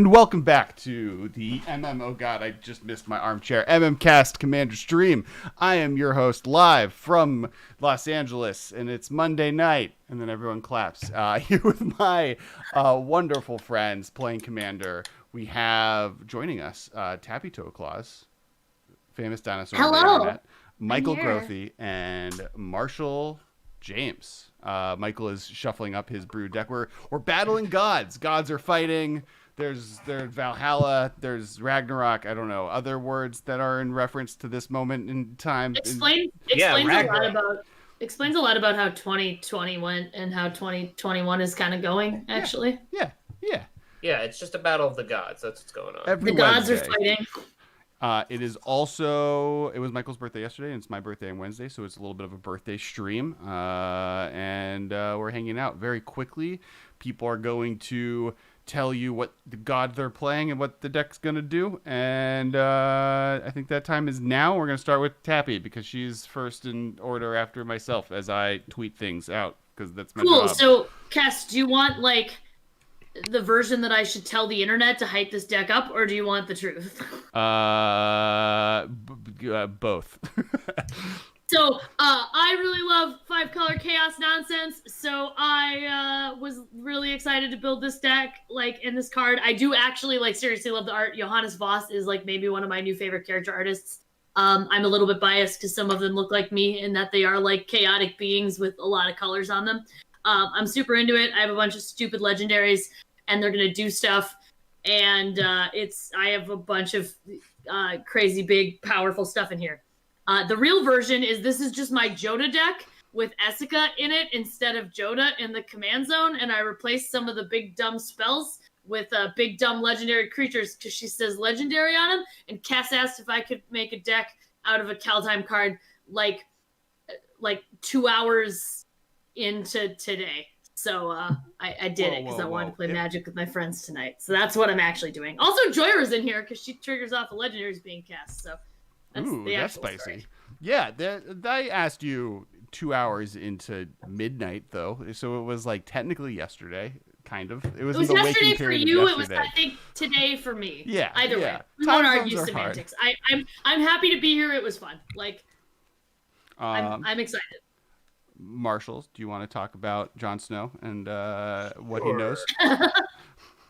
And welcome back to the Oh God, I just missed my armchair. Cast Commander Stream. I am your host live from Los Angeles, and it's Monday night. And then everyone claps. Here with my wonderful friends playing Commander. We have joining us TappyToeClaws, famous dinosaur on the internet, Michael Grothy, and Marshal James. Michael is shuffling up his Brew deck. We're battling gods. Gods are fighting. There's Valhalla. There's Ragnarok. I don't know other words that are in reference to this moment in time. Explains a lot about how 2020 went and how 2021 is kind of going. Actually, yeah. It's just a battle of the gods. That's what's going on. Every the gods Wednesday. are fighting. It was Michael's birthday yesterday, and it's my birthday on Wednesday, so it's a little bit of a birthday stream. And we're hanging out very quickly. People are going to tell you what the god they're playing and what the deck's going to do. And I think that time is now. We're going to start with Tappy, because she's first in order after myself as I tweet things out, because that's my job. So, Cass, do you want, the version that I should tell the internet to hype this deck up, or do you want the truth? Both. So, I really love 5-color chaos nonsense, so I was really excited to build this deck, in this card. I do actually, seriously love the art. Johannes Voss is, maybe one of my new favorite character artists. I'm a little bit biased because some of them look like me in that they are, chaotic beings with a lot of colors on them. I'm super into it. I have a bunch of stupid legendaries, and they're going to do stuff, and I have a bunch of crazy, big, powerful stuff in here. The real version is this is just my Joda deck with Essica in it instead of Joda in the command zone, and I replaced some of the big dumb spells with big dumb legendary creatures because she says legendary on them, and Cass asked if I could make a deck out of a Kaldheim card like 2 hours into today. So I did it because I wanted to play Magic with my friends tonight. So that's what I'm actually doing. Also, Joyra's in here because she triggers off the legendaries being cast, so... That's spicy. Story. Yeah, I asked you 2 hours into midnight, though, so it was technically yesterday, kind of. It was yesterday for you. It was, I think, today for me. Yeah. Either way, we won't argue semantics. I'm happy to be here. It was fun. I'm excited. Marshall, do you want to talk about Jon Snow and what he knows?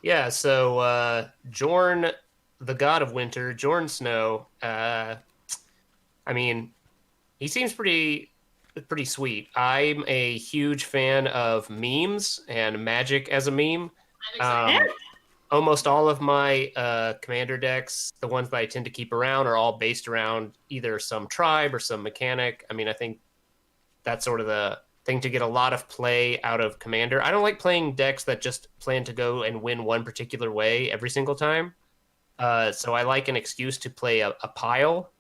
Yeah. So Jorn, the god of winter, Jon Snow. He seems pretty sweet. I'm a huge fan of memes and Magic as a meme. Almost all of my commander decks, the ones that I tend to keep around, are all based around either some tribe or some mechanic. I think that's sort of the thing to get a lot of play out of commander. I don't like playing decks that just plan to go and win one particular way every single time. So I like an excuse to play a pile,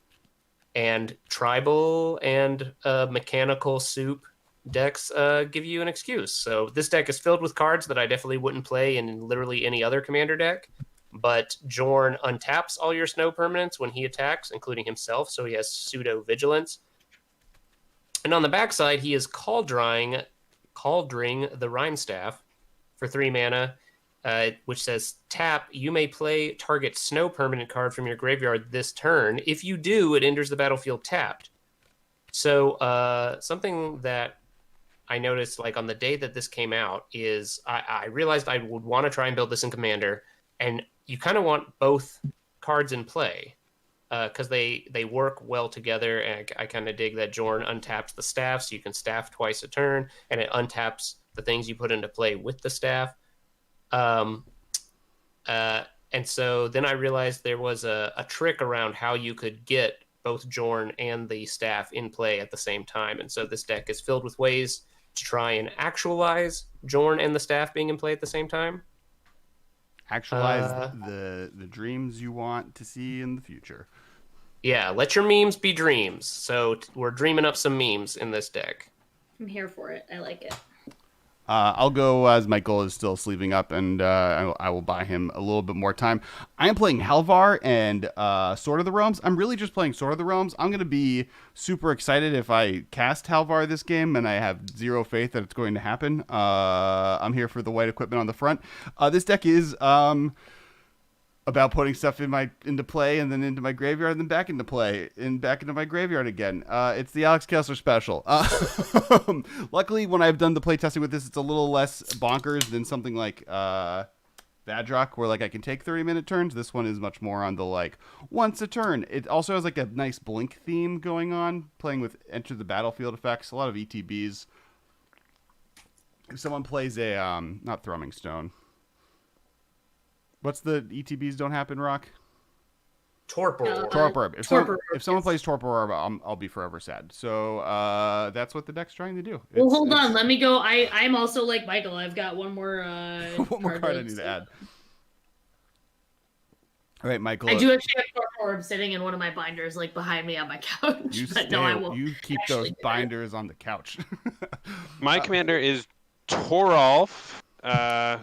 and tribal and mechanical soup decks give you an excuse. So this deck is filled with cards that I definitely wouldn't play in literally any other commander deck. But Jorn untaps all your snow permanents when he attacks, including himself, so he has pseudo vigilance. And on the backside, he is Caldring the Rhymestaff for 3 mana. Which says, tap, you may play target snow permanent card from your graveyard this turn. If you do, it enters the battlefield tapped. So something that I noticed on the day that this came out is I realized I would want to try and build this in Commander, and you kind of want both cards in play because they work well together, and I kind of dig that Jorn untaps the staff, so you can staff twice a turn, and it untaps the things you put into play with the staff. And so then I realized there was a trick around how you could get both Jorn and the staff in play at the same time. And so this deck is filled with ways to try and actualize Jorn and the staff being in play at the same time. Actualize the dreams you want to see in the future. Yeah, let your memes be dreams. So we're dreaming up some memes in this deck. I'm here for it. I like it. I'll go as Michael is still sleeping up, and I will buy him a little bit more time. I am playing Halvar and Sword of the Realms. I'm really just playing Sword of the Realms. I'm going to be super excited if I cast Halvar this game, and I have zero faith that it's going to happen. I'm here for the white equipment on the front. This deck is about putting stuff into play and then into my graveyard and then back into play and back into my graveyard again. It's the Alex Kessler special. Luckily, when I've done the play testing with this, it's a little less bonkers than something like Vadrock, where like I can take 30-minute turns. This one is much more on the like once a turn. It also has like a nice blink theme going on, playing with enter the battlefield effects, a lot of ETBs. If someone plays a not Thrumming Stone. What's the ETBs don't happen, Rock? Torpor. Torpor. If someone plays Torpor Orb, I'll be forever sad. So that's what the deck's trying to do. Well, hold on. Let me go. I'm also like Michael. I've got one more one more card I need to add. All right, Michael. I do actually have Torpor Orb sitting in one of my binders, like behind me on my couch. I won't. You keep those binders on the couch. My commander is Torolf,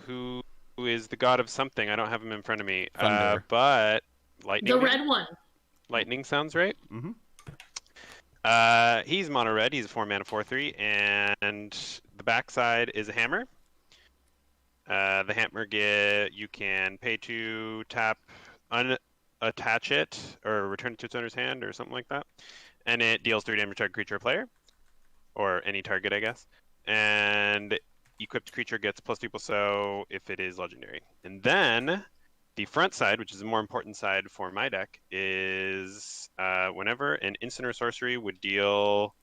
who is the god of something. I don't have him in front of me. But lightning. The red one. Lightning sounds right. Mm-hmm. He's mono red. He's a 4-mana 4/3, and the backside is a hammer. The hammer you can pay to tap, unattach it, or return it to its owner's hand, or something like that, and it deals 3 damage to target creature or player, or any target, I guess. And equipped creature gets +2/+0 if it is legendary. And then the front side, which is the more important side for my deck, is whenever an instant or sorcery would deal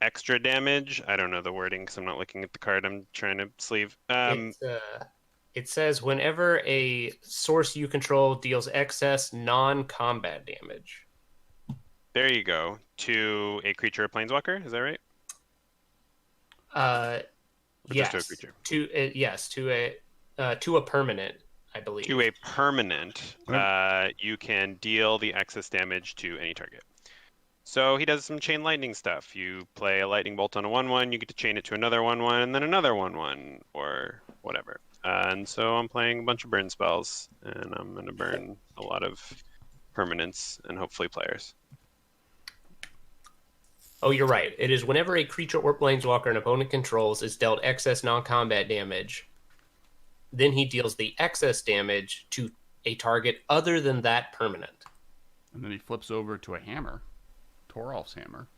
extra damage. I don't know the wording because I'm not looking at the card. I'm trying to sleeve. It says whenever a source you control deals excess non-combat damage. There you go. To a creature or planeswalker, is that right? Yes. Just to a creature. To a permanent, I believe. To a permanent, you can deal the excess damage to any target. So he does some chain lightning stuff. You play a lightning bolt on a 1/1, you get to chain it to another 1/1, and then another 1/1, or whatever. And so I'm playing a bunch of burn spells, and I'm going to burn a lot of permanents and hopefully players. Oh, you're right. It is whenever a creature or planeswalker an opponent controls is dealt excess non-combat damage, then he deals the excess damage to a target other than that permanent. And then he flips over to a hammer. Torolf's hammer.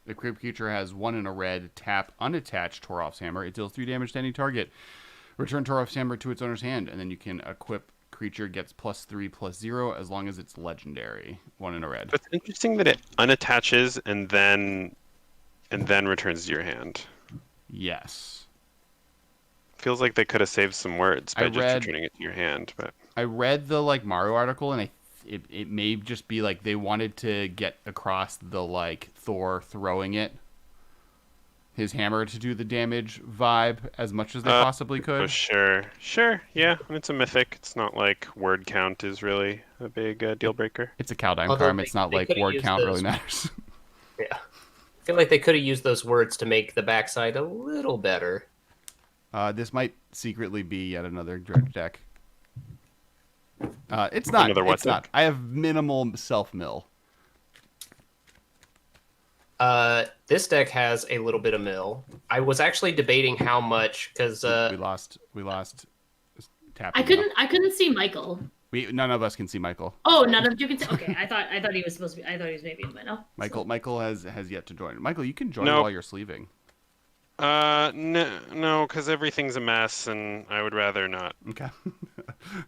The creature has 1 in a red, tap, unattached Torolf's hammer. It deals 3 damage to any target. Return Torolf's hammer to its owner's hand, and then you can equip creature gets +3/+0 as long as it's legendary. 1 in a red. It's interesting that it unattaches and then returns to your hand. Yes. Feels like they could have saved some words by just returning it to your hand. But I read the Mario article, and it may just be like they wanted to get across the Thor throwing his hammer to do the damage vibe as much as they possibly could. Oh, sure, yeah. It's a mythic. It's not like word count is really a big deal breaker. It's a Kaldheim farm. It's not like word count really matters. Yeah, I feel like they could have used those words to make the backside a little better. This might secretly be yet another dredge deck. It's not. It's not. I have minimal self-mill. This deck has a little bit of mill. I was actually debating how much because we lost Tappy. I couldn't see Michael. None of us can see Michael. Oh, none of you can see. Okay, I thought he was supposed to be. I thought he was maybe in the middle. Michael has yet to join. Michael, you can join while you're sleeving. No, because everything's a mess, and I would rather not. Okay.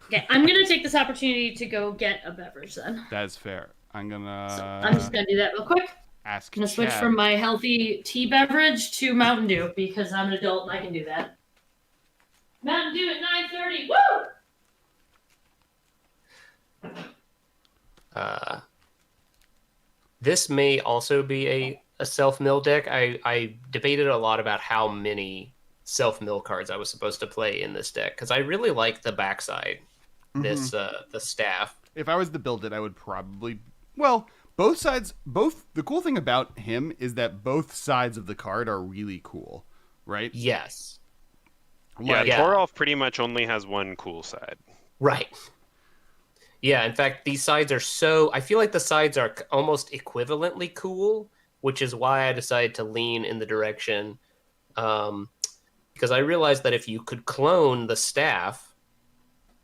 Okay, I'm gonna take this opportunity to go get a beverage then. That's fair. I'm just gonna do that real quick. I'm gonna switch from my healthy tea beverage to Mountain Dew because I'm an adult and I can do that. Mountain Dew at 9:30. Woo! This may also be a self-mill deck. I debated a lot about how many self-mill cards I was supposed to play in this deck because I really like the backside, the staff. If I was to build it, I would probably both sides. The cool thing about him is that both sides of the card are really cool, right? Yes. Yeah, Torolf pretty much only has one cool side. Right. Yeah, in fact, these sides are so... I feel like the sides are almost equivalently cool, which is why I decided to lean in the direction... because I realized that if you could clone the staff,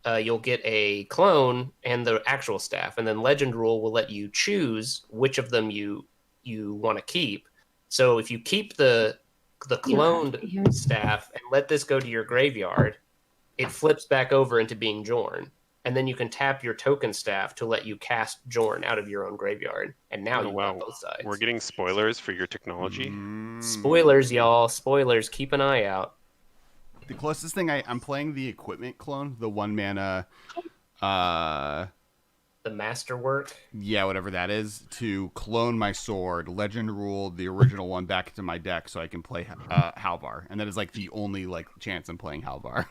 you'll get a clone and the actual staff, and then Legend Rule will let you choose which of them you want to keep. So if you keep the cloned staff and let this go to your graveyard, it flips back over into being Jorn. And then you can tap your token staff to let you cast Jorn out of your own graveyard. And now you have both sides. We're getting spoilers for your technology. Spoilers, y'all. Spoilers. Keep an eye out. The closest thing I'm playing the equipment clone, the 1 mana, the masterwork. Yeah, whatever that is, to clone my sword, Legend Rule the original one back into my deck so I can play Halvar, and that is like the only like chance I'm playing Halvar.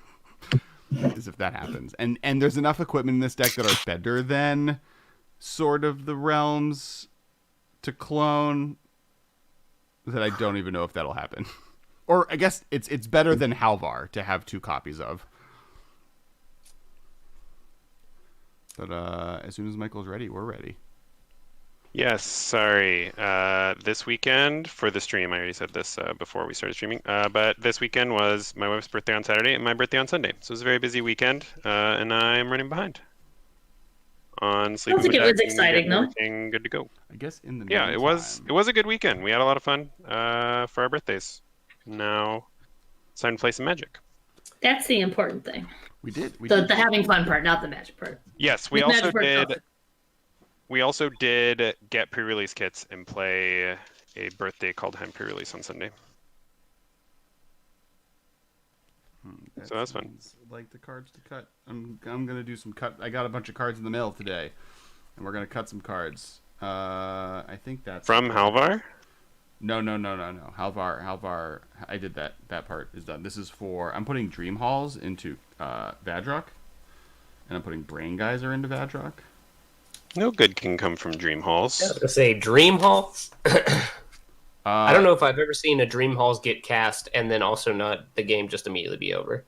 Is if that happens, and there's enough equipment in this deck that are better than Sword of the Realms to clone that I don't even know if that'll happen. Or I guess it's better than Halvar to have 2 copies of. But as soon as Michael's ready, we're ready. Yes, sorry. This weekend for the stream, I already said this before we started streaming, but this weekend was my wife's birthday on Saturday and my birthday on Sunday. So it was a very busy weekend, and I'm running behind on sleeping. Sounds like it was exciting, though. Everything good to go. I guess in the it was a good weekend. We had a lot of fun for our birthdays. Now it's time to play some Magic. That's the important thing. We did. The having fun part, not the Magic part. Yes, we also did. We also did get pre-release kits and play a birthday Kaldheim pre-release on Sunday. So that's fun. Like the cards to cut. I'm gonna do some cut. I got a bunch of cards in the mail today, and we're gonna cut some cards. I think that's from Halvar. No. Halvar. I did that. That part is done. This is for. I'm putting Dream Halls into Vadrock, and I'm putting Brain Geyser into Vadrock. No good can come from Dream Halls. I was gonna say Dream Halls. I don't know if I've ever seen a Dream Halls get cast and then also not the game just immediately be over.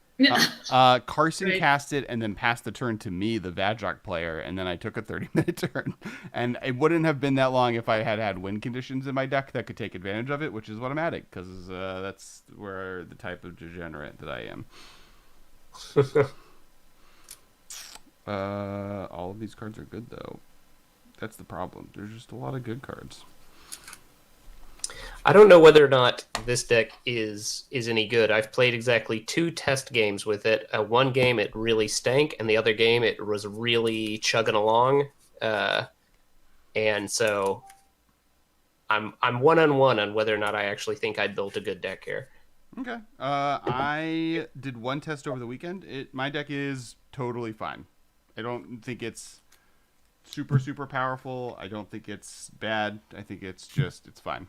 Carson Right. cast it and then passed the turn to me, the Vadrock player, and then I took a 30-minute turn. And it wouldn't have been that long if I had win conditions in my deck that could take advantage of it, which is what I'm adding, because that's where the type of degenerate that I am. All of these cards are good, though. That's the problem. There's just a lot of good cards. I don't know whether or not this deck is any good. I've played exactly 2 test games with it. One game it really stank, and the other game it was really chugging along. And so I'm 1-on-1 on whether or not I actually think I built a good deck here. Okay. I did one test over the weekend. My deck is totally fine. I don't think it's super powerful. I don't think it's bad. I think it's fine.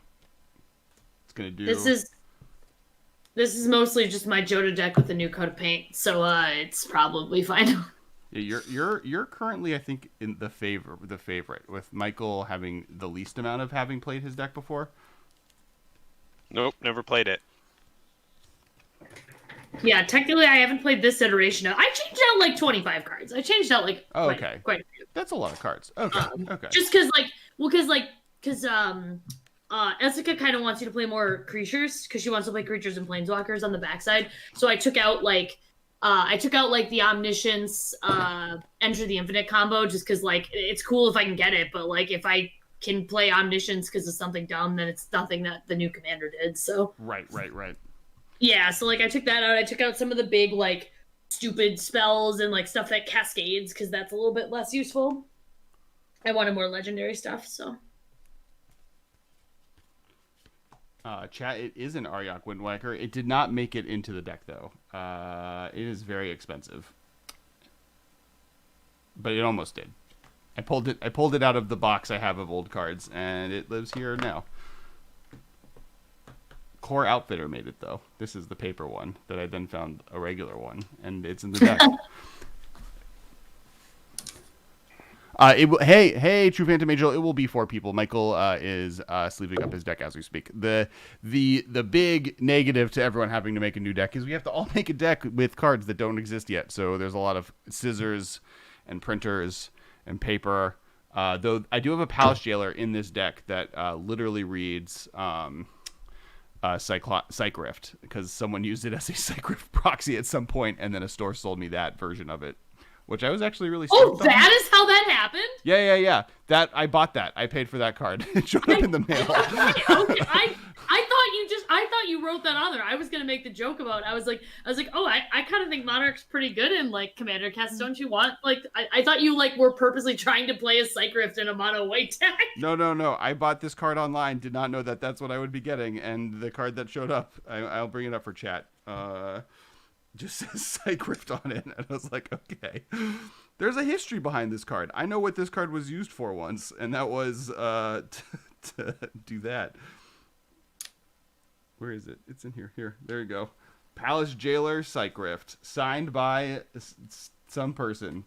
It's gonna do. This is mostly just my Joda deck with a new coat of paint, so it's probably fine. Yeah, you're currently, I think, in the favorite, with Michael having the least amount of having played his deck before. Nope, never played it. Yeah, technically I haven't played this iteration. I changed out like 25 cards. I changed out like quite a few. That's a lot of cards. Okay. Okay. Just because Essica kind of wants you to play more creatures because she wants to play creatures and planeswalkers on the backside. So I took out like the Omniscience, Enter the Infinite combo just because like it's cool if I can get it, but like if I can play Omniscience because of something dumb, then it's nothing that the new commander did. So Right. yeah, so like I took that out. I took out some of the big like stupid spells and like stuff that cascades because that's a little bit less useful. I wanted more legendary stuff, so. Chat, it is an Aryok Windwhacker. It did not make it into the deck though. It is very expensive, but it almost did. I pulled it out of the box I have of old cards, and it lives here now. Core Outfitter made it though. This is the paper one that I then found a regular one, and it's in the deck. Hey, True Phantom Angel. It will be 4 people. Michael is sleeving up his deck as we speak. The big negative to everyone having to make a new deck is we have to all make a deck with cards that don't exist yet. So there's a lot of scissors and printers and paper. Though I do have a Palace Jailer in this deck that literally reads Psych Rift because someone used it as a Psych Rift proxy at some point, and then a store sold me that version of it which I was actually really Oh, stoked on. that is how that happened? Yeah. That I bought that. I paid for that card. It showed up in the mail. Okay, I thought you wrote that on there. I was gonna make the joke about it. I was like, oh, I kind of think Monarch's pretty good in like Commander Cast. Don't you want like? I thought you like were purposely trying to play a Psych Rift in a mono white deck. No. I bought this card online. Did not know that that's what I would be getting, and the card that showed up, I'll bring it up for chat. Just says Psych Rift on it, and I was like, okay. There's a history behind this card. I know what this card was used for once, and that was to do that. Where is it? It's in here. Here. There you go. Palace Jailer Psych Rift. Signed by some person.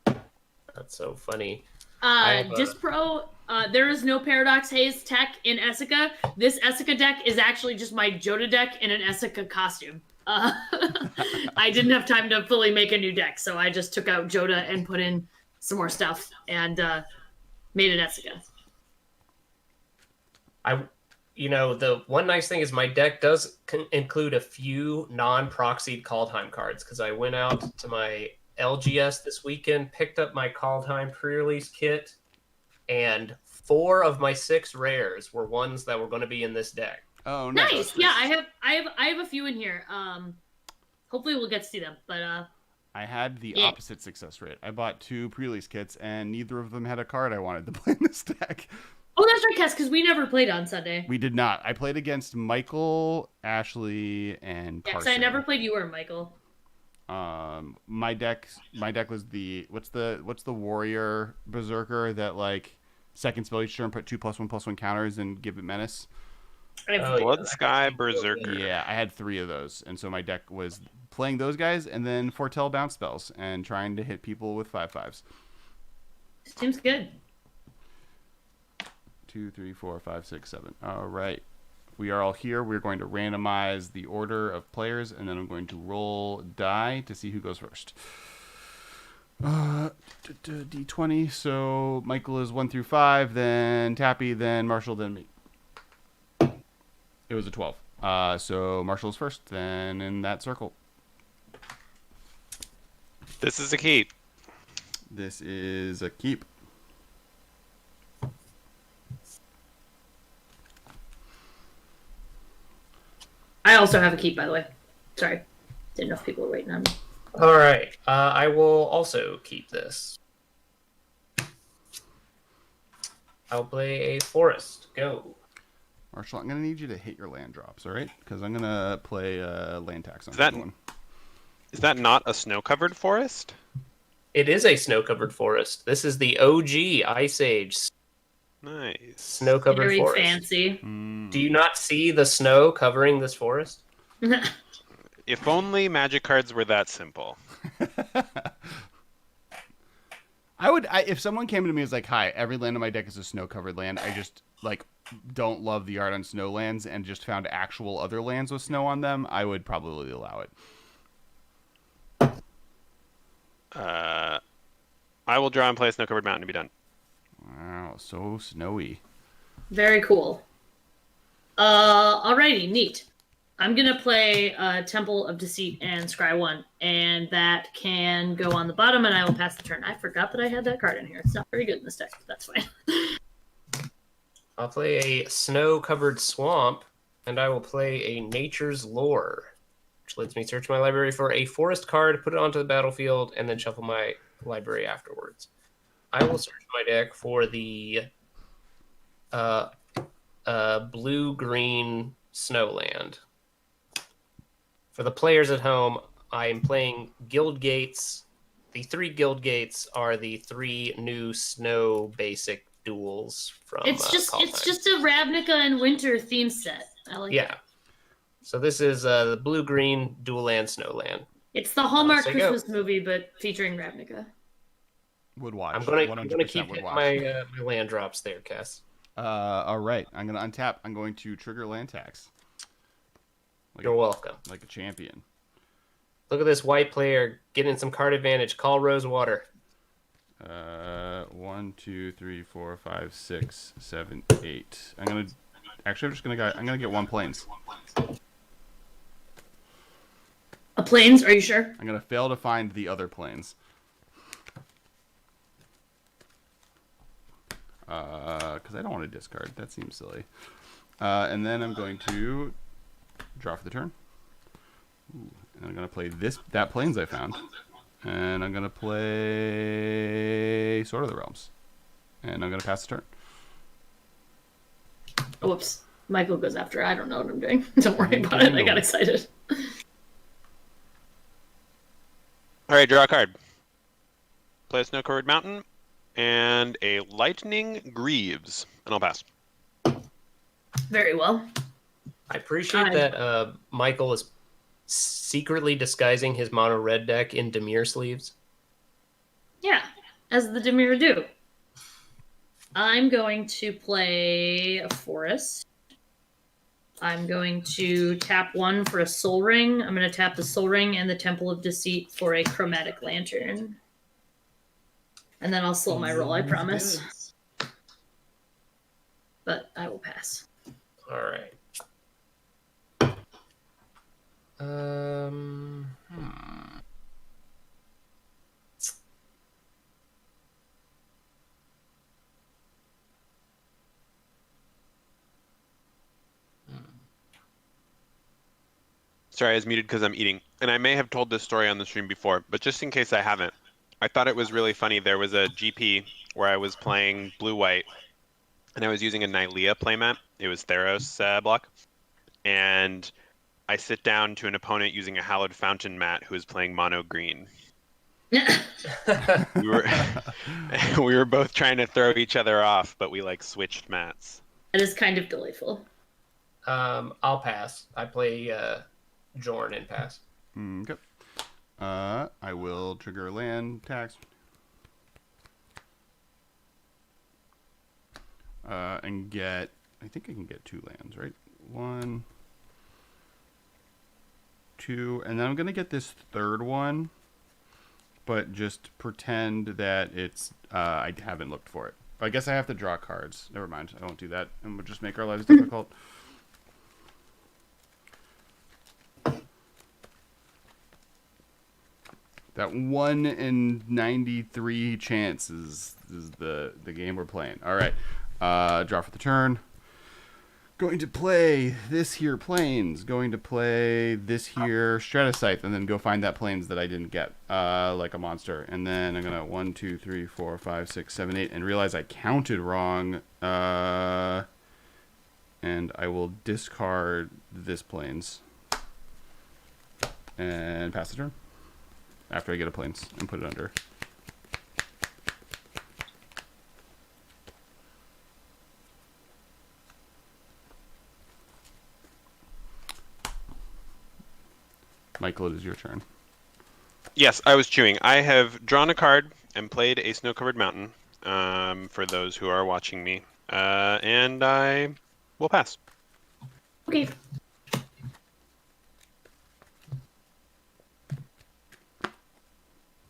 That's so funny. Dispro, there is no Paradox Haze tech in Essica. This Essica deck is actually just my Joda deck in an Essica costume. I didn't have time to fully make a new deck, so I just took out Joda and put in some more stuff and made an Essica. The one nice thing is my deck does include a few non-proxied Kaldheim cards, because I went out to my LGS this weekend, picked up my Kaldheim pre-release kit, and 4 of my 6 rares were ones that were going to be in this deck. Oh, nice. Yeah, I have a few in here. Hopefully we'll get to see them, but I had the opposite success rate. I bought 2 pre-release kits, and neither of them had a card I wanted to play in this deck. Oh, that's right, Cass, because we never played on Sunday. We did not. I played against Michael, Ashley, and Carson. I never played you or Michael. My deck was the what's the warrior berserker that like second spell each turn, put 2+1/+1 counters and give it menace. Blood Sky Berserker. Yeah, I had 3 of those, and so my deck was playing those guys and then foretell bounce spells and trying to hit people with 5/5s. Seems good. 2, 3, 4, 5, 6, 7. All right. We are all here. We're going to randomize the order of players, and then I'm going to roll die to see who goes first. D20. So Michael is 1 through 5, then Tappy, then Marshall, then me. It was a 12. So Marshall is first, then in that circle. This is a keep. This is a keep. I also have a keep, by the way. Sorry. Didn't know if people were waiting on me. All right. I will also keep this. I'll play a forest. Go. Marshall, I'm going to need you to hit your land drops, all right? Because I'm going to play land tax on that one. Is that not a snow-covered forest? It is a snow-covered forest. This is the OG Ice Age Nice. snow-covered Very forest. fancy. Do you not see the snow covering this forest? If only Magic cards were that simple. If someone came to me and was like, "Hi, every land in my deck is a snow-covered land. I just like don't love the art on snow lands and just found actual other lands with snow on them," I would probably allow it. I will draw and play a snow-covered mountain to be done. Wow, so snowy. Very cool. Alrighty, neat. I'm gonna play Temple of Deceit and Scry 1, and that can go on the bottom, and I will pass the turn. I forgot that I had that card in here. It's not very good in this deck, but that's fine. I'll play a snow-covered swamp, and I will play a Nature's Lore, which lets me search my library for a forest card, put it onto the battlefield, and then shuffle my library afterwards. I will search my deck for the blue-green Snowland. For the players at home, I am playing Guild Gates. The 3 Guild Gates are the 3 new snow basic duels from It's just a Ravnica and Winter theme set. I like it. So this is the blue-green dual land Snowland. It's the Hallmark So Christmas movie, but featuring Ravnica. Would watch. I'm gonna keep would hitting watch. my land drops there, Cass. All right. I'm gonna untap. I'm going to trigger land tax. You're welcome. Like a champion. Look at this white player getting some card advantage. Call Rosewater. 1, 2, 3, 4, 5, 6, 7, 8. I'm just gonna get 1 planes. A planes? Are you sure? I'm gonna fail to find the other planes. Because I don't want to discard. That seems silly. And then I'm going to draw for the turn. Ooh, and I'm gonna play that planes I found. And I'm gonna play Sword of the Realms. And I'm gonna pass the turn. Oh, whoops. Michael goes after. I don't know what I'm doing. Don't worry about it. I got excited. All right, draw a card. Play a snow-covered mountain and a lightning greaves, and I'll pass. Very well. I appreciate that Michael is secretly disguising his mono red deck in Demir sleeves. Yeah, as the Demir do. I'm going to play a forest. I'm going to tap 1 for a soul ring. I'm going to tap the soul ring and the Temple of Deceit for a chromatic lantern. And then I'll slow my roll, I promise. But I will pass. All right. Sorry, I was muted because I'm eating. And I may have told this story on the stream before, but just in case I haven't, I thought it was really funny. There was a GP where I was playing blue-white, and I was using a Nylea playmat. It was Theros block. And I sit down to an opponent using a Hallowed Fountain mat who is playing mono green. we were both trying to throw each other off, but we like switched mats. That is kind of delightful. I'll pass. I play Jorn and pass. Okay. I will trigger land tax. And get, I think I can get 2 lands, right? 1, 2, and then I'm going to get this third one, but just pretend that it's, I haven't looked for it. I guess I have to draw cards. Never mind, I won't do that, and we'll just make our lives difficult. That 1 in 93 chance is the game we're playing. All right, draw for the turn. Going to play this here planes. Going to play this here Stratascythe, and then go find that planes that I didn't get, like a monster. And then I'm gonna 1, 2, 3, 4, 5, 6, 7, 8, and realize I counted wrong. And I will discard this planes and pass the turn after I get a planes and put it under. Michael, it is your turn. Yes, I was chewing. I have drawn a card and played a snow-covered mountain, for those who are watching me, and I will pass. Okay.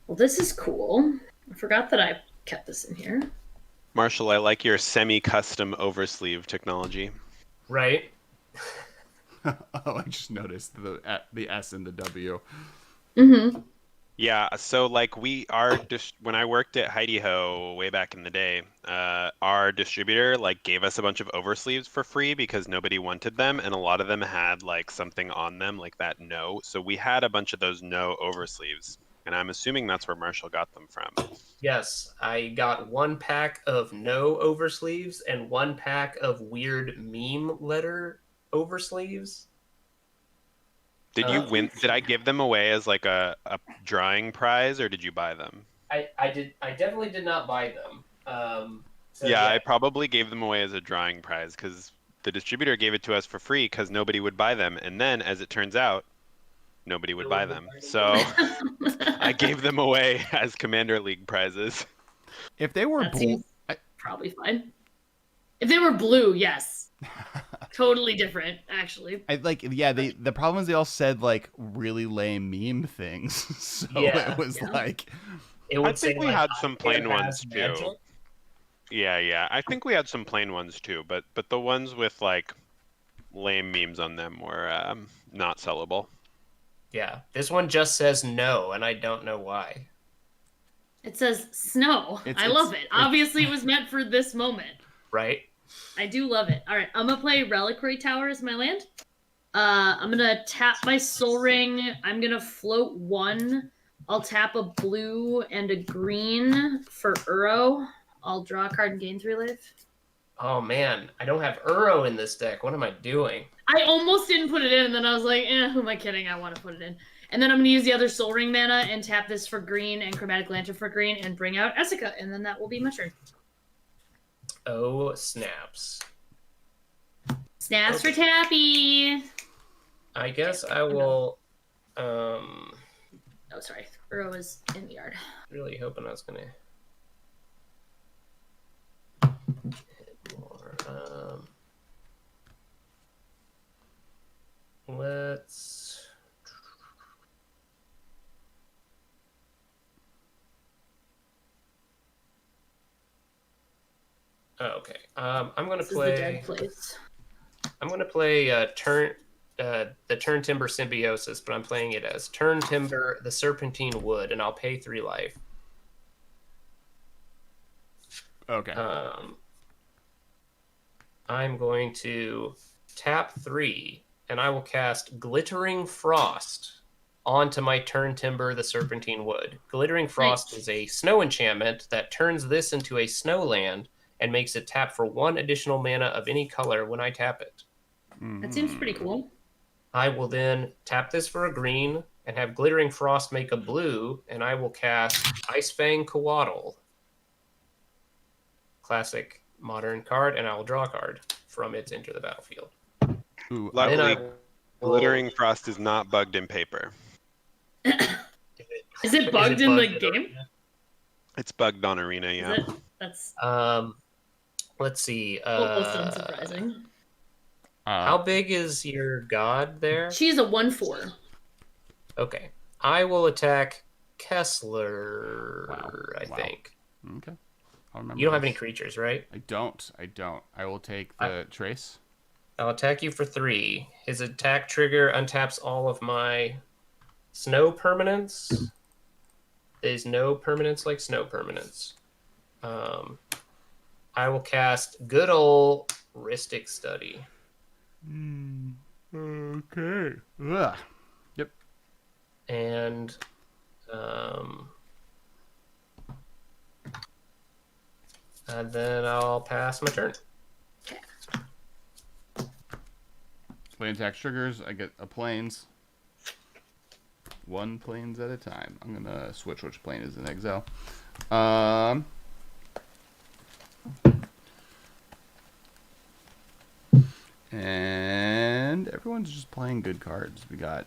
Well, this is cool. I forgot that I kept this in here. Marshall, I like your semi-custom oversleeve technology. Right. Oh, I just noticed the S and the W. Mm-hmm. Yeah, so like when I worked at Heidi Ho way back in the day, our distributor like gave us a bunch of oversleeves for free because nobody wanted them, and a lot of them had like something on them like that no. So we had a bunch of those no oversleeves, and I'm assuming that's where Marshall got them from. Yes, I got 1 pack of no oversleeves and 1 pack of weird meme letter oversleeves. Did you win? Did I give them away as like a drawing prize, or did you buy them? I definitely did not buy them. Yeah, I probably gave them away as a drawing prize because the distributor gave it to us for free because nobody would buy them, and then as it turns out, nobody would buy them. So I gave them away as Commander League prizes. If they were blue, probably fine. If they were blue, yes. Totally different, actually. The problem is they all said like really lame meme things. So it was like I think we had some plain ones too. Yeah. I think we had some plain ones too, but the ones with like lame memes on them were not sellable. Yeah, this one just says no, and I don't know why. It says snow. I love it. Obviously, it was meant for this moment. Right? I do love it. All right, I'm gonna play Reliquary Tower as my land. I'm gonna tap my Soul Ring. I'm gonna float 1. I'll tap a blue and a green for Uro. I'll draw a card and gain 3 life. Oh man, I don't have Uro in this deck. What am I doing? I almost didn't put it in, and then I was like, who am I kidding? I want to put it in. And then I'm going to use the other Soul Ring mana and tap this for green and Chromatic Lantern for green and bring out Essica, and then that will be my turn. Oh, snaps. Snaps for Tappy! I guess I will... Oh, sorry. Uro is in the yard. Really hoping I was going to... More. Let's... Oh, okay. I'm going to play... This is the dead place. I'm going to play the Turn Timber Symbiosis, but I'm playing it as Turn Timber the Serpentine Wood, and I'll pay 3 life. Okay. I'm going to tap 3, and I will cast Glittering Frost onto my Turn Timber the Serpentine Wood. Glittering Frost is a snow enchantment that turns this into a snow land and makes it tap for 1 additional mana of any color when I tap it. That seems pretty cool. I will then tap this for a green and have Glittering Frost make a blue, and I will cast Icefang Coatl. Classic modern card, and I will draw a card from its Enter the Battlefield. Ooh, Luckily, Glittering Frost is not bugged in paper. Is it bugged in the game? It's bugged on Arena, yeah. That's let's see. almost unsurprising. How big is your god there? She's a 1/4. Okay. I will attack Kessler, I think. Okay. I'll remember You don't have this. any creatures, right? I don't. I will take the trace. I'll attack you for 3. His attack trigger untaps all of my snow permanents. There's no permanents like snow permanents. I will cast good old Rhystic Study. Okay. Ugh. Yep. And then I'll pass my turn. Plane attack triggers. I get a planes. 1 planes at a time. I'm gonna switch which plane is in exile. And everyone's just playing good cards. We got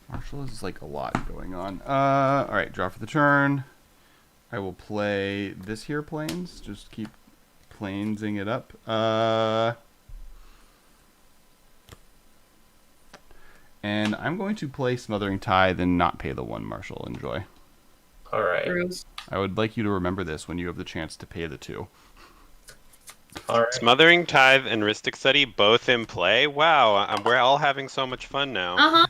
Marshal is like a lot going on. All right, draw for the turn. I will play this here planes. Just keep planesing it up. And I'm going to play Smothering Tithe and not pay the 1 Marshal. Enjoy. All right. I would like you to remember this when you have the chance to pay the 2. All right. Smothering Tithe and Rhystic Study both in play. Wow, we're all having so much fun now.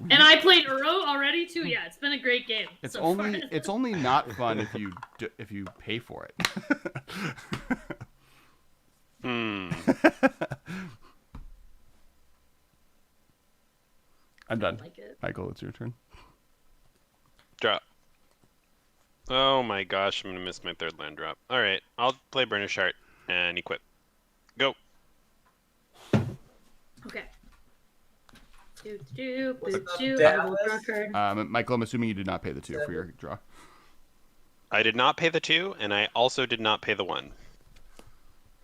And I played Uro already too. Yeah, it's been a great game. It's so only far. it's only not fun if you pay for it. I'm done. Like it. Michael, it's your turn. Drop. Oh my gosh, I'm gonna miss my 3rd land drop. All right, I'll play Burnish Heart and equip. Go. Okay. I will draw a card. Michael, I'm assuming you did not pay the 2 for your draw. I did not pay the 2, and I also did not pay the 1.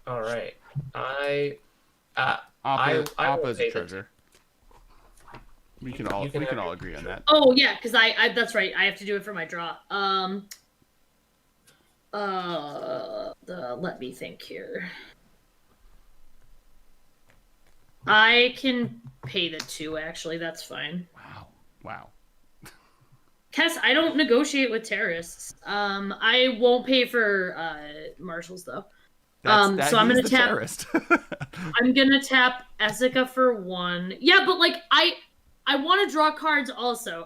All right. I Oppa will is pay a the treasure. We can all agree on that. Oh yeah, because I that's right. I have to do it for my draw. Let me think here. I can pay the 2. Actually, that's fine. Wow. Kess, I don't negotiate with terrorists. I won't pay for Marshals though. So I'm he's gonna the tap. terrorist. I'm gonna tap Essica for 1. Yeah, but like I want to draw cards also.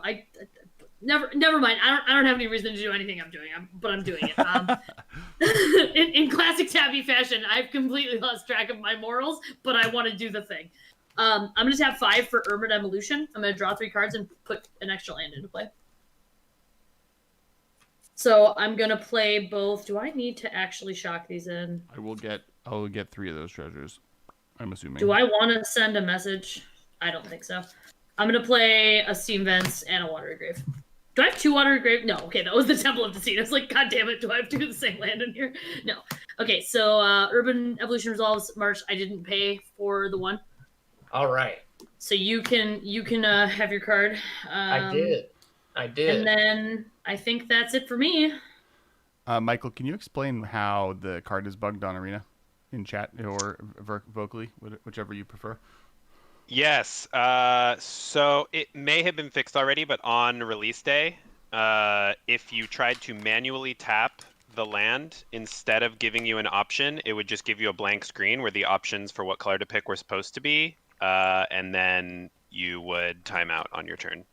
Never mind. I don't have any reason to do anything I'm doing. But I'm doing it. In classic Tabby fashion, I've completely lost track of my morals, but I want to do the thing. I'm gonna tap 5 for Urban Evolution. I'm gonna draw 3 cards and put an extra land into play. So I'm gonna play both. Do I need to actually shock these in? I will get 3 of those treasures. I'm assuming. Do I want to send a message? I don't think so. I'm gonna play a Steam Vents and a Watery Grave. Do I have 2 Watery Grave? No. Okay, that was the Temple of Deceit. I was like, God damn it, do I have 2 of the same land in here? No. Okay, so Urban Evolution Resolves. March, I didn't pay for the 1. All right. So you can have your card. I did. And then I think that's it for me. Michael, can you explain how the card is bugged on Arena in chat or vocally, whichever you prefer? Yes. So it may have been fixed already, but on release day, if you tried to manually tap the land instead of giving you an option, it would just give you a blank screen where the options for what color to pick were supposed to be, and then you would time out on your turn,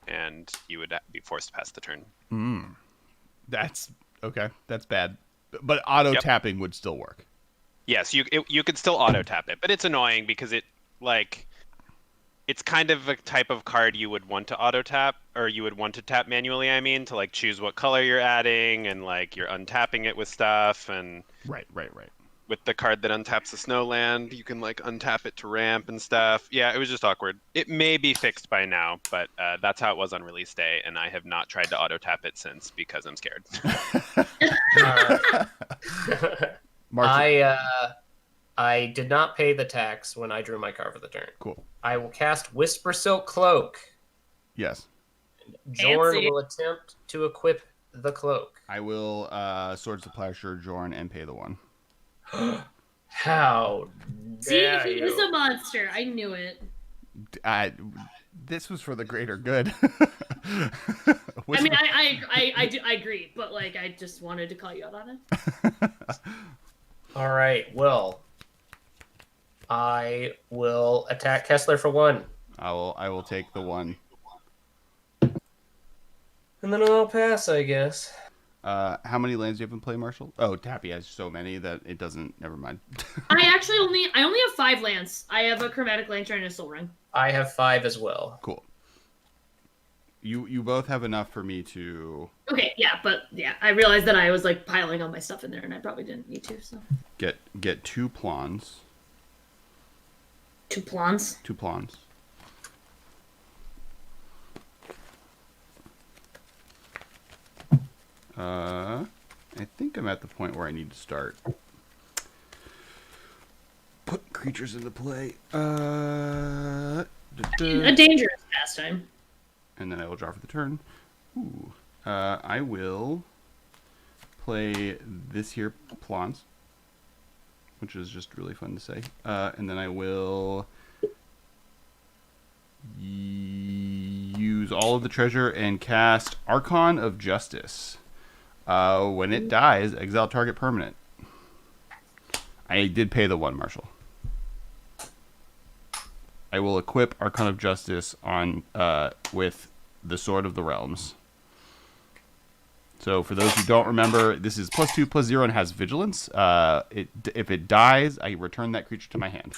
and you would be forced to pass the turn. That's okay. That's bad. But auto tapping would still work. Yes, you could still auto tap it, but it's annoying because it's kind of a type of card you would want to auto tap, or you would want to tap manually. I mean, to like choose what color you're adding, and like you're untapping it with stuff, and right. With the card that untaps the snow land, you can like untap it to ramp and stuff. Yeah, it was just awkward. It may be fixed by now, but that's how it was on release day, and I have not tried to auto tap it since because I'm scared. I did not pay the tax when I drew my card for the turn. Cool. I will cast Whisper Silk Cloak. Yes. Jorn Fancy. will attempt to equip the cloak. I will Swords to Plowshare Jorn and pay the 1. How See, dare he you? is a monster. I knew it. This was for the greater good. I mean, I agree, but like, I just wanted to call you out on it. All right, well, I will attack Kessler for 1. I will take the 1. And then I'll pass, I guess. How many lands do you have in play, Marshall? Oh, Tappy has so many that it doesn't. Never mind. I only have 5 lands. I have a Chromatic Lantern and a Soul Ring. I have 5 as well. Cool. You both have enough for me to I realized that I was like piling all my stuff in there, and I probably didn't need to. So get 2 plawns. 2 plawns. 2 plawns. I think I'm at the point where I need to start put creatures into play. A dangerous pastime. And then I will draw for the turn. Ooh. I will play this here Plons, which is just really fun to say. And then I will use all of the treasure and cast Archon of Justice. When it dies, exile target permanent. I did pay the 1, Marshall. I will equip Archon of Justice on with the Sword of the Realms. So for those who don't remember, this is +2/+0 and has Vigilance. If it dies, I return that creature to my hand.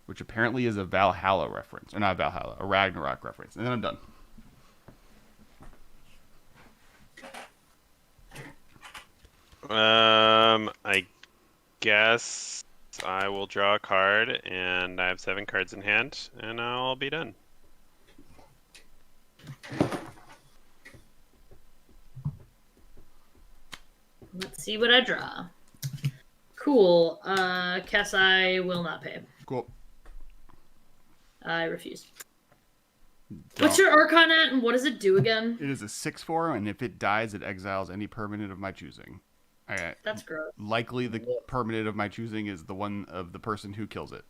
Which apparently is a Valhalla reference. Or not Valhalla, a Ragnarok reference. And then I'm done. I guess I will draw a card, and I have 7 cards in hand, and I'll be done. Let's see what I draw. Cool. Cass, I will not pay. Cool. I refuse. What's your Archon at, and what does it do again? It is a 6/4, and if it dies, it exiles any permanent of my choosing. That's gross. Likely the permanent of my choosing is the one of the person who kills it.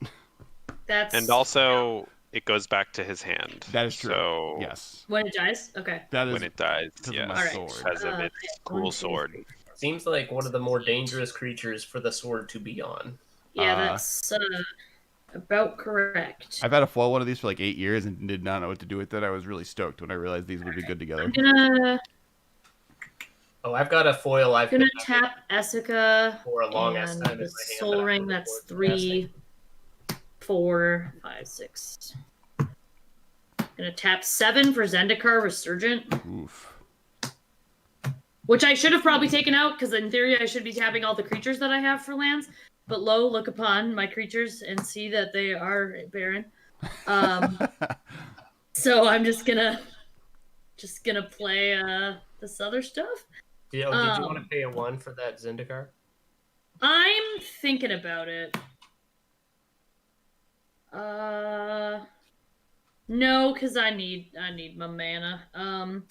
And also, it goes back to his hand. That is true. So yes. When it dies? Okay. That is when it dies, because yes. of my Alright. sword. Because of its cool sword. Seems like one of the more dangerous creatures for the sword to be on. Yeah, that's about correct. I've had a foil one of these for like 8 years and did not know what to do with it. I was really stoked when I realized these would be good together. I'm gonna I've got a foil. I've been tap Essica for a long and time. the Soul Ring. That's 3, 4, 5, 6. Gonna tap 7 for Zendikar Resurgent. Oof. Which I should have probably taken out, because in theory I should be tapping all the creatures that I have for lands. But lo, look upon my creatures and see that they are barren. So I'm just gonna play this other stuff. Did you want to pay a 1 for that Zendikar? I'm thinking about it. No, because I need my mana.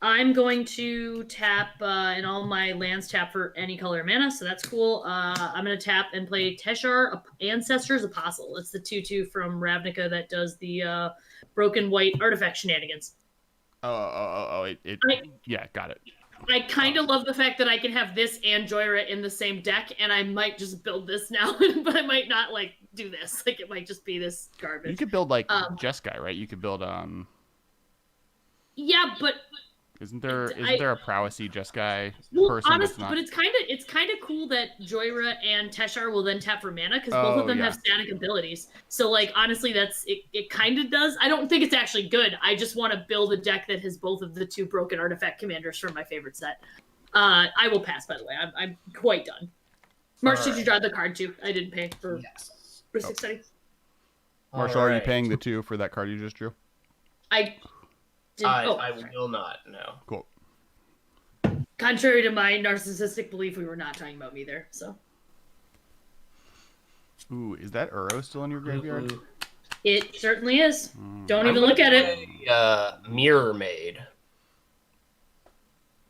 I'm going to tap, and all my lands tap for any color of mana, so that's cool. I'm going to tap and play Teshar, Ancestors Apostle. It's the 2/2 from Ravnica that does the broken white artifact shenanigans. Yeah, got it. I kind of love the fact that I can have this and Joyra in the same deck, and I might just build this now, but I might not, like, do this. Like, it might just be this garbage. You could build, like, Jeskai, right? You could build, Yeah, but... Isn't there a prowessy Jeskai person honestly, that's not... But it's kind of cool that Joyra and Teshar will then tap for mana, because both of them have static abilities. So, like, honestly, it kind of does. I don't think it's actually good. I just want to build a deck that has both of the 2 broken artifact commanders from my favorite set. I will pass, by the way. I'm quite done. Marsh, did you draw the card too? I didn't pay for Rustic Study. Marshall, are you paying the 2 for that card you just drew? I will not, no. Cool. Contrary to my narcissistic belief, we were not talking about me there, so. Ooh, is that Uro still in your graveyard? It certainly is. Don't even look at it. Mirror Maid.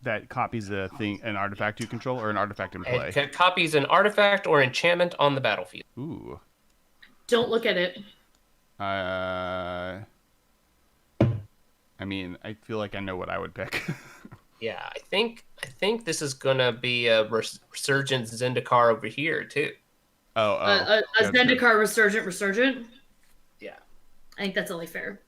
That copies an artifact you control, or an artifact in play? It copies an artifact or enchantment on the battlefield. Ooh. Don't look at it. I mean, I feel like I know what I would pick. Yeah, I think this is gonna be a Resurgent Zendikar over here too. A Zendikar Resurgent? Yeah. I think that's only fair.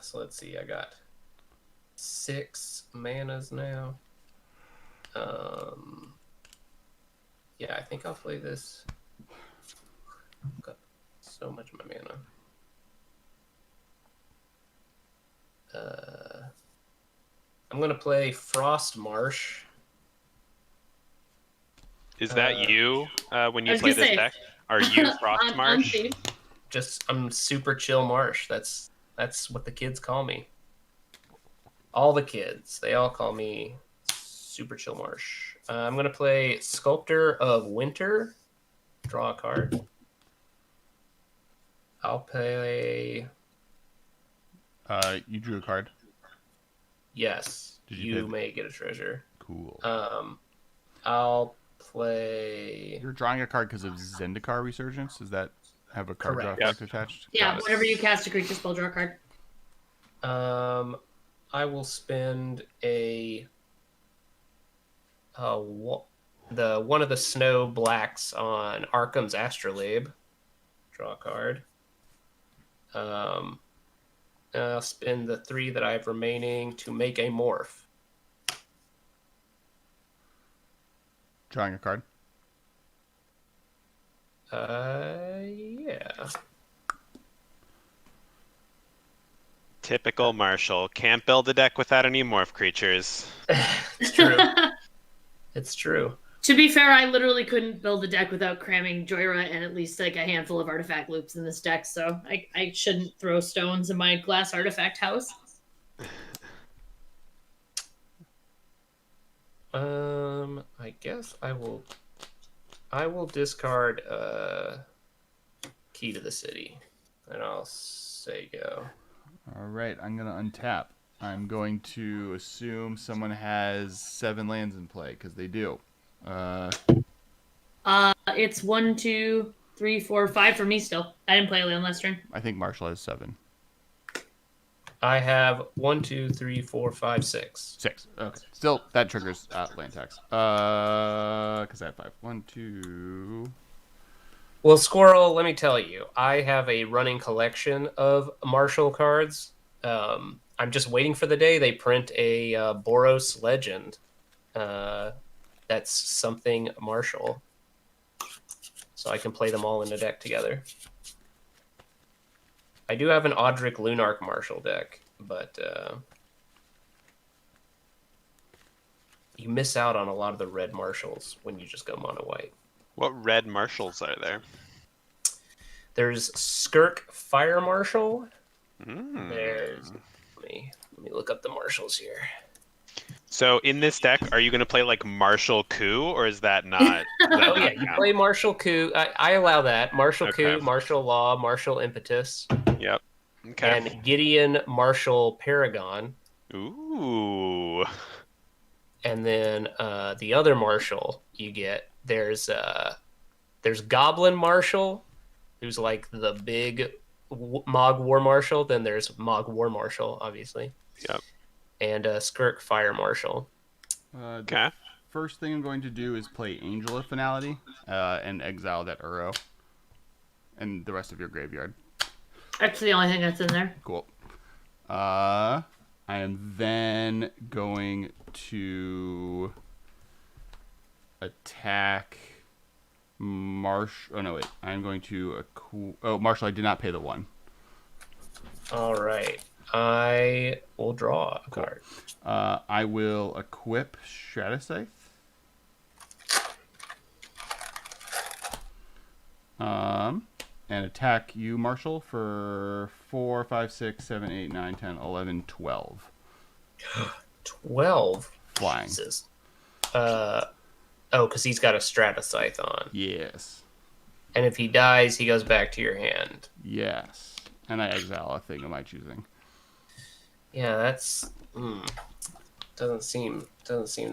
So let's see, I got 6 manas now. Yeah, I think I'll play this. Got so much of my mana. I'm gonna play Frost Marsh. Is that you when you play this deck? Are you Frost Marsh? I'm super chill Marsh. That's what the kids call me. All the kids, they all call me super chill Marsh. I'm gonna play Sculptor of Winter. Draw a card. I'll play. You drew a card. Yes. You may get a treasure. Cool. I'll play. You're drawing a card because of Zendikar Resurgence? Does that have a card draw effect attached? Yeah, whenever you cast a creature spell, draw a card. I will spend one of the snow blacks on Arkham's Astrolabe. Draw a card. I'll spend the 3 that I have remaining to make a morph. Drawing a card. Yeah. Typical Marshall. Can't build a deck without any morph creatures. It's true. It's true. To be fair, I literally couldn't build a deck without cramming Joyra and at least like a handful of artifact loops in this deck, so I shouldn't throw stones in my glass artifact house. I guess I will discard Key to the City, and I'll say go. All right, I'm gonna untap. I'm going to assume someone has 7 lands in play because they do. It's 1, 2, 3, 4, 5 for me still. I didn't play a land last turn. I think Marshall has 7. I have 1, 2, 3, 4, 5, 6. 6. Okay. Still, that triggers land tax. Because I have 5. 1, 2. Well, Squirrel, let me tell you, I have a running collection of Marshal cards. I'm just waiting for the day they print a Boros Legend. That's something Marshal. So I can play them all in a deck together. I do have an Audric Lunarch Marshal deck, but you miss out on a lot of the red Marshals when you just go mono white. What red marshals are there? There's Skirk Fire Marshal. There's. Let me look up the Marshals here. So in this deck, are you going to play like Marshal Coup, or is that not? Oh yeah, you play Marshal Coup. I allow that. Marshal Okay. Coup, Marshal Law, Marshal Impetus. Yep. Okay. And Gideon Marshal Paragon. Ooh. And then the other Marshal you get, there's Goblin Marshal, who's like the big Mog War Marshal. Then there's Mog War Marshal, obviously. Yep. And Skirk Fire Marshal. Okay. First thing I'm going to do is play Angel of Finality and exile that Uro and the rest of your graveyard. That's the only thing that's in there. Cool. I am then going to attack Marshal. Oh no, wait. I'm going to Marshal. I did not pay the 1. All right. I will draw a card. I will equip Stratascythe. And attack you, Marshal, for 4, 5, 6, 7, 8, 9, 10, 11, 12. 12? Flying. Jesus. Because he's got a Stratascythe on. Yes. And if he dies, he goes back to your hand. Yes. And I exile a thing of my choosing. Yeah, that's doesn't seem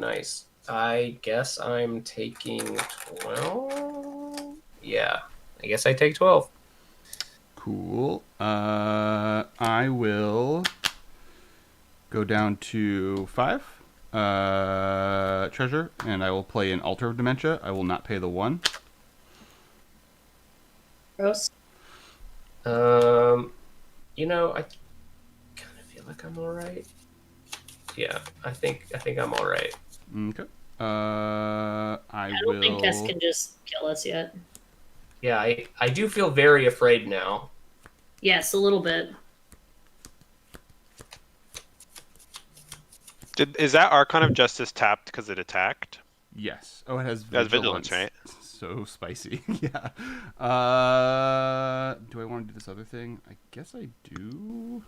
nice. I guess I'm taking 12. Yeah, I guess I take 12. Cool. I will go down to 5 treasure, and I will play an Altar of Dementia. I will not pay the 1. Gross. I kind of feel like I'm all right. Yeah, I think I'm all right. Okay. I don't think Kess can just kill us yet. Yeah, I do feel very afraid now. Yes, a little bit. Is that Archon of Justice tapped because it attacked? Yes. Oh, it has Vigilance, right? So spicy. Yeah. Do I want to do this other thing? I guess I do.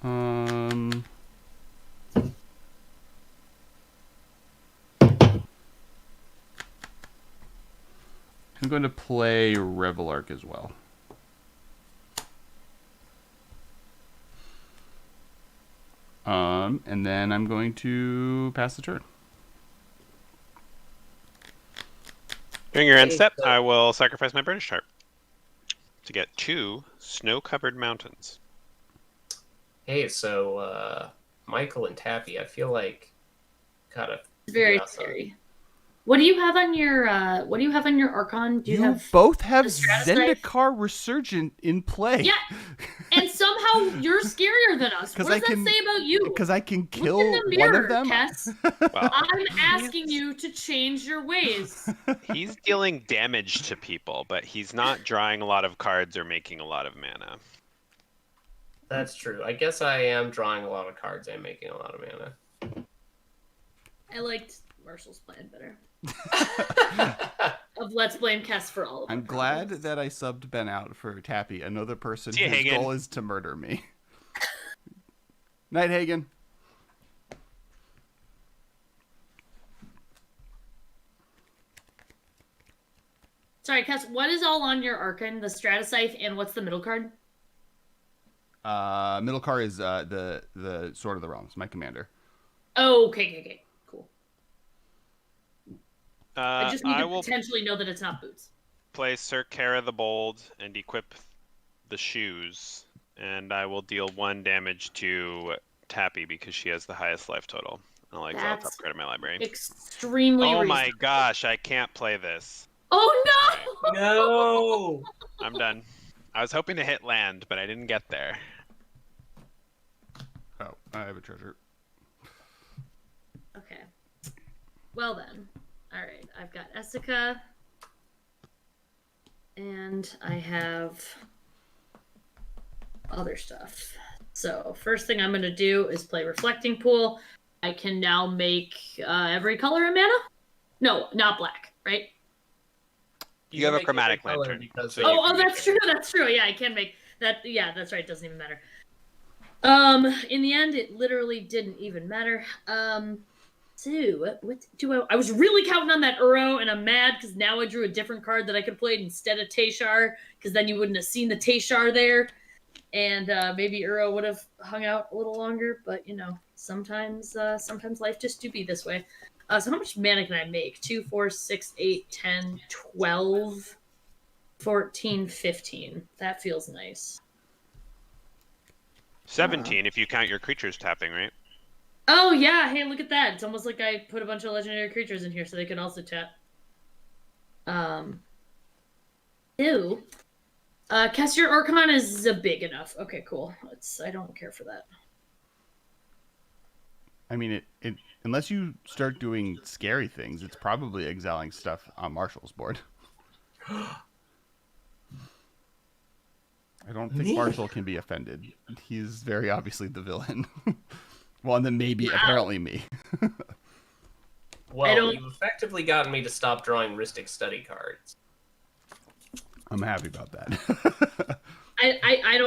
I'm going to play Revelark as well. And then I'm going to pass the turn. During your end step, I will sacrifice my British chart to get 2 snow-covered mountains. Hey, so Michael and Tappy, I feel like gotta Very scary. What do you have on your Archon? Do you have both have the Stratascythe? Zendikar Resurgent in play. Yeah, and somehow you're scarier than us. What does that say about you? Because I can kill Look in the mirror, one of them. Tess. Well, I'm asking you to change your ways. he's dealing damage to people, but he's not drawing a lot of cards or making a lot of mana. That's true. I guess I am drawing a lot of cards and making a lot of mana. I liked Marshal's plan better. Of let's blame Kess for all of I'm our glad problems. that I subbed Ben out for Tappy, another person See you, whose Hagen. goal is to murder me. Night, Hagen. Sorry, Kess, what is all on your Archon? The Stratascythe and what's the middle card? Middle car is the Sword of the Realms, my commander. Oh, okay. Cool. I I just need to will potentially know that it's not boots. play Sir Kara the Bold and equip the shoes, and I will deal 1 damage to Tappy because she has the highest life total. I'll exile top That's card of my library. extremely Oh reasonable. my gosh, I can't play this. Oh no! No. I'm done. I was hoping to hit land, but I didn't get there. Oh, I have a treasure. Okay. Well then. Alright, I've got Essica. And I have other stuff. So, first thing I'm going to do is play Reflecting Pool. I can now make every color in mana? No, not black, right? You have a make chromatic every color lantern, because so of- you Oh, can that's make it. true. That's true. Yeah, I can make that. Yeah, that's right. It doesn't even matter. In the end, it literally didn't even matter. So what do I was really counting on that Uro, and I'm mad because now I drew a different card that I could have played instead of Tayshar, because then you wouldn't have seen the Tayshar there, and maybe Uro would have hung out a little longer. But you know, sometimes life just do be this way. So how much mana can I make? 2, 4, 6, 8, 10, 12, 14, 15. That feels nice. 17 if you count your creatures tapping, right? Oh yeah, hey, look at that. It's almost like I put a bunch of legendary creatures in here so they can also tap. Ew. Kessler Archon is big enough. Okay, cool. I don't care for that. I mean, it unless you start doing scary things, it's probably exiling stuff on Marshal's board. I don't think Marshal can be offended. He's very obviously the villain. Well, and then maybe apparently me. Well, you've effectively gotten me to stop drawing Rhystic Study cards. I'm happy about that. I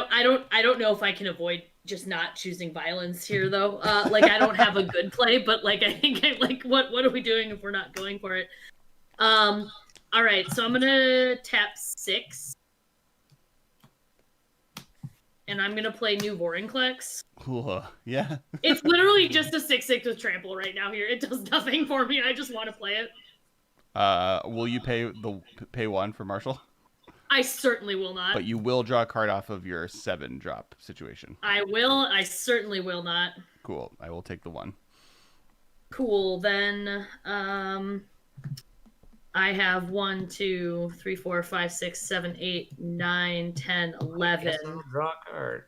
don't know if I can avoid just not choosing violence here though. Like I don't have a good play, but like I think what are we doing if we're not going for it? All right, so I'm gonna tap 6. And I'm gonna play New Vorinclex. Cool. Yeah. It's literally just a 6/6 with trample right now here. It does nothing for me. I just want to play it. Will you pay 1 for Marshal? I certainly will not. But you will draw a card off of your 7 drop situation. I will. I certainly will not. Cool. I will take the 1. Cool. Then I have 1, 2, 3, 4, 5, 6, 7, 8, 9, 10, 11. Draw a card.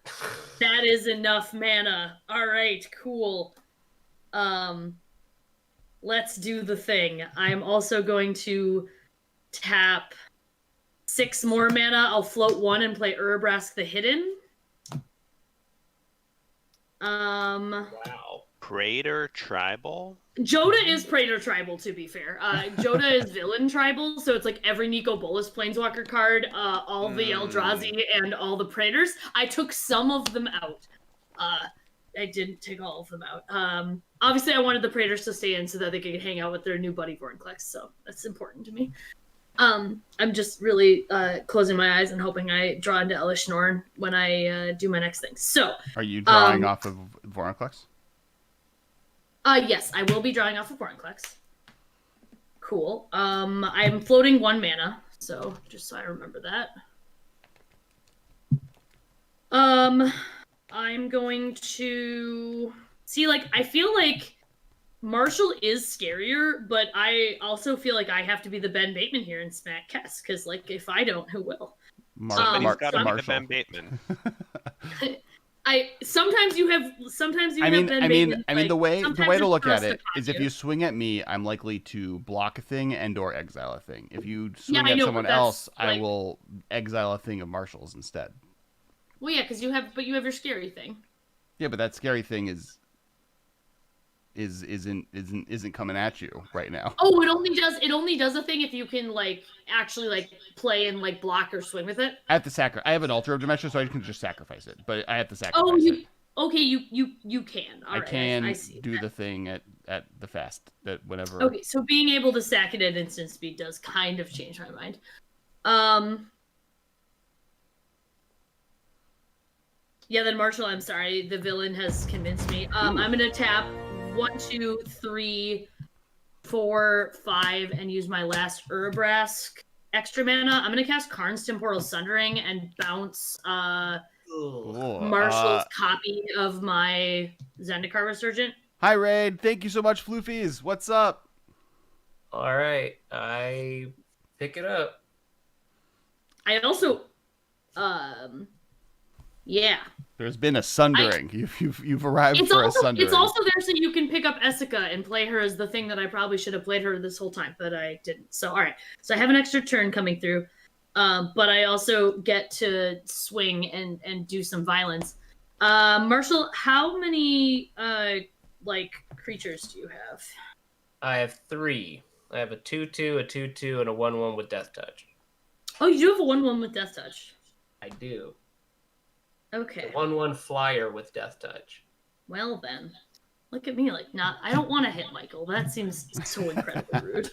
That is enough mana. All right, cool. Let's do the thing. I'm also going to tap 6 more mana. I'll float 1 and play Urabrask the Hidden. Wow. Praetor Tribal? Joda is Praetor Tribal, to be fair. Joda is Villain Tribal, so it's like every Nico Bolas Planeswalker card, all the Eldrazi, and all the Praetors. I took some of them out. I didn't take all of them out. Obviously, I wanted the Praetors to stay in so that they could hang out with their new buddy Vorinclex, so that's important to me. I'm just really closing my eyes and hoping I draw into Elish Norn when I do my next thing. So, Are you drawing off of Vorinclex? Yes, I will be drawing off of Vorinclex. Cool. I'm floating 1 mana, so just so I remember that. I'm going to see, like, I feel like Marshal is scarier, but I also feel like I have to be the Ben Bateman here and smack Kess, because, like, if I don't, who will? Somebody's got to be the Marshal. Ben Bateman. Sometimes you have Ben Bateman. I mean, the way to look at it is if you you swing at me, I'm likely to block a thing and or exile a thing. If you swing I at know, someone but that's, else, I like- will exile a thing of Marshals instead. Well, yeah, because you have your scary thing. Yeah, but that scary thing isn't coming at you right now. Oh, it only does a thing if you can like actually like play and like block or swing with it. I have to I have an altar of dimension, so I can just sacrifice it. But I have to sacrifice Oh, it. okay, you can. All I right, can I see do that. the thing at the fast that whenever. Okay, so being able to sack it at instant speed does kind of change my mind. Yeah, then Marshall, I'm sorry, the villain has convinced me. I'm gonna tap 1, 2, 3, 4, 5, and use my last Urabrask. extra mana, I'm gonna cast Karn's Temporal Sundering and bounce Marshal's copy of my Zendikar Resurgent. Hi, Raid. Thank you so much, Floofies. What's up? All right, I pick it up. I also, yeah. There's been a sundering. You've arrived for a sundering. It's also there so you can pick up Essica and play her as the thing that I probably should have played her this whole time, but I didn't. So, all right. So I have an extra turn coming through, but I also get to swing and do some violence. Marshall, how many creatures do you have? I have 3. I have a 2/2, a 2/2, and a 1/1 with Death Touch. Oh, you do have a 1/1 with Death Touch. I do. Okay. 1/1 flyer with Death Touch. Well then, look at me I don't want to hit Michael. That seems so incredibly rude.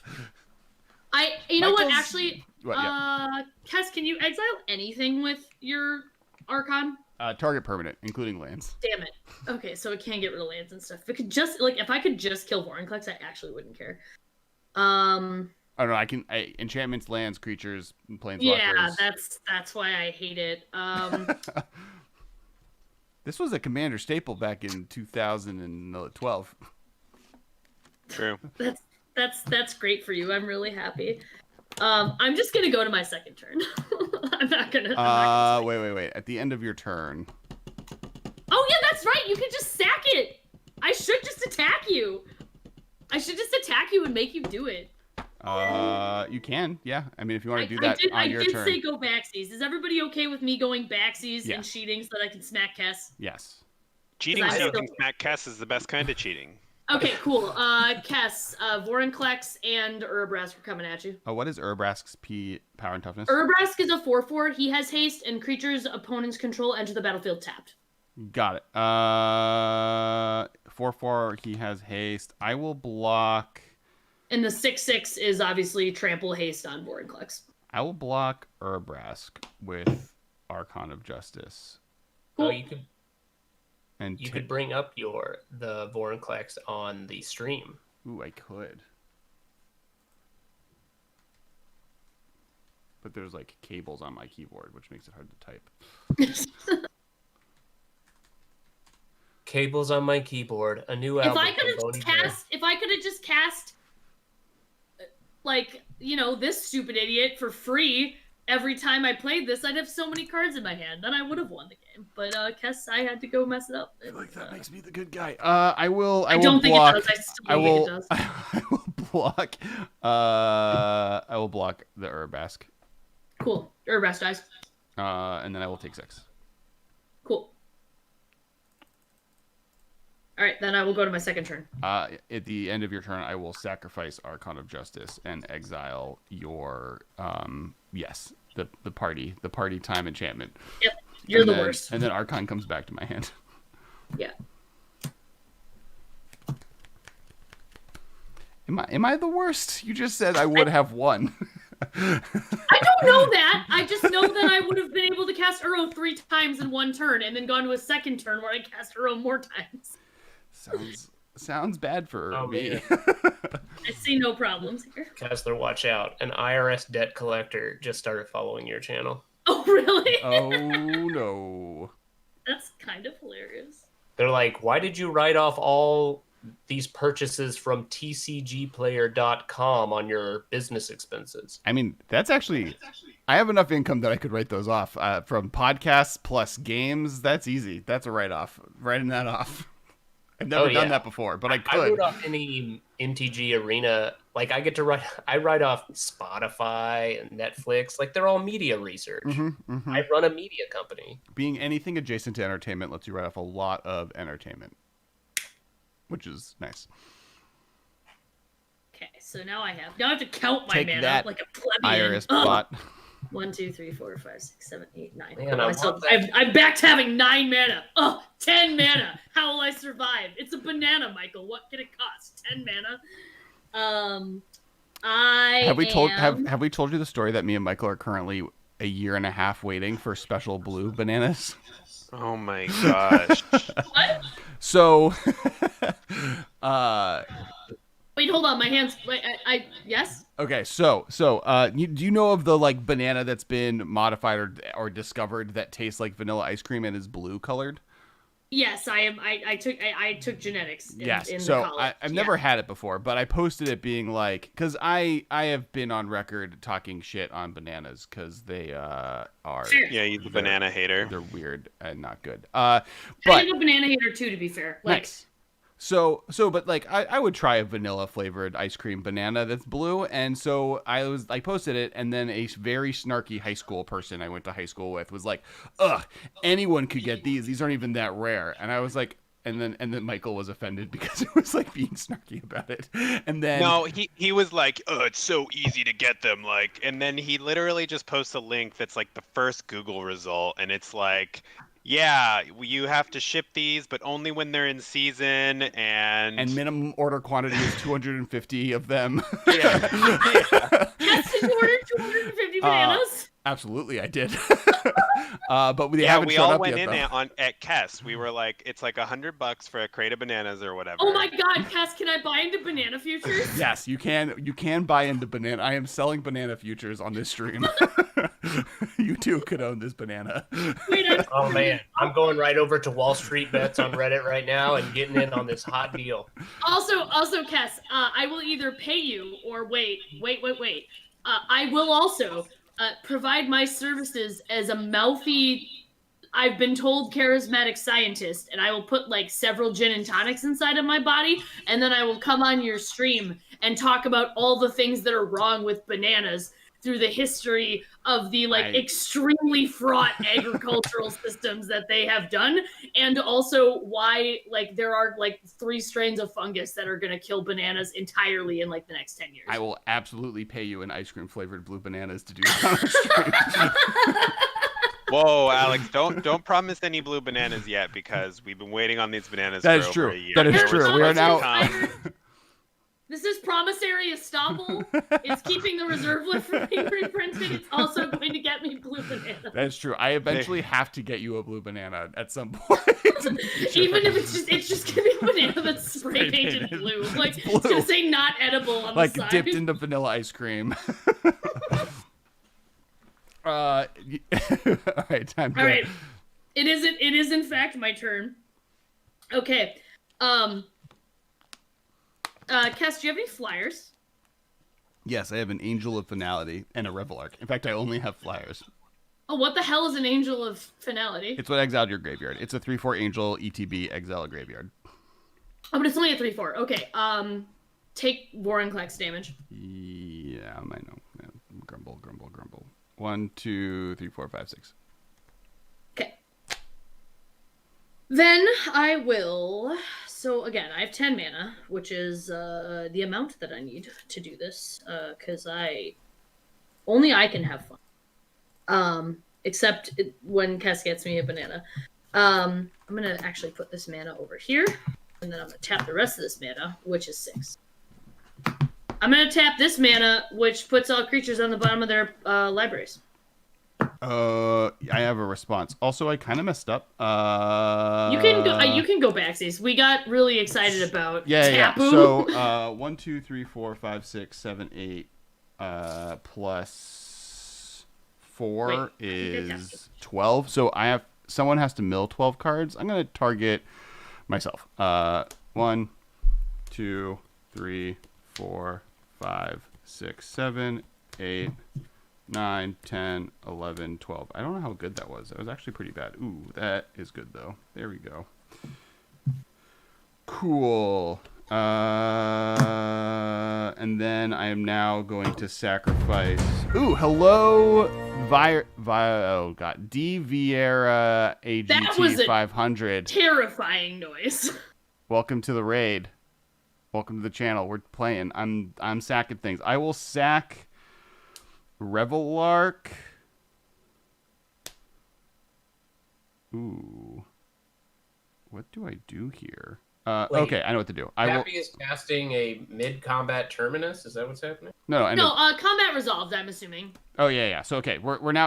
You know what? Actually, Kess, can you exile anything with your Archon? Target permanent, including lands. Damn it. Okay, so it can get rid of lands and stuff. If I could just kill Vorinclex, I actually wouldn't care. Oh no, I can enchantments, lands, creatures, planeswalkers. Yeah, that's why I hate it. This was a Commander staple back in 2012. True. That's great for you. I'm really happy. I'm just gonna go to my second turn. I'm not gonna. Wait. At the end of your turn. Oh yeah, that's right. You can just sack it. I should just attack you. I should just attack you and make you do it. You can, yeah. I mean, if you want to do that on your turn. I did say go backsies. Is everybody okay with me going backsies and cheating so that I can smack Kess? Yes. Cheating so you can smack Kess is the best kind of cheating. Okay, cool. Kess, Vorinclex and Urabrask are coming at you. Oh, what is Urabrask's power and toughness? Urabrask is a 4/4. He has haste, and creatures opponents control enter the battlefield tapped. Got it. 4/4. He has haste. I will block. And the 6/6 is obviously trample haste on Vorinclex. I will block Urabrask with Archon of Justice. Cool. Oh, you could bring up the Vorinclex on the stream. Ooh, I could. But there's like cables on my keyboard, which makes it hard to type. Cables on my keyboard. A new album. If I could have just cast this stupid idiot for free every time I played this, I'd have so many cards in my hand. Then I would have won the game. But Kess, I had to go mess it up. I feel like that makes me the good guy. I will block. I don't think it does. I still don't think it does. I will block. I will block the Urabrask. Cool. Urabrask dies. And then I will take 6. Cool. All right, then I will go to my second turn. At the end of your turn, I will sacrifice Archon of Justice and exile your the party time enchantment. Yep, you're the worst. And then Archon comes back to my hand. Yeah. Am I the worst? You just said I would have won. I don't know that. I just know that I would have been able to cast Uro 3 times in one turn and then gone to a second turn where I cast Uro more times. Sounds bad for me. I see no problems here. Kessler, watch out. An IRS debt collector just started following your channel. Oh, really? Oh, no. That's kind of hilarious. They're like, why did you write off all these purchases from tcgplayer.com on your business expenses? I mean, that's actually... I have enough income that I could write those off. From podcasts plus games, that's easy. That's a write-off. Writing that off. I've never done that before, but I could. I wrote off any MTG Arena. Like, I write off Spotify and Netflix. Like, they're all media research. I run a media company. Being anything adjacent to entertainment lets you write off a lot of entertainment, which is nice. Okay, so now I have to count my mana like a plebeian. Iris bot. 1, 2, 3, 4, 5, 6, 7, 8, 9. Man, I'm back to having 9 mana. 10 mana. How will I survive? It's a banana, Michael. What can it cost? 10 mana. Have we told you the story that me and Michael are currently a year and a half waiting for special blue bananas? Oh my gosh. What? So Wait, hold on. My hands. Wait, yes. Okay, do you know of the like banana that's been modified or discovered that tastes like vanilla ice cream and is blue colored? Yes, I am. I took genetics. Yes. In So the college. I've never had it before, but I posted it being like, because I have been on record talking shit on bananas because they are. Fair. Yeah, he's a banana hater. They're weird and not good. I But am a banana hater too, to be fair. Like, nice. But like I would try a vanilla flavored ice cream banana that's blue, and so I posted it, and then a very snarky high school person I went to high school with was like, "Ugh, anyone could get these. These aren't even that rare." And I was like, and then Michael was offended because it was like being snarky about it, and then No, he was like, "Oh, it's so easy to get them," like, and then he literally just posts a link that's like the first Google result, and it's like, yeah, you have to ship these, but only when they're in season, and minimum order quantity is 250 of them. yes, did you order 250 bananas? Absolutely, I did. But they haven't we showed all up went yet, in at Kess. We were like, it's like $100 for a crate of bananas or whatever. Oh my God, Cass, can I buy into banana futures? Yes, you can. You can buy into banana. I am selling banana futures on this stream. You too could own this banana. Wait, Oh man, I'm going right over to Wall Street Bets on Reddit right now and getting in on this hot deal. Also, Cass, I will either pay you or wait. I will also provide my services as a mouthy, I've been told, charismatic scientist, and I will put like several gin and tonics inside of my body, and then I will come on your stream and talk about all the things that are wrong with bananas through the history of the extremely fraught agricultural systems that they have done, and also why like there are like 3 strains of fungus that are going to kill bananas entirely in like the next 10 years. I will absolutely pay you in ice cream flavored blue bananas to do this on the stream. Whoa, Alex! Don't promise any blue bananas yet, because we've been waiting on these bananas That for is over true. a year. That is They were true. We are supposed to now. come- This is promissory estoppel. It's keeping the reserve list from being reprinted. It's also going to get me blue banana. That's true. I eventually have to get you a blue banana at some point. Even if it's just gonna be a banana that's spray painted blue. Like It's blue. it's gonna say not edible on Like the side. dipped into vanilla ice cream. All right, time. All right. It is in fact my turn. Okay. Cass, do you have any flyers? Yes, I have an Angel of Finality and a Revel Arc. In fact, I only have flyers. Oh, what the hell is an Angel of Finality? It's what exiled your graveyard. It's a 3/4 Angel ETB exile a graveyard. Oh, but it's only a 3/4. Okay. Take Vorinclex damage. Yeah, I know. Yeah. Grumble. 1, 2, 3, 4, 5, 6. Okay. Then I will. So again, I have 10 mana, which is the amount that I need to do this, because only I can have fun. Except when Kess gets me a banana. I'm gonna actually put this mana over here, and then I'm gonna tap the rest of this mana, which is 6. I'm gonna tap this mana, which puts all creatures on the bottom of their libraries. I have a response. Also, I kind of messed up. You can go backsies. We got really excited about Tapu. So 1, 2, 3, 4, 5, 6, 7, 8 plus 4 is 12. So someone has to mill 12 cards. I'm gonna target myself. 1, 2, 3, 4, 5, 6, 7, 8, 9, 10, 11, 12. I don't know how good that was. That was actually pretty bad. Ooh, that is good, though. There we go. Cool. And then I am now going to sacrifice... Ooh, hello, oh, God. D. Vieira AGT 500. Terrifying noise. Welcome to the raid. Welcome to the channel. We're playing. I'm sacking things. I will sack Revelark. Ooh. What do I do here? Wait, okay, I know what to do. Tappy is casting a mid-combat terminus. Is that what's happening? No, I know. No, combat resolved, I'm assuming. Oh yeah. So okay,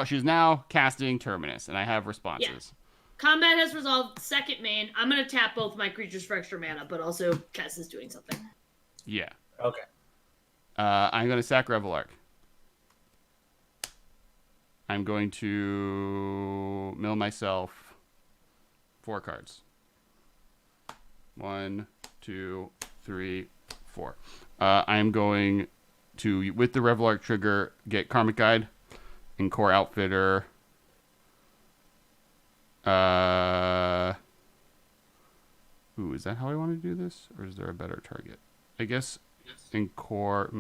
she's now casting Terminus, and I have responses. Yeah. Combat has resolved. Second main. I'm gonna tap both my creatures for extra mana, but also Kess is doing something. Yeah. Okay. I'm going to sack Revelark. I'm going to mill myself 4 cards. 1, 2, 3, 4. I'm going to, with the Revelark trigger, get Karmic Guide and Core Outfitter. Ooh, is that how I want to do this? Or is there a better target? I guess in Core...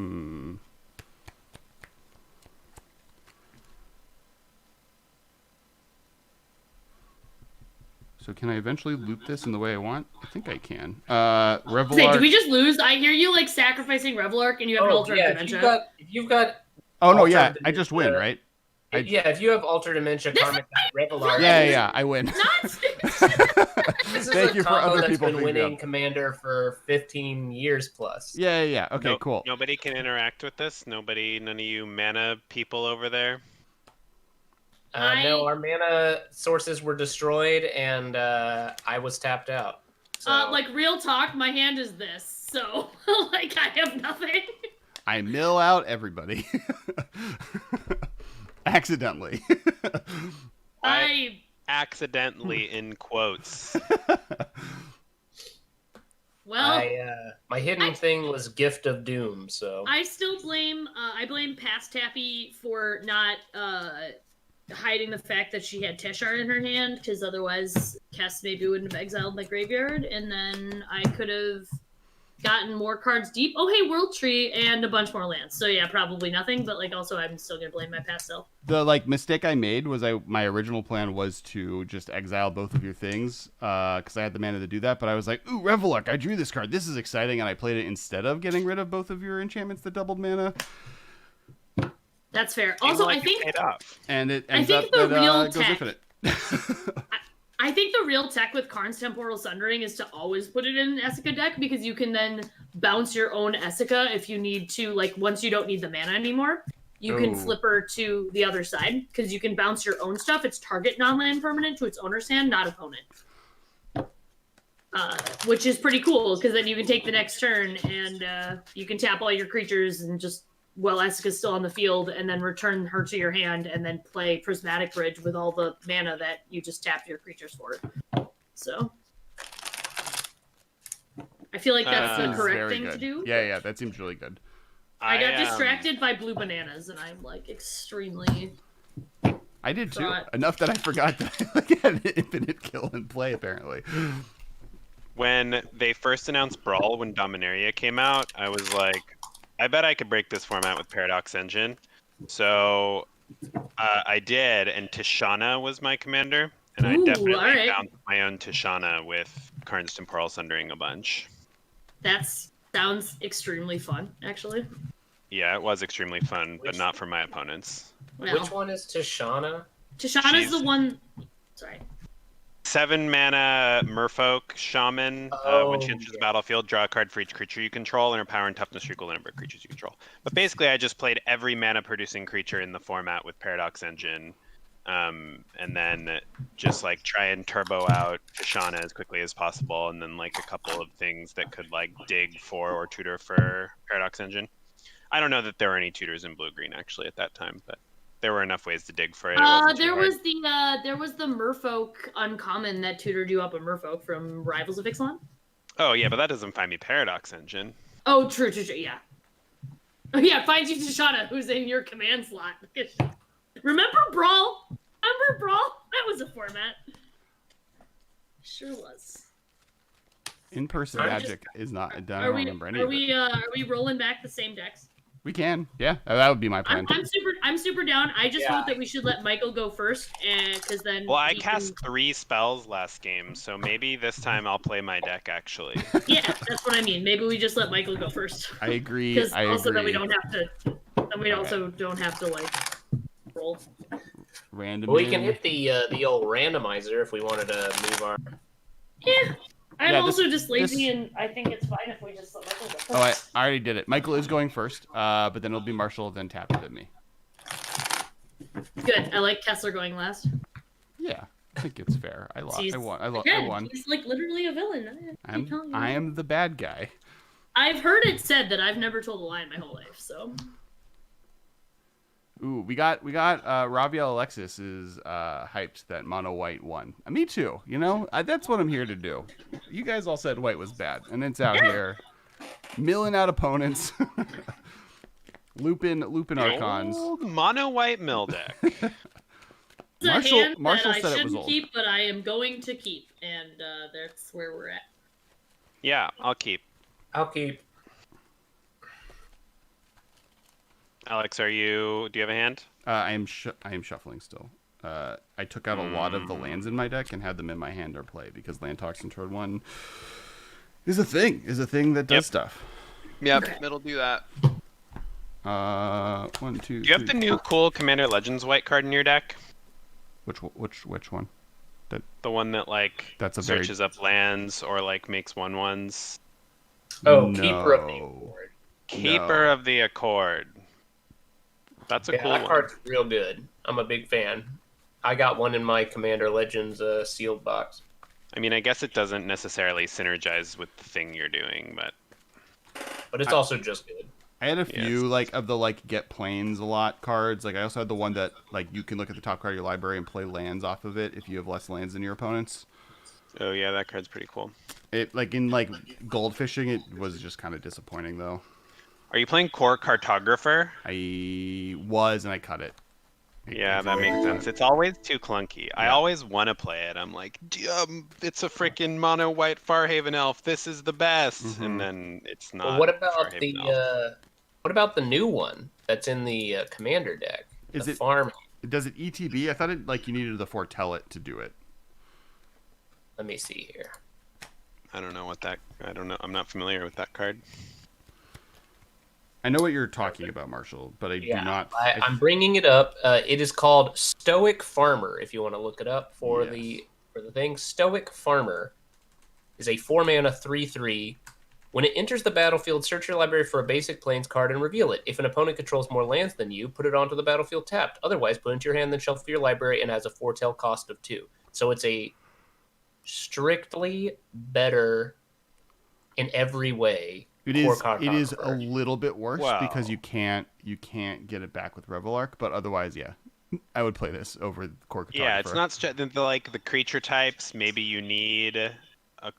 So can I eventually loop this in the way I want? I think I can. Revelark... Say, did we just lose? I hear you like sacrificing Revelark and you have an Ultra Dementia. If you've got Oh, no, yeah. I just win, right? If you have Ultra Dementia, Karmic Revelark. Yeah, I win. This is Thank you for other that's people been winning Commander for 15 years plus. Yeah. Okay, cool. Nobody can interact with this? None of you mana people over there? No, our mana sources were destroyed, and I was tapped out. So. Like, real talk, my hand is this, so, like, I have nothing. I mill out everybody. Accidentally. I accidentally in quotes. Well, my hidden thing was Gift of Doom, so I still blame I blame past Tappy for not hiding the fact that she had Teshar in her hand, because otherwise Kess maybe wouldn't have exiled my graveyard, and then I could have gotten more cards deep. Oh, hey, World Tree, and a bunch more lands. So yeah, probably nothing, but like also I'm still gonna blame my past self. The like mistake I made was my original plan was to just exile both of your things because I had the mana to do that, but I was like, ooh, Revelark, I drew this card. This is exciting, and I played it instead of getting rid of both of your enchantments that doubled mana. That's fair. Also, I think and it ends I think up the that real goes tech, infinite. I think the real tech with Karn's Temporal Sundering is to always put it in an Essica deck, because you can then bounce your own Essica if you need to, like, once you don't need the mana anymore. You can flip her to the other side, because you can bounce your own stuff. It's target non-land permanent to its owner's hand, not opponent. Which is pretty cool, because then you can take the next turn and you can tap all your creatures and just, while Essica's still on the field, and then return her to your hand, and then play Prismatic Bridge with all the mana that you just tapped your creatures for. So I feel like that's the correct thing to do. Yeah, that seems really good. I got distracted by blue bananas, and I'm like extremely... I did too. Enough that I forgot that I had an infinite kill in play, apparently. When they first announced Brawl, when Dominaria came out, I was like, I bet I could break this format with Paradox Engine. So I did, and Tishana was my commander. And I definitely found my own Tishana with Karn's Temporal Sundering a bunch. That sounds extremely fun, actually. Yeah, it was extremely fun, but not for my opponents. Well, which one is Tishana? Tishana's the one... Sorry. 7 mana Merfolk Shaman. When she enters the battlefield, draw a card for each creature you control, and her power and toughness equal the number of creatures you control. But basically, I just played every mana producing creature in the format with Paradox Engine, and then just like try and turbo out Tishana as quickly as possible, and then like a couple of things that could like dig for or tutor for Paradox Engine. I don't know that there were any tutors in blue-green actually at that time, but there were enough ways to dig for it. There was the Merfolk uncommon that tutored you up a Merfolk from Rivals of Ixalan. Oh yeah, but that doesn't find me Paradox Engine. Oh, true, yeah. Oh yeah, finds you Tishana, who's in your command slot. Remember Brawl? That was a format. Sure was. In-person Magic is not. I don't remember any of it. Are we rolling back the same decks? We can, yeah. That would be my plan. I'm super down. I just hope that we should let Michael go first, and because then. Well, I cast 3 spells last game, so maybe this time I'll play my deck actually. Yeah, that's what I mean. Maybe we just let Michael go first. I agree. Because also then we don't have to. Then we also don't have to like roll. Random. Well, we can hit the old randomizer if we wanted to move our. Yeah. I'm also just lazy, and I think it's fine if we just let Michael go first. Oh, I already did it. Michael is going first, but then it'll be Marshall, then Tappy, then me. Good. I like Kessler going last. Yeah, I think it's fair. I won. I won. He's like literally a villain. I am the bad guy. I've heard it said that I've never told a lie in my whole life, so. Ooh, we got Raviel Alexis is hyped that mono white won. Me too. You know, that's what I'm here to do. You guys all said white was bad, and it's out here milling out opponents, looping archons. Old mono white mill deck. It's a hand Marshall that said I it was shouldn't old. keep, but I am going to keep, and that's where we're at. Yeah, I'll keep. I'll keep. Alex, do you have a hand? I am shuffling still. I took out a lot of the lands in my deck and had them in my hand or play because land toxin turn 1 is a thing that does stuff. Yep, it'll do that. 1, 2. Do you have the new cool Commander Legends white card in your deck? Which one? The one that That's a searches up lands or makes 1/1s. Oh, No. Keeper of the Accord. Keeper of the Accord. That's a Yeah, cool that one. card's real good. I'm a big fan. I got one in my Commander Legends sealed box. I mean, I guess it doesn't necessarily synergize with the thing you're doing, but It's also just good. I had a few of the get planes a lot cards. I also had the one that you can look at the top card of your library and play lands off of it if you have less lands than your opponents. oh yeah, that card's pretty cool. It in gold fishing, it was just kind of disappointing though. Are you playing Core Cartographer? I was and I cut it. Yeah, that makes sense. It's always too clunky. I always want to play it. I'm like, it's a freaking mono white Farhaven elf. This is the best, and then it's not. Well, what about Farhaven elf. what about the new one that's in the Commander deck? Is the it farm? Does it ETB? I thought it you needed to foretell it to do it. Let me see here. I don't know what that. I don't know. I'm not familiar with that card. I know what you're talking about, Marshall, but I do not. I'm bringing it up. It is called Stoic Farmer. If you want to look it up for the thing, Stoic Farmer is a 4-mana 3/3. When it enters the battlefield, search your library for a basic plains card and reveal it. If an opponent controls more lands than you, put it onto the battlefield tapped. Otherwise, put it into your hand, then shuffle your library, and has a foretell cost of 2. So it's a strictly better in every way. It is a little bit worse because Wow. you can't get it back with Revel Arc, but otherwise, yeah, I would play this over Core Cartographer. Yeah, it's not the creature types. Maybe you need a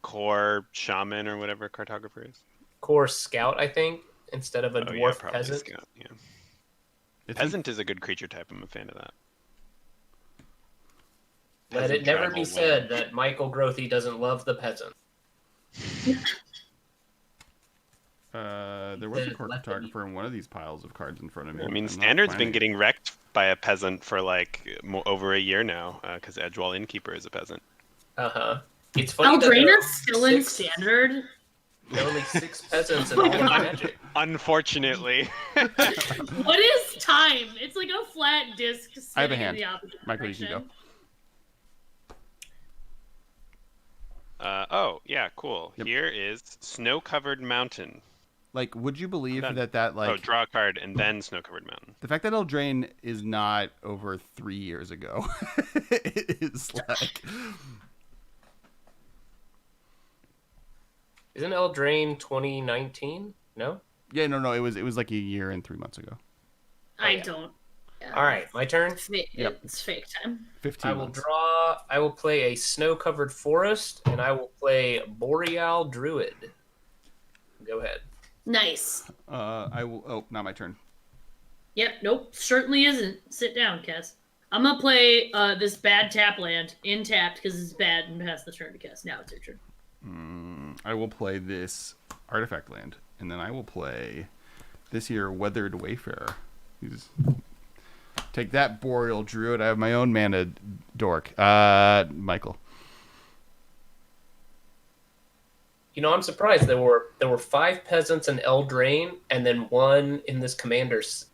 core shaman or whatever cartographer is. Core Scout, I think, instead of a dwarf probably peasant. Scout, yeah. Peasant is a good creature type. I'm a fan of that. Let it never be said that Michael Grothy doesn't love the peasant. There was a Core Cartographer in one of these piles of cards in front of me. I mean, I'm not Standard's been finding it. getting wrecked by a peasant for over a year now because Edgewall Innkeeper is a peasant. It's funny that there are Eldraina's still in Standard. there are only 6 peasants in all of Magic. Unfortunately. What is time? It's like a flat disc I have a sitting in hand. the opposite Michael, you can direction. go. Oh, yeah, cool. Yep. Here is Snow-Covered Mountain. Would you believe Done. that Draw a card and then Snow-Covered Mountain. the fact that Eldraine is not over 3 years ago is Isn't Eldraine 2019? No? yeah, no, it was a year and 3 months ago. I yeah. don't. Yeah. All right, my turn. Yep. It's fake time. 15 I will months. I will play a snow-covered forest, and I will play Boreal Druid. Go ahead. Nice. I will. Oh, not my turn. Yep. Nope. Certainly isn't. Sit down, Cass. I'm gonna play this bad tap land in tapped because it's bad and pass the turn to Cass. Now it's your turn. I will play this artifact land, and then I will play this here Weathered Wayfarer. Take that, Boreal Druid. I have my own mana dork. Michael. You know, I'm surprised there were 5 peasants in Eldraine, and then 1 in this Kaldheim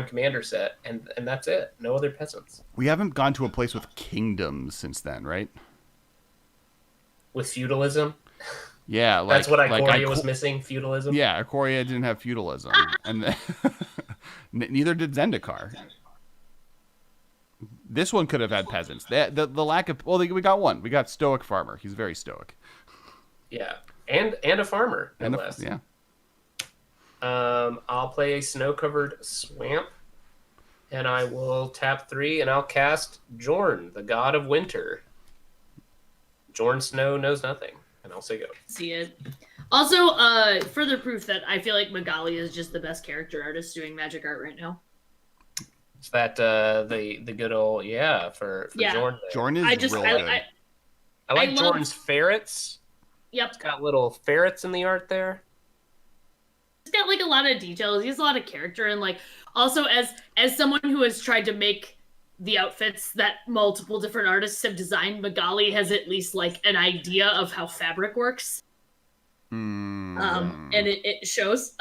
commander set, and that's it. No other peasants. We haven't gone to a place with kingdoms since then, right? With feudalism. Yeah, That's what Ikoria was missing. Feudalism. Yeah, Ikoria didn't have feudalism, and neither did Zendikar. This one could have had peasants. The lack of we got one. We got Stoic Farmer. He's very stoic. Yeah, and a farmer, no And less. yeah. I'll play a snow-covered swamp, and I will tap 3, and I'll cast Jorn, the god of winter. Jorn Snow knows nothing, and I'll say go. See it. Also, further proof that I feel like Magali is just the best character artist doing magic art right now. Is that the good old for Yeah. Jorn? There. Jorn is real good. I like love- Jorn's ferrets. Yep. It's got little ferrets in the art there. He's got like a lot of details. He has a lot of character, and like also as someone who has tried to make the outfits that multiple different artists have designed, Magali has at least like an idea of how fabric works. And it shows.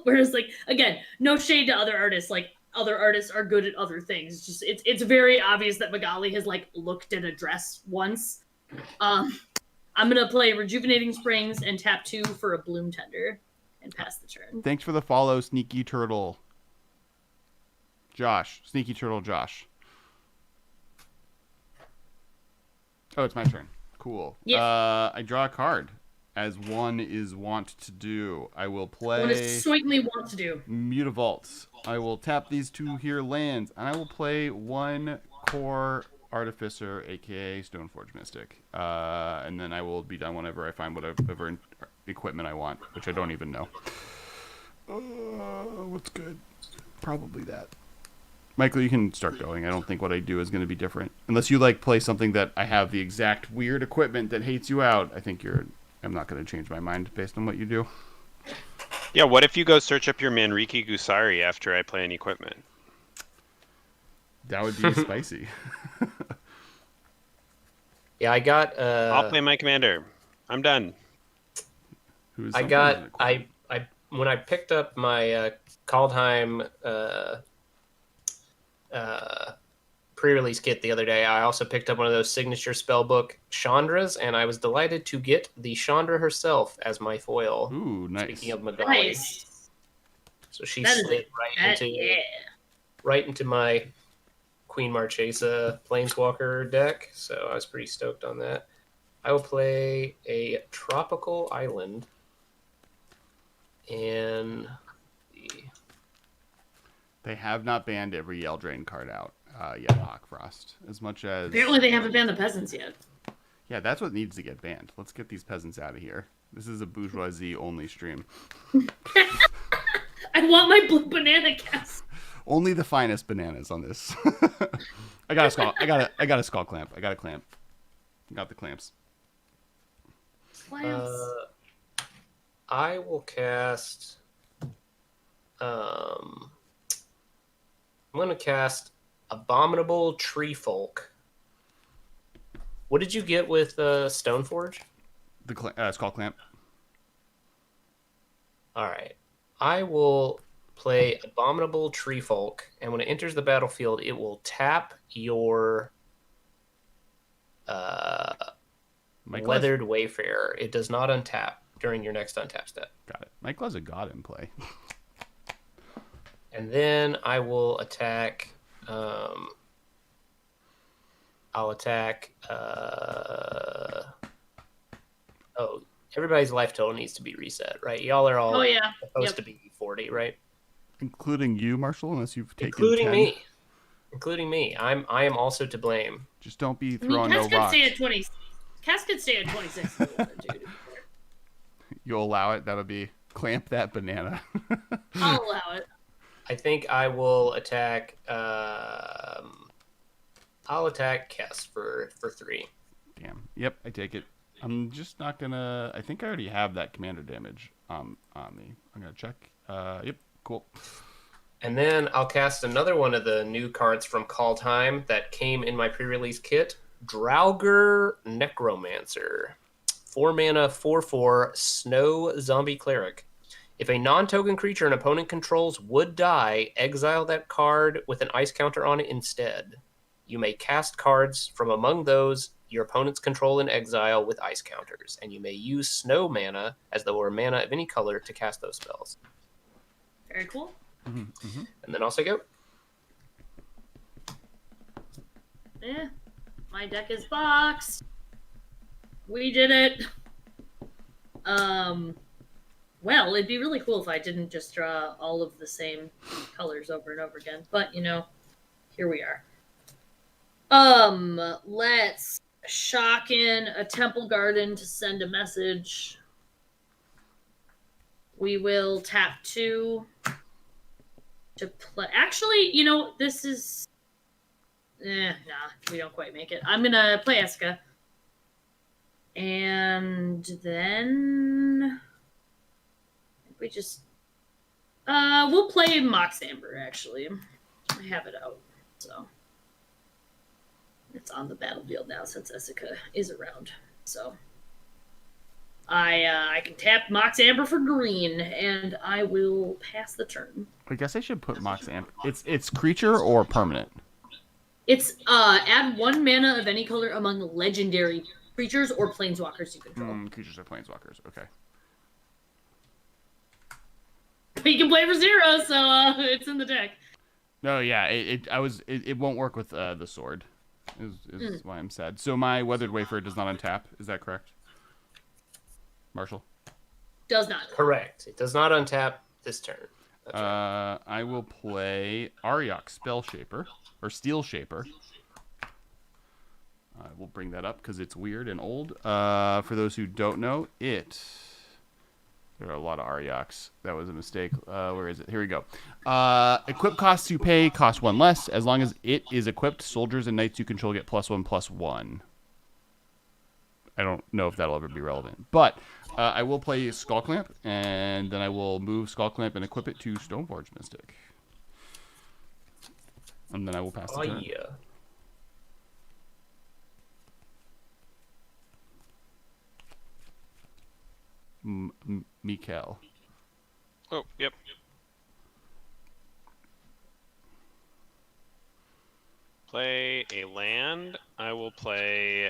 Whereas like again, no shade to other artists. Like other artists are good at other things. Just it's very obvious that Magali has like looked at a dress once. I'm gonna play Rejuvenating Springs and tap 2 for a Bloom Tender and pass the turn. Thanks for the follow, Sneaky Turtle. Sneaky Turtle Josh. Oh, it's my turn. Cool. Yeah. I draw a card, as one is wont to do. I will play... What does Sweetly want to do? Mutavault. I will tap these 2 here lands, and I will play 1 Core Artificer, aka Stoneforge Mystic. And then I will be done whenever I find whatever equipment I want, which I don't even know. What's good? Probably that. Michael, you can start going. I don't think what I do is going to be different. Unless you like play something that I have the exact weird equipment that hates you out. I think I'm not going to change my mind based on what you do. Yeah, what if you go search up your Manriki Gusari after I play an equipment? That would be spicy. Yeah, I got. I'll play my commander. I'm done. When I picked up my Kaldheim pre-release kit the other day, I also picked up one of those signature spellbook Chandras, and I was delighted to get the Chandra herself as my foil. Ooh, nice. Speaking of Magali. Nice. So she slid right into my Queen Marchesa Planeswalker deck, so I was pretty stoked on that. I will play a Tropical Island, and they have not banned every Eldraine card out yet, Hawkfrost. As much as... Apparently they haven't banned the peasants yet. Yeah, that's what needs to get banned. Let's get these peasants out of here. This is a bourgeoisie-only stream. I want my blue banana cast. Only the finest bananas on this. I got a skull. I got a skull clamp. I got a clamp. Got the clamps. Clamps. I will cast. I'm going to cast Abominable Tree Folk. What did you get with Stoneforge? The skull clamp. All right. I will play Abominable Tree Folk, and when it enters the battlefield, it will tap your Weathered Wayfarer. It does not untap during your next untap step. Got it. Michael has a god in play. And then I will attack. I'll attack. Everybody's life total needs to be reset, right? Y'all are all supposed to be 40, right? Including you, Marshall, unless you've taken Including me. I am also to blame. Just don't be throwing no rocks. Cass could stay at 26. Dude. You'll allow it? That'll be clamp that banana. I'll allow it. I think I will attack. I'll attack Kess for 3. Damn. Yep, I take it. I'm just not gonna. I think I already have that commander damage on me. I'm gonna check. Yep, cool. And then I'll cast another one of the new cards from Kaldheim that came in my pre-release kit. Draugr Necromancer. 4 mana, 4/4, Snow Zombie Cleric. If a non-token creature an opponent controls would die, exile that card with an ice counter on it instead. You may cast cards from among those your opponents control in exile with ice counters, and you may use snow mana as though it were mana of any color to cast those spells. Very cool. Mm-hmm. And then also go. Yeah, my deck is boxed. We did it. Well, it'd be really cool if I didn't just draw all of the same colors over and over again. But, here we are. Let's shock in a temple garden to send a message. We will tap 2 to play. Actually, this is... nah, we don't quite make it. I'm going to play Eska. And then... we just... we'll play Mox Amber, actually. I have it out, so... it's on the battlefield now since Eska is around. So... I can tap Mox Amber for green, and I will pass the turn. I guess I should put Mox Amber. It's creature or permanent? It's add 1 mana of any color among legendary creatures or planeswalkers you control. Creatures or planeswalkers, okay. You can play for 0, so it's in the deck. No, yeah, it won't work with the sword. Is why I'm sad. So my Weathered Wafer does not untap. Is that correct? Marshall? Does not. Correct. It does not untap this turn. That's right. I will play Ariok Spell Shaper, or Steel Shaper. I will bring that up because it's weird and old. For those who don't know, there are a lot of Arioks. That was a mistake. Where is it? Here we go. Equip costs you pay cost 1 less. As long as it is equipped, soldiers and knights you control get +1/+1. I don't know if that'll ever be relevant. But I will play Skullclamp, and then I will move Skullclamp and equip it to Stoneforge Mystic. And then I will pass the turn. Yeah. Mikael. Oh, yep. Play a land. I will play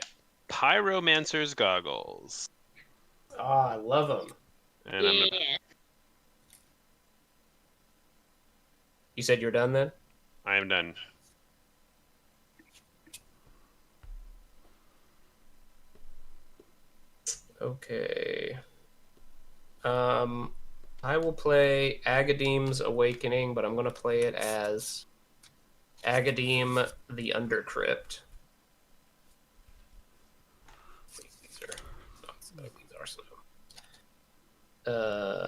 Pyromancer's Goggles. Ah, I love them. And You said you're done then? I am done. Okay. I will play Agadeem's Awakening, but I'm going to play it as Agadeem the Undercrypt. These are slow.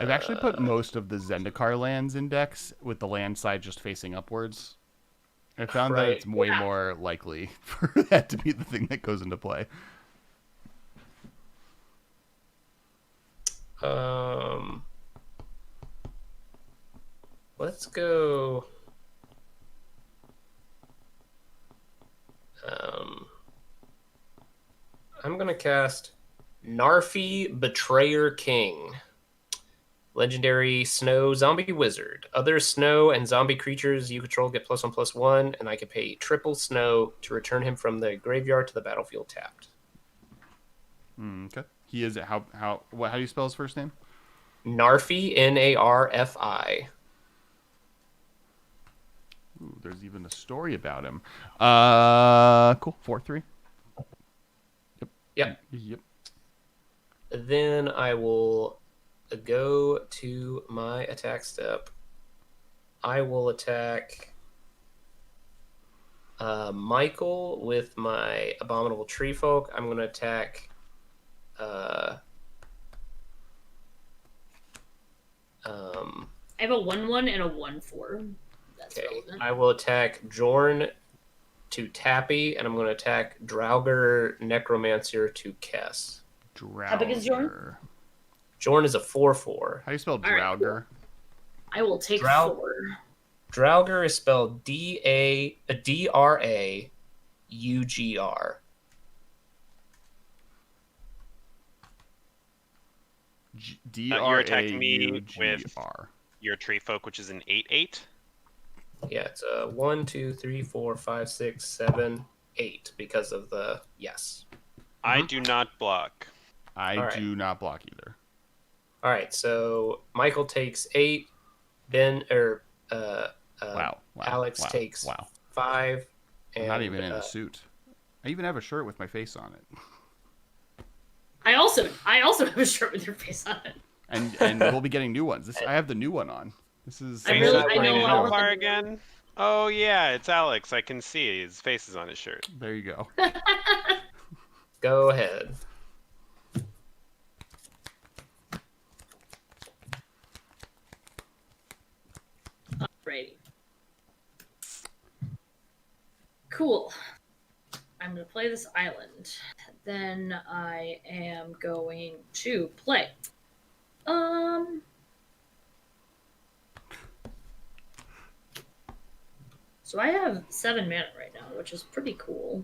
I've actually put most of the Zendikar lands in decks with the land side just facing upwards. I found that it's way more likely for that to be the thing that goes into play. Let's go. I'm gonna cast Narfi Betrayer King. Legendary Snow Zombie Wizard. Other snow and zombie creatures you control get +1/+1, and I can pay triple snow to return him from the graveyard to the battlefield tapped. Okay. He is how do you spell his first name? Narfi, Narfi. Ooh, there's even a story about him. Cool. 4/3. Yep. Then I will go to my attack step. I will attack Michael with my Abominable Tree Folk. I'm going to attack I have a 1/1 and a 1/4. That's relevant. I will attack Jorn to Tappy, and I'm going to attack Draugr Necromancer to Kess. How big is Jorn? Jorn is a 4/4. How do you spell Draugr? Right, cool. I will take 4. Draugr is spelled Draugr. You're attacking me with your Tree Folk, which is an 8/8. Yeah, it's a 1, 2, 3, 4, 5, 6, 7, 8 because of the yes. I do not block. I do not block either. All right, so Michael takes 8. Ben Alex takes 5. And, I'm not even in a suit. I even have a shirt with my face on it. I also have a shirt with your face on it. And we'll be getting new ones. I have the new one on. This is. I know. How far again? Oh yeah, it's Alex. I can see his face is on his shirt. There you go. Go ahead. Alrighty. Cool. I'm going to play this island. Then I am going to play. So I have 7 mana right now, which is pretty cool.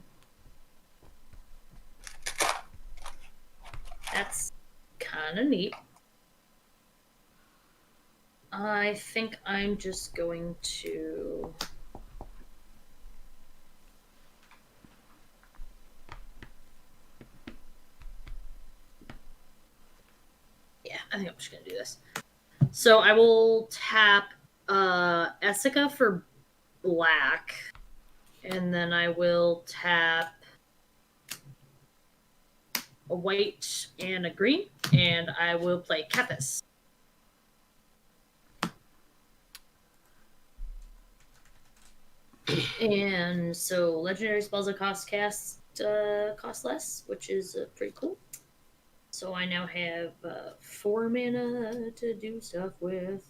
That's kind of neat. I think I'm just going to... Yeah, I think I'm just going to do this. So I will tap Essica for black, and then I will tap a white and a green, and I will play Kethis. And so legendary spells that cost less, which is pretty cool. So I now have 4 mana to do stuff with.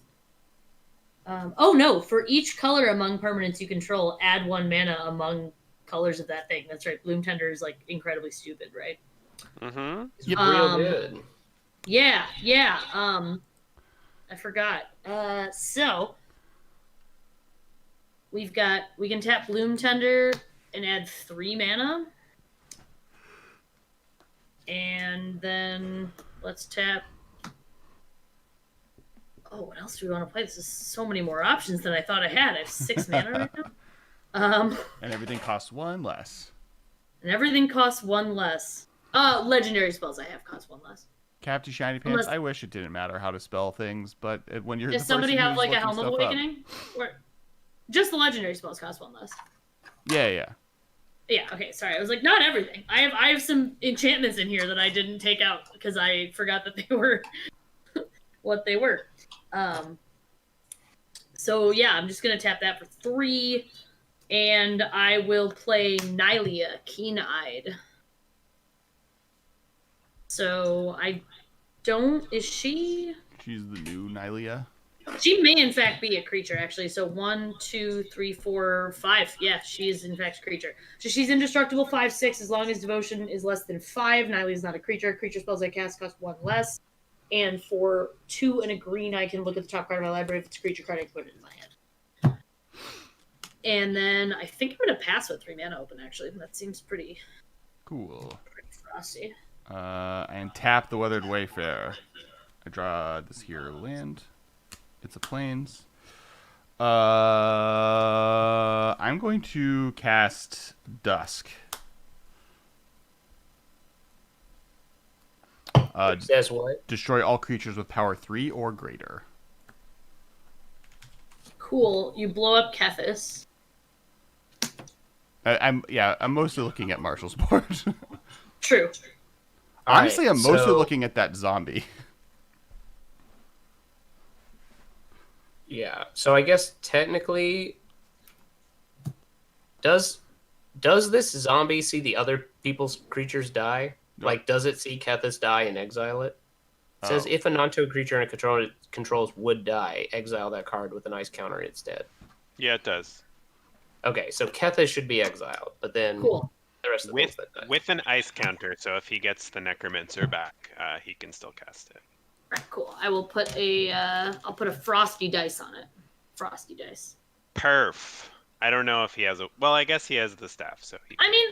Oh no! For each color among permanents you control, add 1 mana among colors of that thing. That's right. Bloom Tender is like incredibly stupid, right? Mm-hmm. It's real good. Yeah. I forgot. So we can tap Bloom Tender and add 3 mana. And then let's tap. Oh, what else do we want to play? This is so many more options than I thought I had. I have 6 mana right now. And everything costs 1 less. And everything costs 1 less. Legendary spells I have cost 1 less. Captain Shiny Pants. I wish it didn't matter how to spell things, but when you're does somebody have like a Helm of Awakening? Or just the legendary spells cost 1 less. Yeah. Yeah, okay, sorry. I was like, not everything. I have some enchantments in here that I didn't take out because I forgot that they were what they were. So yeah, I'm just gonna tap that for 3, and I will play Nylia, Keen-Eyed. So I don't. Is she? She's the new Nylia. She may in fact be a creature, actually. So 1, 2, 3, 4, 5. Yeah, she is in fact a creature. So she's indestructible 5/6 as long as devotion is less than 5. Nylia is not a creature. Creature spells I cast cost 1 less. And for 2 and a green, I can look at the top card of my library. If it's a creature card, I can put it in my hand. And then I think I'm going to pass with 3 mana open, actually. That seems pretty Cool. Pretty frosty. And tap the Weathered Wayfarer. I draw this here land. It's a plains. I'm going to cast Dusk. Says what? Destroy all creatures with power 3 or greater. Cool. You blow up Kethis. I'm mostly looking at Marshal's board. True. Honestly, Alright, I'm mostly so- looking at that zombie. Yeah. So I guess technically, does this zombie see the other people's creatures die? No. Like, does it see Kethis die and exile it? It says Oh. if a non-token creature in a controls would die, exile that card with an ice counter instead. Yeah, it does. Okay, so Kethis should be exiled, but then Cool. the rest of the things With that die. with an ice counter, so if he gets the Necromancer back, he can still cast it. Alright, cool. I will put I'll put a frosty dice on it. Frosty dice. Perf. I don't know if he has a. Well, I guess he has the staff, so he. I mean,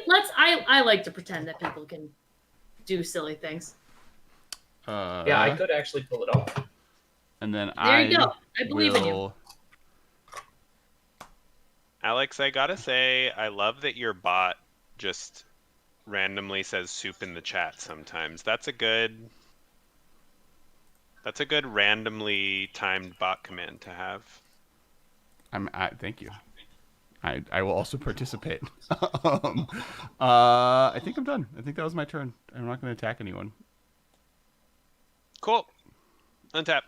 I like to pretend that people can do silly things. Yeah, I could actually pull it off. And then There you go. I believe in you. will... Alex, I gotta say, I love that your bot just randomly says soup in the chat sometimes. That's a good randomly timed bot command to have. Thank you. I will also participate. I think I'm done. I think that was my turn. I'm not going to attack anyone. Cool. Untap.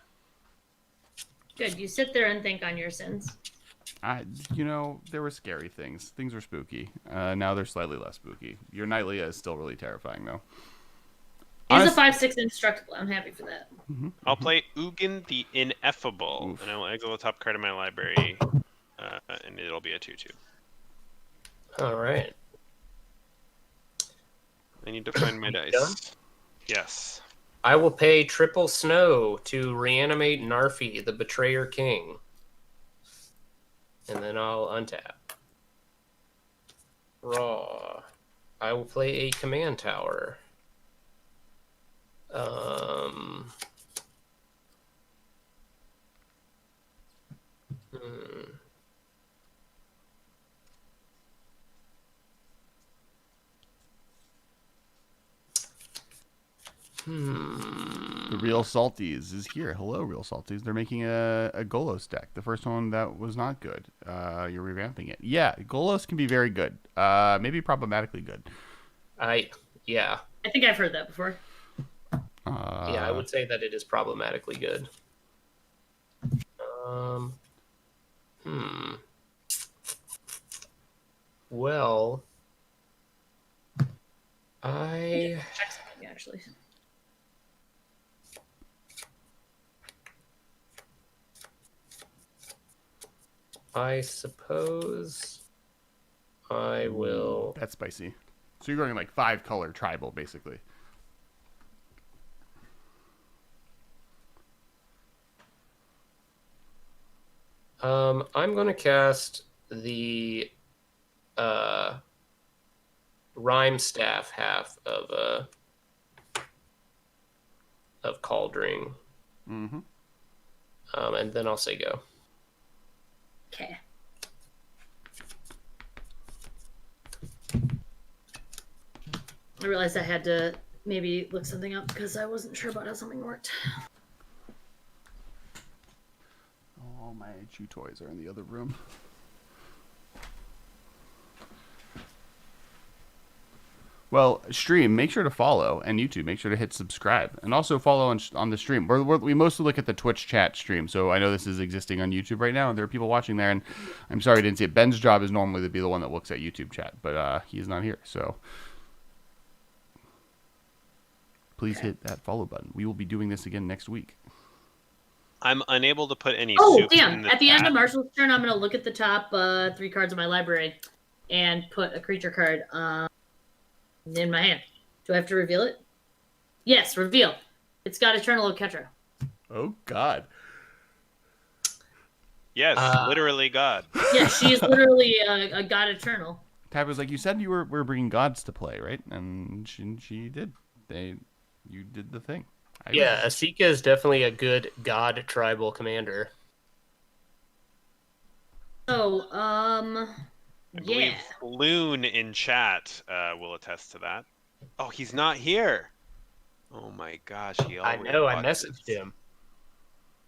Good. You sit there and think on your sins. There were scary things. Things were spooky. Now they're slightly less spooky. Your Nightlia is still really terrifying, though. He's a 5/6 indestructible. I'm happy for that. I'll play Ugin the Ineffable, Oof. and I will exile the top card of my library, and it'll be a 2/2. All right. I need to find my dice. Done? Yes. I will pay triple snow to reanimate Narfi, the Betrayer King. And then I'll untap. Raw. I will play a command tower. The Real Salties is here. Hello, Real Salties. They're making a Golos deck. The first one that was not good. You're revamping it. Yeah, Golos can be very good. Maybe problematically good. Yeah. I think I've heard that before. Yeah, I would say that it is problematically good. Well, Check something, actually. I suppose I will. That's spicy. So you're going like 5-color tribal, basically. I'm going to cast the Rhyme Staff half of Kaldheim. Mm-hmm. And then I'll say go. Okay. I realized I had to maybe look something up because I wasn't sure about how something worked. All my chew toys are in the other room. Well, stream, make sure to follow, and YouTube, make sure to hit subscribe, and also follow on the stream. We mostly look at the Twitch chat stream, so I know this is existing on YouTube right now, and there are people watching there, and I'm sorry I didn't see it. Ben's job is normally to be the one that looks at YouTube chat, but he's not here, so please hit that follow button. We will be doing this again next week. I'm unable to put any Oh, soup in damn. the At the end chat. of Marshal's turn, I'm going to look at the top 3 cards of my library and put a creature card in my hand. Do I have to reveal it? Yes, reveal. It's got Eternal Oketra. Oh, God. Yes, literally God. Yeah, she is literally a god eternal. Tab was like, you said you were bringing gods to play, right? And she did. You did the thing. Yeah, Asika is definitely a good god tribal commander. So, I believe yeah. Loon in chat will attest to that. Oh, he's not here. Oh my gosh, he I always know, I watches. messaged him.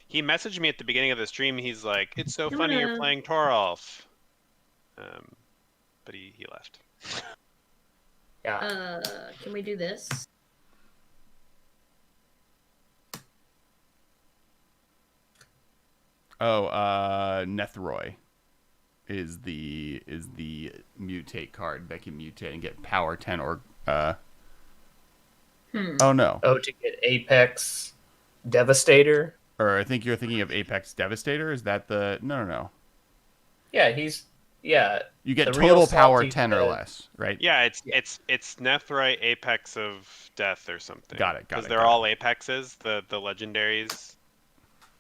He messaged me at the beginning of the stream. He's like, "It's so You funny wanna- you're playing Toralf." But he left. Yeah. Can we do this? Oh, Nethroi is the mutate card that can mutate and get power 10 or Oh no. Oh, to get Apex Devastator? Or I think you're thinking of Apex Devastator. Is that the no. Yeah, You get The real total power salty 10 or said- less, right? Yeah, it's Nethroi Apex of Death or something. Got it, Because they're all Apexes, the legendaries.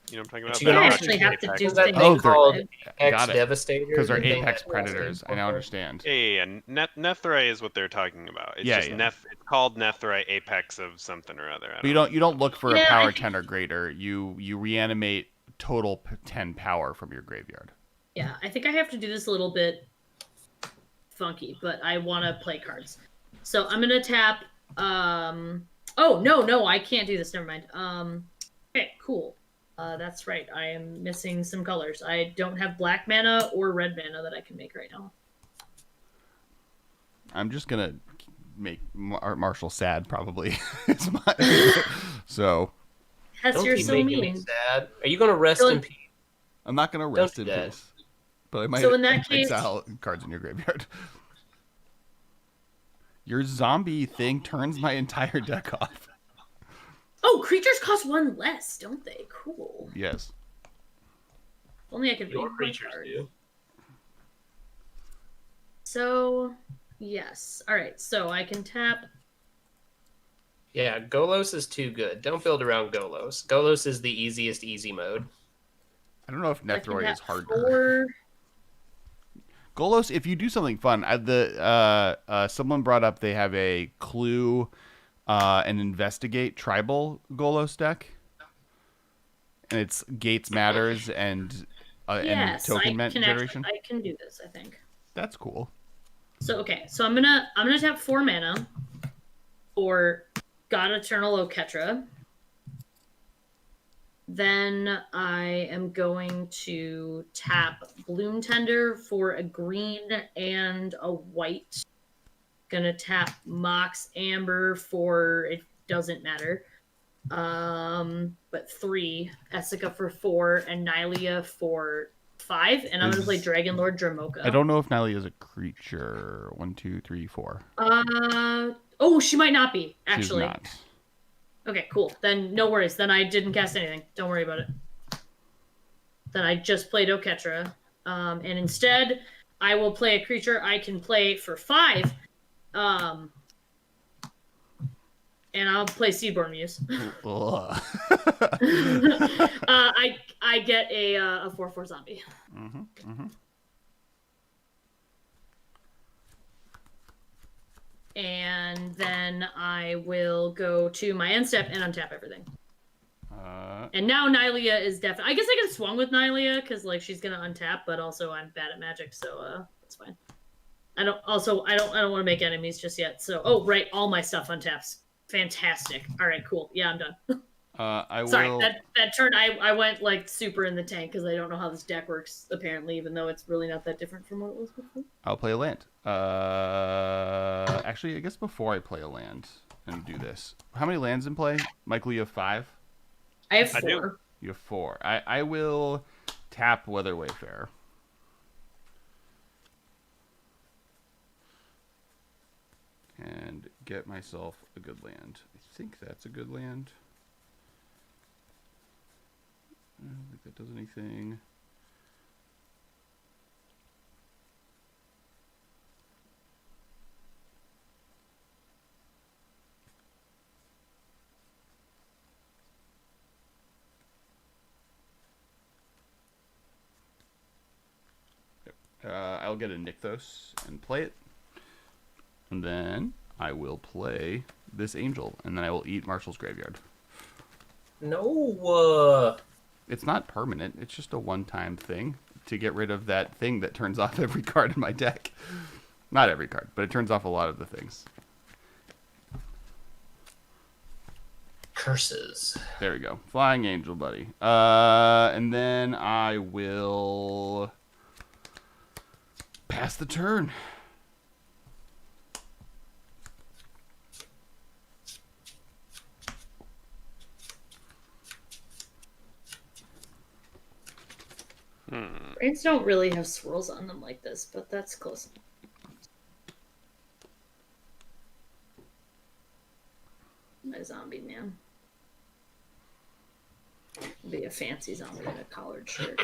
You know what I'm talking about? You You don't don't They're actually have to Apex. do Is that things. Oh, thing called Apex got it. Devastator? Because they're The thing Apex that- Predators. I now understand. Yeah. Nethroi is what they're talking about. It's Yeah, just yeah. It's called Nethroi Apex of something or other. I But you don't look for Yeah, a power I- 10 or greater. You reanimate total 10 power from your graveyard. Yeah, I think I have to do this a little bit funky, but I want to play cards. So I'm gonna tap. Oh no, I can't do this. Never mind. Okay, cool. That's right. I am missing some colors. I don't have black mana or red mana that I can make right now. I'm just gonna make Marshall sad, probably. So Hess, Don't you're keep so making me mean. sad. Are you gonna rest in peace? I'm not gonna rest do in that. peace, but I might So in that case- exile cards in your graveyard. Your zombie thing turns my entire deck off. Oh, creatures cost 1 less, don't they? Cool. Yes. If only I could Your read my creatures card. do. So, yes. All right. So I can tap. Yeah, Golos is too good. Don't build around Golos. Golos is the easiest easy mode. I don't know if I can Nethroi tap is harder. 4. Golos, if you do something fun, someone brought up they have a clue and investigate tribal Golos deck, and it's gates matters and Yes, token I can generation. I can do this. I think. That's cool. So okay. So I'm gonna tap 4 mana for God Eternal Oketra. Then I am going to tap Bloom Tender for a green and a white. Gonna tap Mox Amber for it doesn't matter. But 3, Essica for 4, and Nylea for 5. And I'm gonna play Dragon Lord Dramoka. I don't know if Nylea is a creature. 1, 2, 3, 4. Oh, she might not be, actually. She's not. Okay, cool. Then no worries. Then I didn't cast anything. Don't worry about it. Then I just played Oketra. And instead, I will play a creature I can play for 5. And I'll play Seaborn Muse. I get a 4/4 zombie. Mm-hmm, mm-hmm. And then I will go to my end step and untap everything. And now Nylea is definitely. I guess I could have swung with Nylea because like she's gonna untap, but also I'm bad at Magic, so it's fine. I don't want to make enemies just yet. So right, all my stuff untaps. Fantastic. All right, cool. Yeah, I'm done. Sorry, that turn I went like super in the tank because I don't know how this deck works. Apparently, even though it's really not that different from what it was before. I'll play a land. Actually, I guess before I play a land and do this, how many lands in play? Michael, you have 5. I have I 4. do. You have 4. I will tap Weather Wayfarer. And get myself a good land. I think that's a good land. I don't think that does anything. I'll get a Nykthos and play it. And then I will play this Angel, and then I will eat Marshal's Graveyard. No. It's not permanent. It's just a one-time thing to get rid of that thing that turns off every card in my deck. Not every card, but it turns off a lot of the things. Curses. There we go. Flying Angel, buddy. And then I will pass the turn. Brains don't really have swirls on them like this, but that's close. My zombie man. Be a fancy zombie in a collared shirt.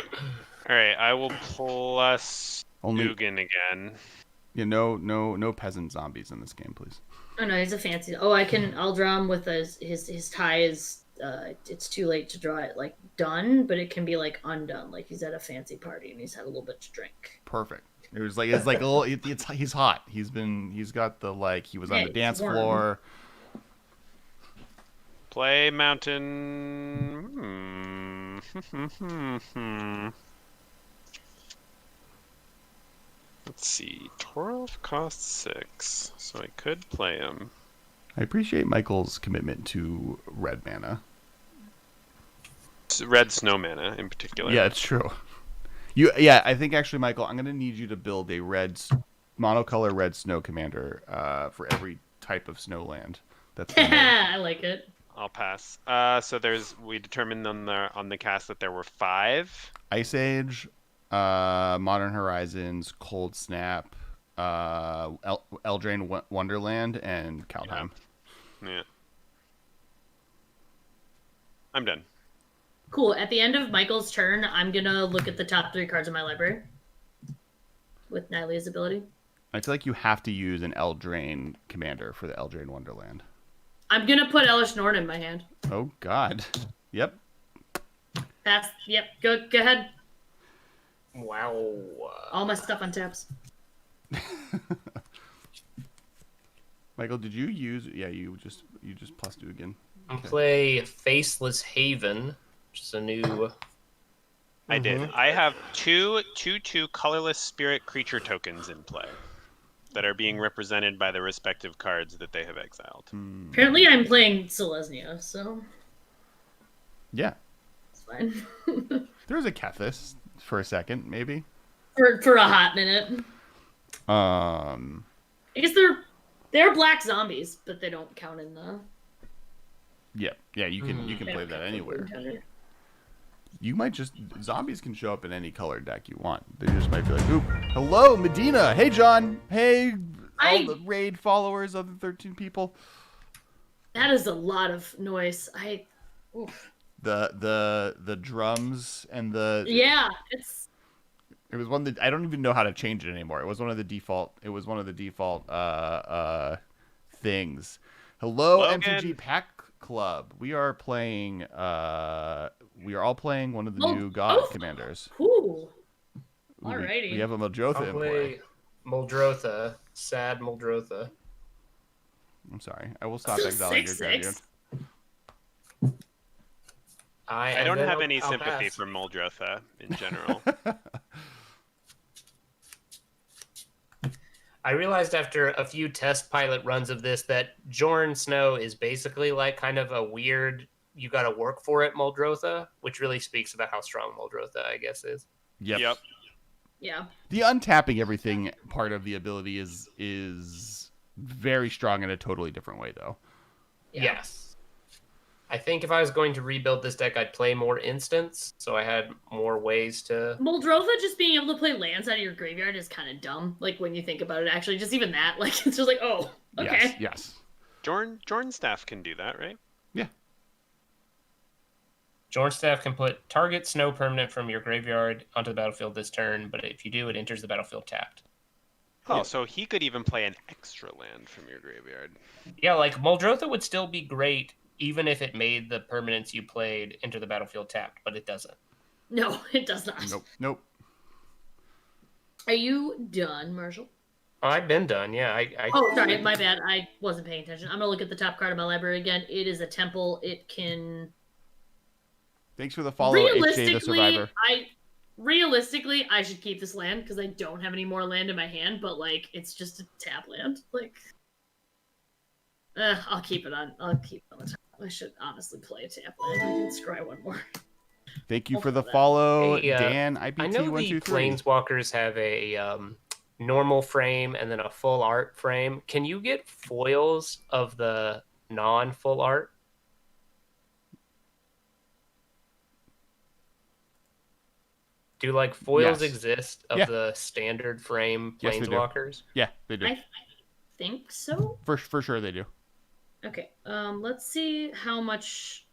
All right, I will plus Only Dugan again. Yeah, no peasant zombies in this game, please. Oh no, he's a fancy. Oh, I'll draw him with his tie is. It's too late to draw it like done, but it can be like undone. Like he's at a fancy party and he's had a little bit to drink. Perfect. It's like a little. He's hot. He's got the like. He was on the dance floor. Play mountain. Let's see. Torolf costs 6, so I could play him. I appreciate Michael's commitment to red mana. Red snow mana in particular. Yeah, it's true. I think actually, Michael, I'm gonna need you to build a monocolor red snow commander for every type of snow land. That's I like it. I'll pass. So we determined on the cast that there were 5. Ice Age, Modern Horizons, Cold Snap, Eldraine Wonderland, and Kaldheim. Yeah. I'm done. Cool. At the end of Michael's turn, I'm gonna look at the top 3 cards in my library with Nylea's ability. I feel like you have to use an Eldraine commander for the Eldraine Wonderland. I'm gonna put Elish Norn in my hand. Oh God. Yep. Pass. Yep. Go ahead. Wow. All my stuff on taps. Michael, did you use? Yeah, you just +2 again. I'll play Faceless Haven, which is a new. I did. I have two colorless spirit creature tokens in play that are being represented by the respective cards that they have exiled. Apparently, I'm playing Selesnya, so Yeah. it's fine. There was a Kethis for a second, maybe. for a hot minute. I guess they're black zombies, but they don't count in the. Yeah, you can play that anywhere. You might zombies can show up in any color deck you want. They just might be like, "Oop, hello, Medina. Hey, John. Hey, all the raid followers, other 13 people." That is a lot of noise. Oof. The drums and the it's. It was one that I don't even know how to change it anymore. It was one of the default. Things. Hello, Logan. MTG Pack Club. We are playing. We are all playing one of the new God commanders. Cool. Alrighty. We have a Muldrotha in play. Muldrotha. Sad Muldrotha. I'm sorry. I will stop exiling your graveyard. I don't have any sympathy for Muldrotha in general. I realized after a few test pilot runs of this that Jorn Snow is basically like kind of a weird, you got to work for it Muldrotha, which really speaks about how strong Muldrotha, I guess, is. Yep. Yeah. The untapping everything part of the ability is very strong in a totally different way, though. Yeah. Yes. I think if I was going to rebuild this deck, I'd play more instants, so I had more ways to. Muldrotha just being able to play lands out of your graveyard is kind of dumb. Like when you think about it, actually, just even that, like it's just like, oh, okay. Yes. Jornstaff can do that, right? Yeah. Jornstaff can put target snow permanent from your graveyard onto the battlefield this turn, but if you do, it enters the battlefield tapped. Oh, so he could even play an extra land from your graveyard. Yeah, like Muldrotha would still be great even if it made the permanents you played enter the battlefield tapped, but it doesn't. No, it does not. Nope. Are you done, Marshal? Oh, I've been done, yeah. Oh, sorry, my bad. I wasn't paying attention. I'm going to look at the top card of my library again. It is a temple. It can... Thanks for the follow, HJ the Survivor. Realistically, I should keep this land because I don't have any more land in my hand, but, like, it's just a tap land. Like, I'll keep it on the top. I should honestly play a tap land. I can scry one more. Thank you for the follow, Hey, Dan, I IPT123. know the Planeswalkers have a normal frame and then a full art frame. Can you get foils of the non-full art? Do like foils exist of the standard frame Planeswalkers? Yeah, they do. I think so. For sure they do. Okay. Let's see how much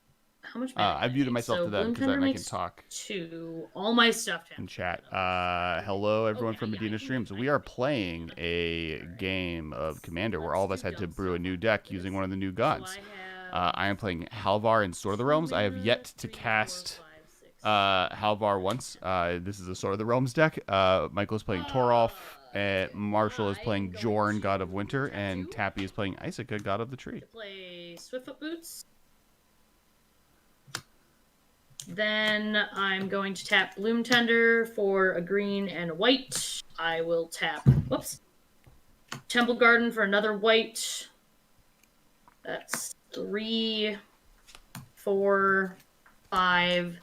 I've muted myself to that because then I can talk to all my stuff in chat. Hello everyone from Medina Streams. We are playing a game of Commander where all of us had to brew a new deck using one of the new gods. I am playing Halvar in Sword of the Realms. I have yet to cast Halvar once. This is a Sword of the Realms deck. Michael is playing Torolf. Marshall is playing Jorn, God of Winter, and Tappy is playing Icica, God of the Tree. Play Swiftfoot Boots. Then I'm going to tap Bloom Tender for a green and a white. I will tap, Temple Garden for another white. That's 3, 4, 5,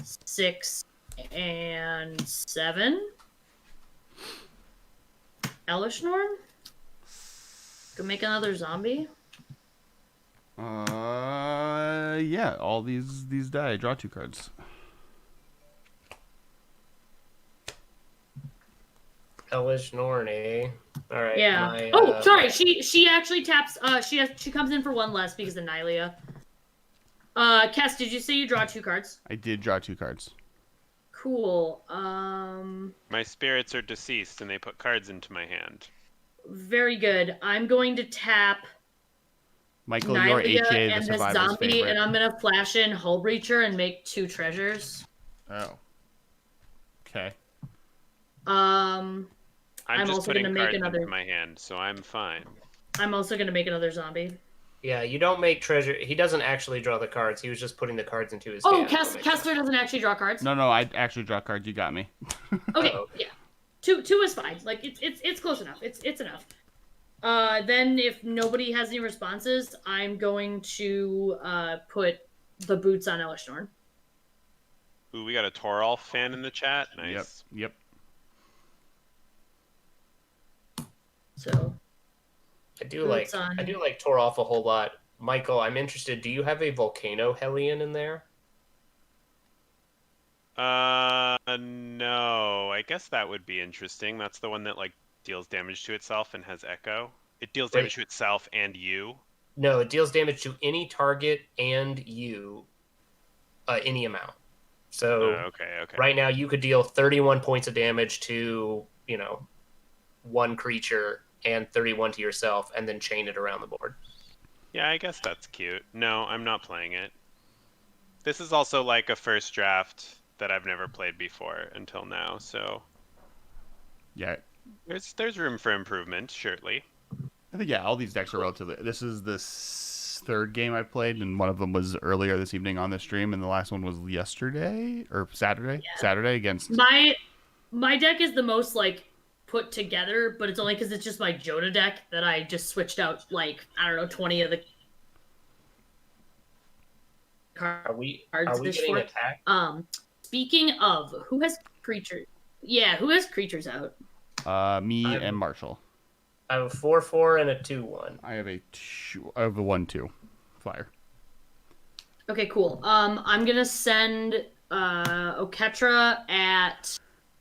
6, and 7. Elishnorn? Go make another zombie. Yeah, all these die. Draw 2 cards. Hellish Norn, eh? All right. Yeah. Sorry. She actually taps. She comes in for 1 less because of Nylea. Kess, did you say you draw 2 cards? I did draw 2 cards. Cool. My spirits are deceased, and they put cards into my hand. Very good. I'm going to tap Michael, your Nylea HA, the and this survival's zombie, favorite. and I'm gonna flash in Hullbreacher and make 2 treasures. Oh. Okay. I'm just also putting gonna make cards another. into my hand, so I'm fine. I'm also gonna make another zombie. Yeah, you don't make treasure. He doesn't actually draw the cards. He was just putting the cards into his Oh, hand. Kessler doesn't actually draw cards. No, I actually draw cards. You got me. Okay, Oh. yeah. Two is fine. Like it's close enough. It's enough. Then if nobody has any responses, I'm going to put the boots on Elishnorn. Ooh, we got a Torolf fan in the chat. Nice. Yep. So I do like Torolf a whole lot. Michael, I'm interested. Do you have a Volcano Hellion in there? No. I guess that would be interesting. That's the one that like deals damage to itself and has echo. It deals damage to itself and you. No, it deals damage to any target and you, any amount. So okay. Right now, you could deal 31 points of damage to 1 creature and 31 to yourself, and then chain it around the board. Yeah, I guess that's cute. No, I'm not playing it. This is also like a first draft that I've never played before until now, so Yeah. there's room for improvement, surely. I think all these decks are relatively. This is the 3rd game I played, and one of them was earlier this evening on the stream, and the last one was yesterday or Saturday. Yeah. Saturday against. My deck is the most like put together, but it's only because it's just my Joda deck that I just switched out 20 of the cards. Are we getting attacked? Speaking of, who has creatures? Yeah, who has creatures out? Me and Marshall. I have a 4/4 and a 2/1. I have a 1/2 flyer. Okay, cool. I'm gonna send Oketra at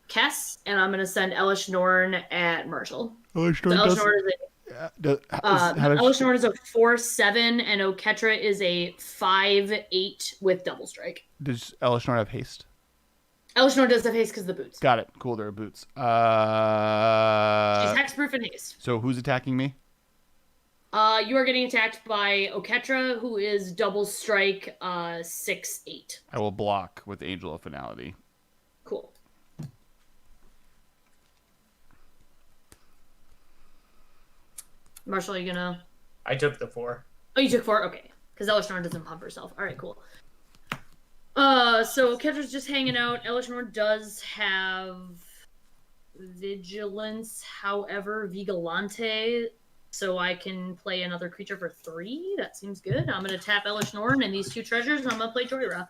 Kess, and I'm gonna send Elish Norn at Marshall. Elish Norn is a 4/7, and Oketra is a 5/8 with double strike. Does Elish Norn have haste? Elish Norn does have haste because of the boots. Got it. Cool. There are boots. She's hexproof and haste. So who's attacking me? You are getting attacked by Oketra, who is double strike 6/8. I will block with Angel of Finality. Cool. Marshall, are you gonna? I took the 4. Oh, you took 4? Okay. Because Elish Norn doesn't pump herself. Alright, cool. So Ketra's just hanging out. Elish Norn does have Vigilance, however, Vigilante, so I can play another creature for 3. That seems good. I'm gonna tap Elish Norn and these 2 treasures, and I'm gonna play Joyra.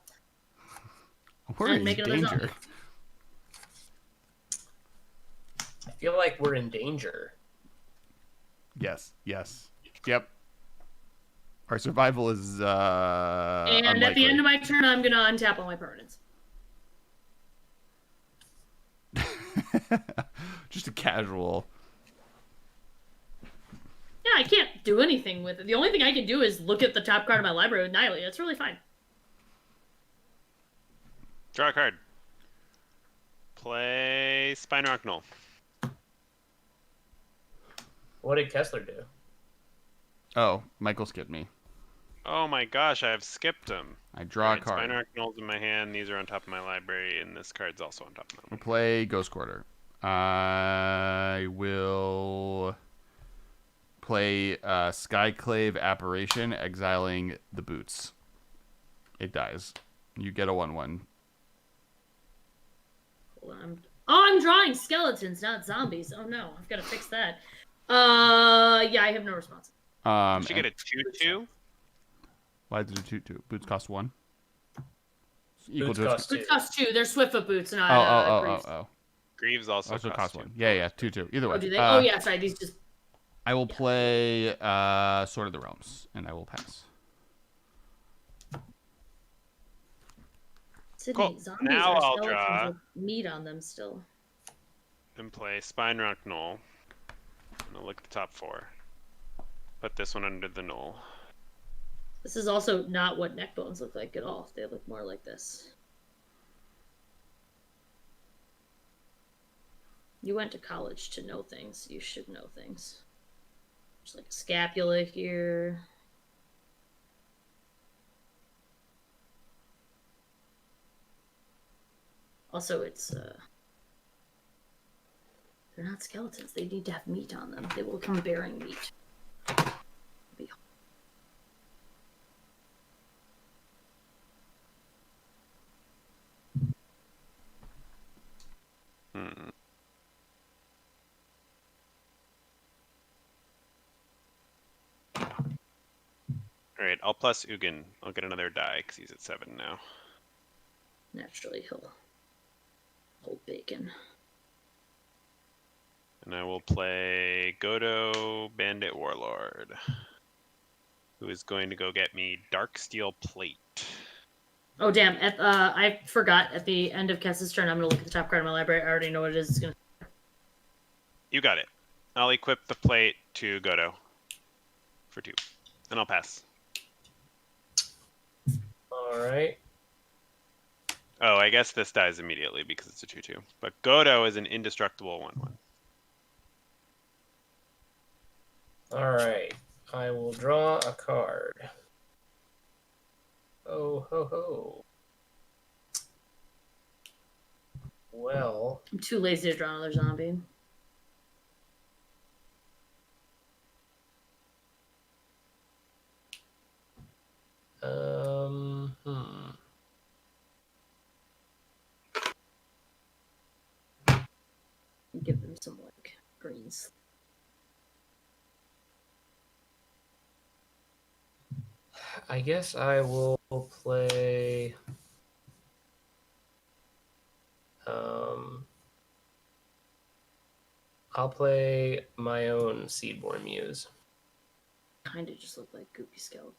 We're in danger. I feel like we're in danger. Yes. Yep. Our survival is and unlikely. at the end of my turn, I'm gonna untap all my permanents. Just a casual. Yeah, I can't do anything with it. The only thing I can do is look at the top card of my library with Nylea. It's really fine. Draw a card. Play Spinarch Knoll. What did Kessler do? Oh, Michael skipped me. Oh my gosh, I have skipped them. I draw a card. Spinarch Knoll's in my hand. These are on top of my library, and this card's also on top of my We'll library. play Ghost Quarter. I will play Skyclave Apparition, exiling the boots. It dies. You get a 1/1. I'm drawing skeletons, not zombies. Oh no, I've got to fix that. Yeah, I have no response. Did you get a 2/2? Why did it 2/2? Boots cost 1. Boots cost 2. Boots cost 2. They're Swiftfoot boots, not Greaves. Greaves also cost 1. 2. Yeah, 2/2. Either way. Oh, do they? Yeah, sorry. These just. I will play Sword of the Realms, and I will pass. Sydney, Cool. zombies Now are I'll skeletons draw. with meat on them still. And play Spine Rock Knoll. And I'll look at the top 4. Put this one under the knoll. This is also not what neck bones look like at all. They look more like this. You went to college to know things. You should know things. There's like a scapula here. Also, they're not skeletons. They need to have meat on them. They will come bearing meat. Alright, I'll plus Ugin. I'll get another die because he's at 7 now. Naturally, he'll hold bacon. And I will play Godo Bandit Warlord, who is going to go get me Dark Steel Plate. Oh, damn. I forgot. At the end of Kess's turn, I'm going to look at the top card of my library. I already know what it is. It's gonna... You got it. I'll equip the plate to Godo for 2. And I'll pass. Alright. Oh, I guess this dies immediately because it's a 2/2. But Godo is an indestructible 1/1. Alright. I will draw a card. Oh ho ho. Well, I'm too lazy to draw another zombie. Give them some, like, greens. I guess I will play. I'll play my own Seedborn Muse. Kind of just look like goopy skeleton.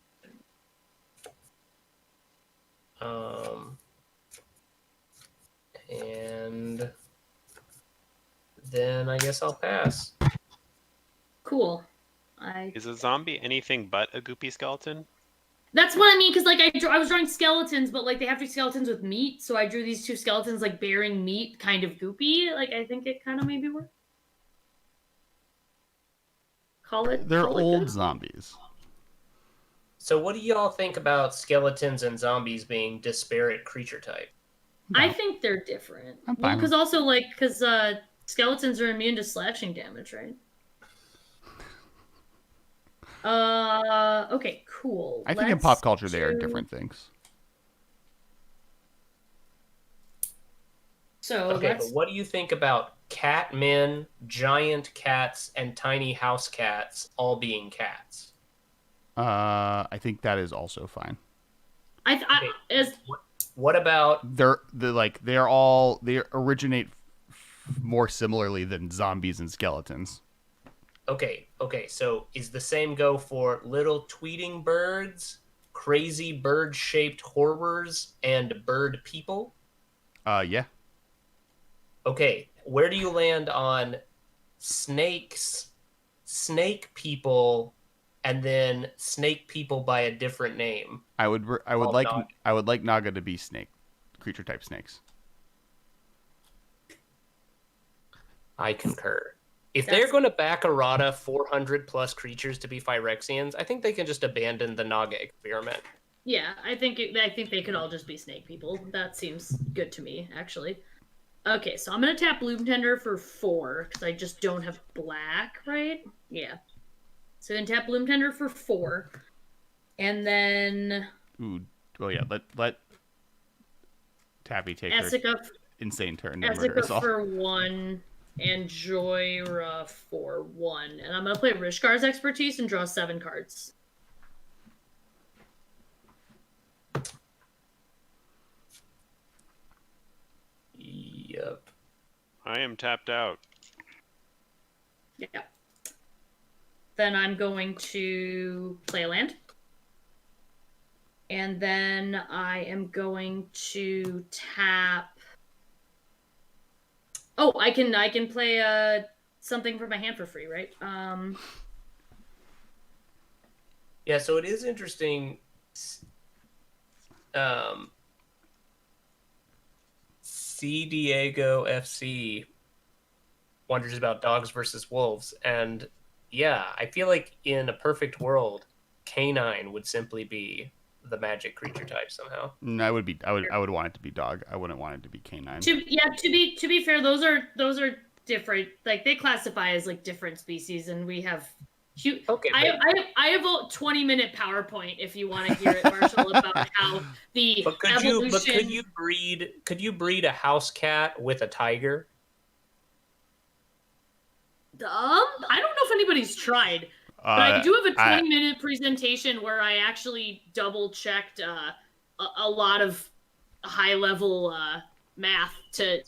And then I guess I'll pass. Cool. Is a zombie anything but a goopy skeleton? That's what I mean, because like I was drawing skeletons, but like they have to be skeletons with meat, so I drew these 2 skeletons like bearing meat, kind of goopy. Like I think it kind of maybe worked. They're call it old good. zombies. So what do y'all think about skeletons and zombies being disparate creature type? I think they're different. I'm Well, fine. because also like skeletons are immune to slashing damage, right? Okay, cool. I think in pop culture they are different things. So Okay, but what do you think about cat men, giant cats, and tiny house cats all being cats? I think that is also fine. What about They originate more similarly than zombies and skeletons. okay, so is the same go for little tweeting birds, crazy bird-shaped horrors, and bird people? Yeah. Okay, where do you land on snakes, snake people, and then snake people by a different name? I would like Naga to be creature type snakes. I concur. If they're going to back errata 400 plus creatures to be Phyrexians, I think they can just abandon the Naga experiment. Yeah, I think they could all just be snake people. That seems good to me, actually. Okay, so I'm gonna tap Bloom Tender for 4 because I just don't have black, right? Yeah. So then tap Bloom Tender for 4, and then Let Tappy take her insane turn to murder us Essica all. for 1, and Joyra for 1, and I'm gonna play Rishkar's Expertise and draw 7 cards. Yep. I am tapped out. Yeah. Then I'm going to play a land. And then I am going to tap. Oh, I can play something from my hand for free, right? Yeah, so it is interesting. C Diego FC wonders about dogs versus wolves, and yeah, I feel like in a perfect world, canine would simply be the magic creature type somehow. I would want it to be dog. I wouldn't want it to be canine. To be fair, those are different. Like they classify as like different species, and we have. Okay, I have a 20-minute PowerPoint if you want to hear it, Marshall, about how the evolution. Could you breed a house cat with a tiger? I don't know if anybody's tried, but I do have a 20-minute presentation where I actually double checked a lot of high level math to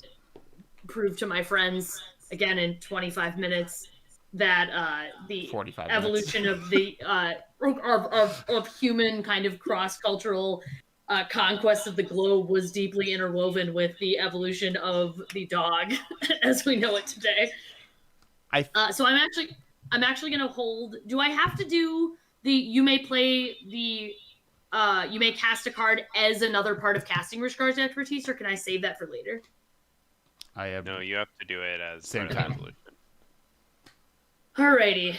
prove to my friends again in 25 minutes that the evolution of the of human kind of cross-cultural conquest of the globe was deeply interwoven with the evolution of the dog as we know it today. So I'm actually gonna hold. Do I have to do the? You may play the. You may cast a card as another part of casting Rishkar's expertise, or can I save that for later? No, you have to do it as same part time. of the evolution. Alrighty.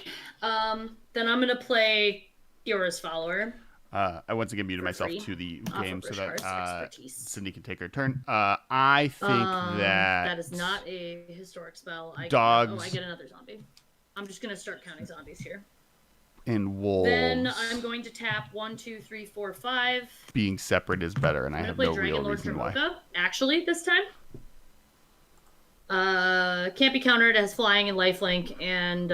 Then I'm gonna play Kiora's follower. I once again muted myself free, to the off game of so that expertise. Cindy can take her turn. I think that is not a historic spell. I get another zombie. I'm just gonna start counting zombies here. And wolves. Then I'm going to tap 1, 2, 3, 4, 5. Being separate is better, and I have no real reason why. Actually, this time. Can't be countered, as flying and lifelink, and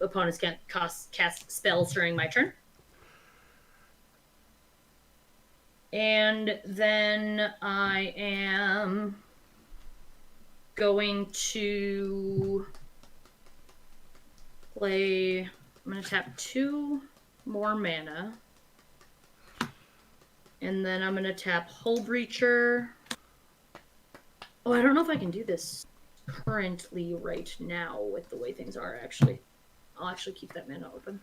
opponents can't cast spells during my turn. And then I am going to play. I'm going to tap 2 more mana. And then I'm going to tap Hull Breacher. Oh, I don't know if I can do this currently right now with the way things are, actually. I'll actually keep that mana open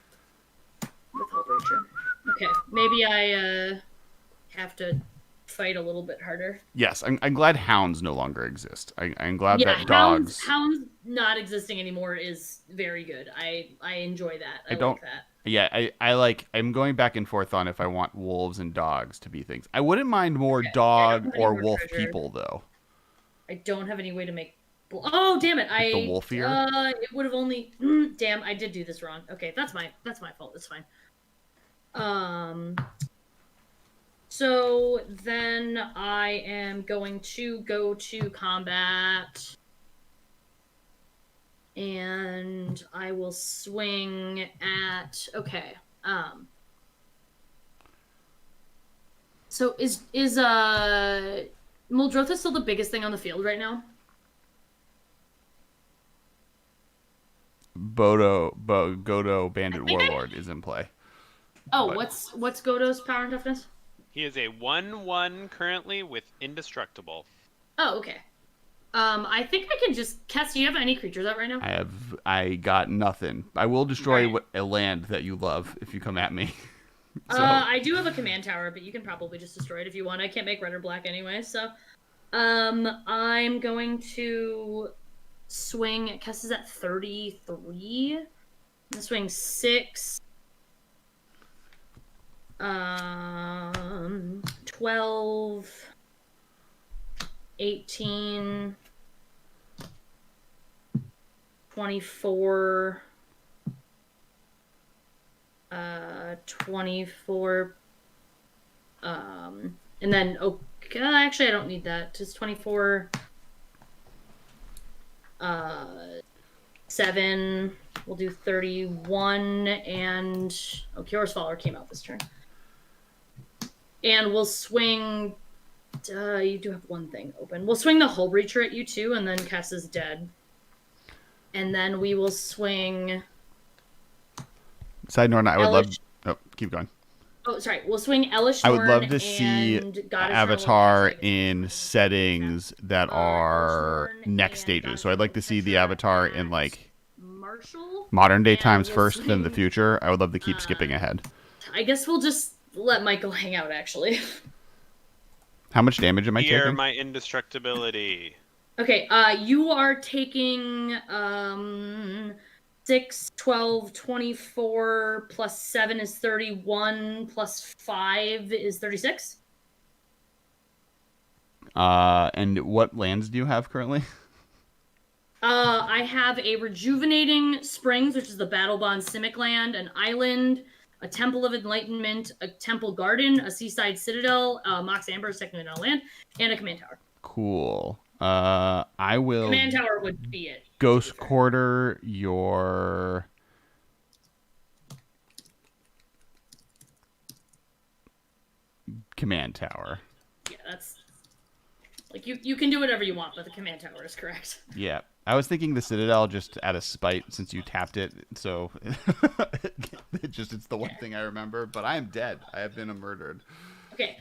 with Hull Breacher. Okay, maybe I have to fight a little bit harder. Yes, I'm glad hounds no longer exist. I'm glad that dogs... Hounds not existing anymore is very good. I enjoy that. I like that. Yeah, I'm going back and forth on if I want wolves and dogs to be things. I wouldn't mind more dog or wolf people, though. I don't have any way to make... Oh, damn it. The wolfier? It would have only... Damn, I did do this wrong. Okay, that's my fault. It's fine. So then I am going to go to combat. And I will swing at... Okay. So is Muldrotha still the biggest thing on the field right now? Godo Bandit Warlord is in play. Oh, what's Godo's power and toughness? He is a 1/1 currently with indestructible. Oh, okay. I think I can just... Cass, do you have any creatures out right now? I got nothing. I will destroy a land that you love if you come at me. So. I do have a command tower, but you can probably just destroy it if you want. I can't make red or black anyway, so... I'm going to swing... Cass is at 33. I'm going to swing 6... 12, 18, 24, 24, and then, actually I don't need that, just 24, 7, we'll do 31, and, Kiora's Follower came out this turn. And we'll swing... you do have one thing open. We'll swing the Hull Breacher at you, too, and then Kess is dead. And then we will swing... Side note, I would love... Oh, keep going. Oh, sorry. We'll swing Elish I would love Norn to see and Goddess Avatar Norn in settings that are Norn next and stages. So Goddess I'd like to see the Norn Avatar in at like Marshal. modern day And times we'll first, then the swing- future. I would love to keep skipping ahead. I guess we'll just let Michael hang out, actually. How much damage am I Fear taking? my indestructibility. Okay, you are taking 6, 12, 24, plus 7 is 31, plus 5 is 36. And what lands do you have currently? I have a Rejuvenating Springs, which is the Battle Bond Simic land, an island, a Temple of Enlightenment, a Temple Garden, a Seaside Citadel, Mox Amber is technically not a land, and a Command Tower. Cool. I will Command Tower would be it. Ghost Quarter your Command Tower. Yeah, that's like you can do whatever you want, but the Command Tower is correct. Yeah. I was thinking the Citadel just out of spite since you tapped it, so it's the one thing I remember. But I am dead. I have been murdered. Okay.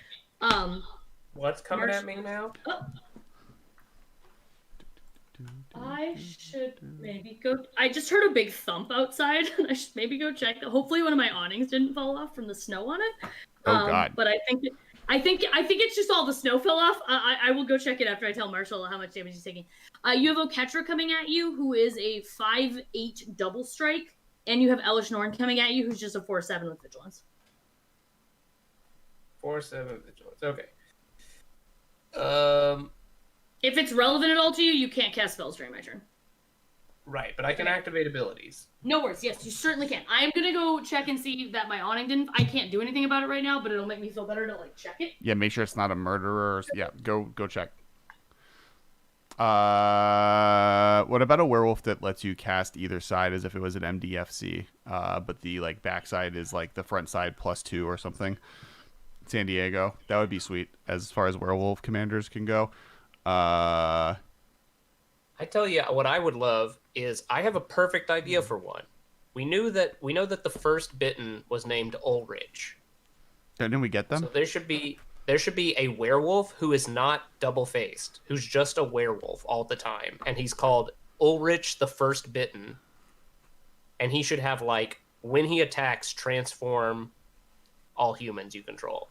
What's coming at me now? Oh. I should maybe go. I just heard a big thump outside, and I should maybe go check. Hopefully, one of my awnings didn't fall off from the snow on it. Oh God! But I think it's just all the snow fell off. I will go check it after I tell Marshall how much damage he's taking. You have Oketra coming at you, who is a 5/8 double strike, and you have Elish Norn coming at you, who's just a 4/7 with vigilance. 4/7 vigilance. Okay. If it's relevant at all to you, you can't cast spells during my turn. Right, but I can activate abilities. No worries. Yes, you certainly can. I'm gonna go check and see that my awning didn't. I can't do anything about it right now, but it'll make me feel better to like check it. Yeah, make sure it's not a murderer. Yeah, go check. What about a werewolf that lets you cast either side as if it was an MDFC, but the like backside is like the front side +2 or something? San Diego, that would be sweet as far as werewolf commanders can go. I tell you what I would love is I have a perfect idea for one. We know that the first bitten was named Ulrich. Didn't we get them? So there should be a werewolf who is not double faced, who's just a werewolf all the time, and he's called Ulrich the First Bitten. And he should have like when he attacks, transform all humans you control.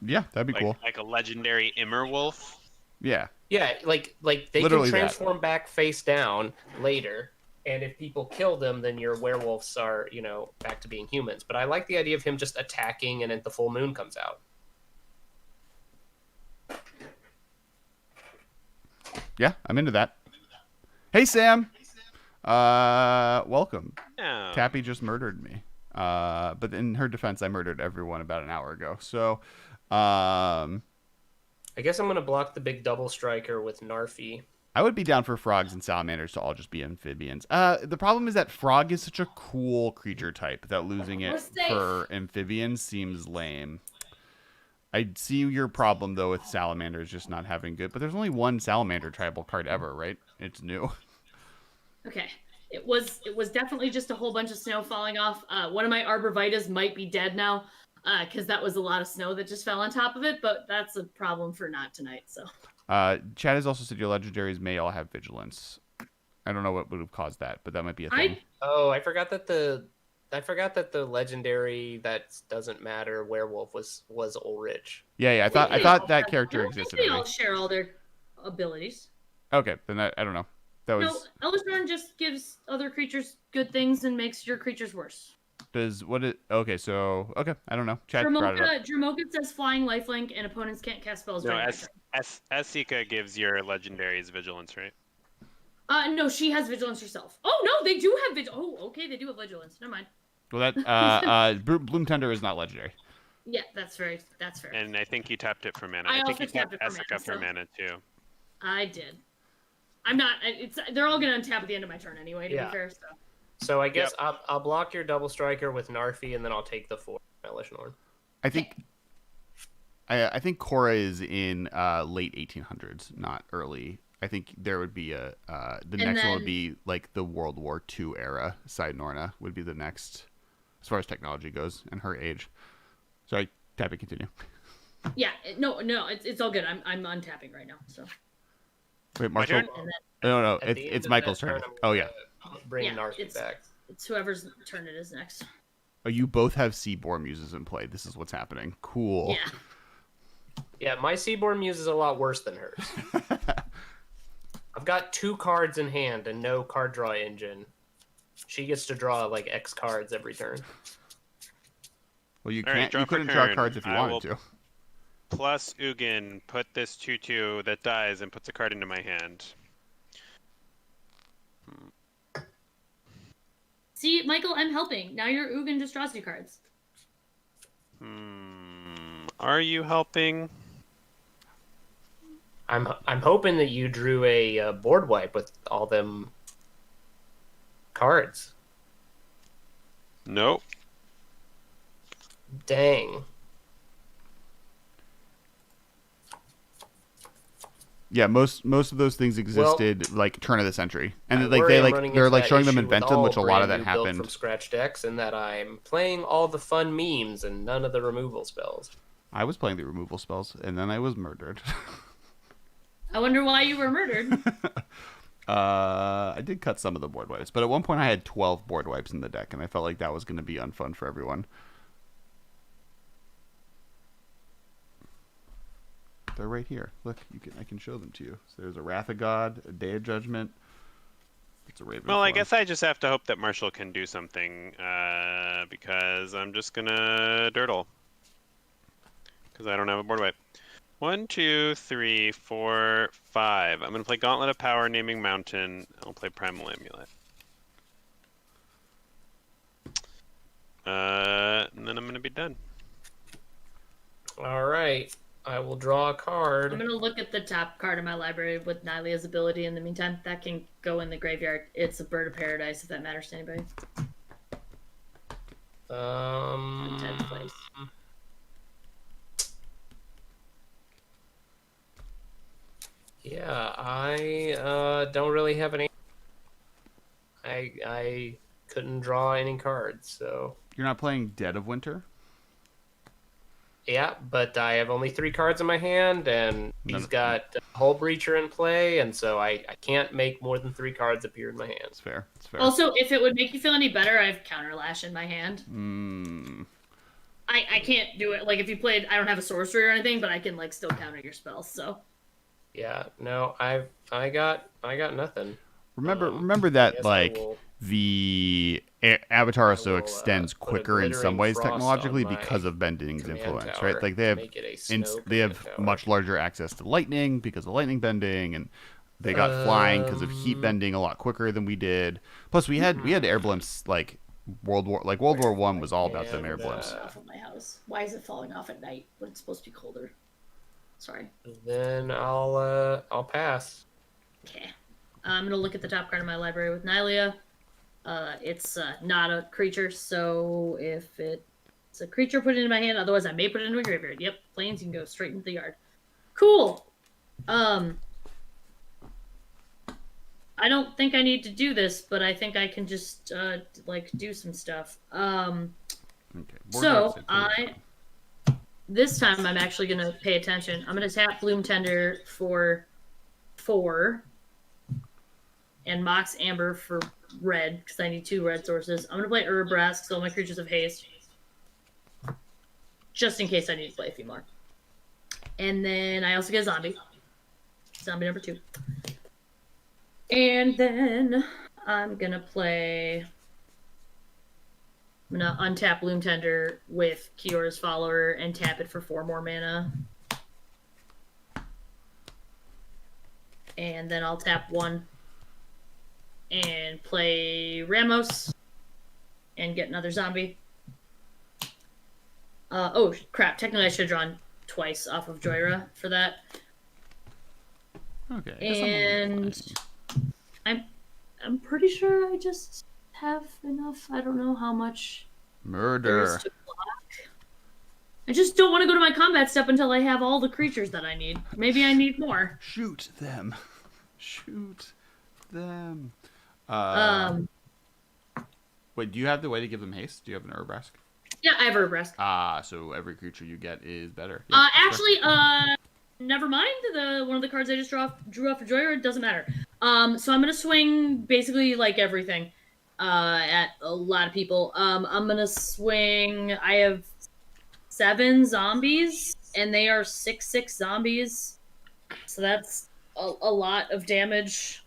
Yeah, that'd be cool. Like a legendary Immerwolf. Yeah. Yeah, like they Literally can transform back face down later, and if people kill them, then your werewolves are, back to being humans. But I like the idea of him just attacking, and then the full moon comes out. Yeah, I'm into that. Hey, Sam. Welcome. Yeah. Tappy just murdered me. But in her defense, I murdered everyone about an hour ago. So, I guess I'm gonna block the big double striker with Narfi. I would be down for frogs and salamanders to all just be amphibians. The problem is that frog is such a cool creature type that losing it for amphibians seems lame. I see your problem though with salamanders just not having good, but there's only one salamander tribal card ever, right? It's new. Okay. It was definitely just a whole bunch of snow falling off. One of my arborvitas might be dead now, because that was a lot of snow that just fell on top of it, but that's a problem for not tonight, so. Chad has also said your legendaries may all have vigilance. I don't know what would have caused that, but that might be a thing. I forgot that the legendary that doesn't matter werewolf was Ulrich. Yeah, I thought that character existed. They all share all their abilities. Okay, then I don't know. That was. No, Eldritch just gives other creatures good things and makes your creatures worse. Okay, so I don't know. Chad brought it up. Dramoka says flying lifelink and opponents can't cast spells. No, Esika gives your legendaries vigilance, right? No, she has vigilance herself. Oh no, they do have vigilance. Oh, okay, they do have vigilance. Never mind. Well, that Bloom Tender is not legendary. Yeah, that's fair. And I think you tapped it for mana. I think also you tapped tapped it for mana too. I did. I'm not. They're all gonna untap at the end of my turn anyway. To be fair, So I guess I'll block your double striker with Narfi, and then I'll take the 4 Elish Norn. I think Korra is in late 1800s, not early. I think there would be the next one would be like the World War II era. Side Norna would be the next, as far as technology goes, and her age. Sorry, Tappy, continue. Yeah, no, it's all good. I'm untapping right now. So. Wait, My Marshall. turn? No, At the end it's of Michael's that turn. I'm Oh yeah. Bring Yeah, Narcy back. It's whoever's turn it is next. Oh, you both have Seaborn Muses in play. This is what's happening. Cool. Yeah. Yeah, my Seaborn Muse is a lot worse than hers. I've got 2 cards in hand and no card draw engine. She gets to draw like X cards every turn. Well, you All right, can't. draw You for couldn't draw turn. cards if you I wanted will- to. Plus Ugin, put this 2/2 that dies and puts a card into my hand. See, Michael, I'm helping. Now you're Ugin just draws 2 cards. Are you helping? I'm hoping that you drew a board wipe with all them cards. Nope. Dang. Yeah, most of those things existed like turn of the century, and I like worry they I'm like running they're into like that showing them issue in with Ventum, all which a lot of brand that new built happened. from scratch decks, and that I'm playing all the fun memes and none of the removal spells. I was playing the removal spells, and then I was murdered. I wonder why you were murdered. I did cut some of the board wipes, but at one point I had 12 board wipes in the deck, and I felt like that was going to be unfun for everyone. They're right here. Look, I can show them to you. So there's a Wrath of God, a Day of Judgment. It's a Raven. Well, I form. guess I just have to hope that Marshall can do something, because I'm just gonna dirtle. Because I don't have a board wipe. 1, 2, 3, 4, 5. I'm gonna play Gauntlet of Power, Naming Mountain. I'll play Primal Amulet. And then I'm gonna be done. All right. I will draw a card. I'm gonna look at the top card of my library with Nylia's ability in the meantime. That can go in the graveyard. It's a bird of paradise, if that matters to anybody. In 10th place. Yeah, I don't really have any. I couldn't draw any cards, so You're not playing Dead of Winter? yeah. But I have only 3 cards in my hand, and None he's of- got Hull Breacher in play, and so I can't make more than 3 cards appear in my It's hands. fair. It's fair. Also, if it would make you feel any better, I have Counterlash in my hand. I can't do it. Like, if you played, I don't have a sorcery or anything, but I can, like, still counter your spells, so. Yeah, no, I got nothing. Remember that Yes, I like will- the Avatar also will, extends put a quicker in some glittering ways frost technologically on my because of Bending's command influence, tower right? Like they to have make it a snow they have command tower. much larger access to lightning because of lightning bending, and they got flying because of heat bending a lot quicker than we did. Plus, we had air blimps like World War One was all about them air And, blimps. Off of my house. Why is it falling off at night when it's supposed to be colder? Sorry. Then I'll pass. Okay. I'm gonna look at the top card of my library with Nylia. It's not a creature, so if it's a creature, put it in my hand. Otherwise, I may put it into a graveyard. Yep, planes, you can go straight into the yard. Cool. I don't think I need to do this, but I think I can just like do some stuff. Okay. Board So wipes, this time I'm actually gonna pay attention. I'm gonna tap Bloom Tender for 4, and Mox Amber for red because I need 2 red sources. I'm gonna play Urabrask, so all my creatures have haste, just in case I need to play a few more. And then I also get a zombie number 2. And then I'm gonna untap Bloom Tender with Kiora's Follower and tap it for 4 more mana. And then I'll tap 1 and play Ramos and get another zombie. Oh crap! Technically, I should have drawn twice off of Joyra for that. Okay. I guess I'm And I'm pretty sure I just have enough. I don't know how much there murder. is to block. I just don't want to go to my combat step until I have all the creatures that I need. Maybe I need more. Shoot them. Shoot them. Um, Wait, do you have the way to give them haste? Do you have an Urabrask? Yeah, I have Verb Rest. So every creature you get is better. Yeah, Actually, never mind. One of the cards I just drew off of Joyride doesn't matter. So I'm gonna swing basically like everything, at a lot of people. I'm gonna swing. I have 7 zombies, and they are 6/6 zombies, so that's a lot of damage.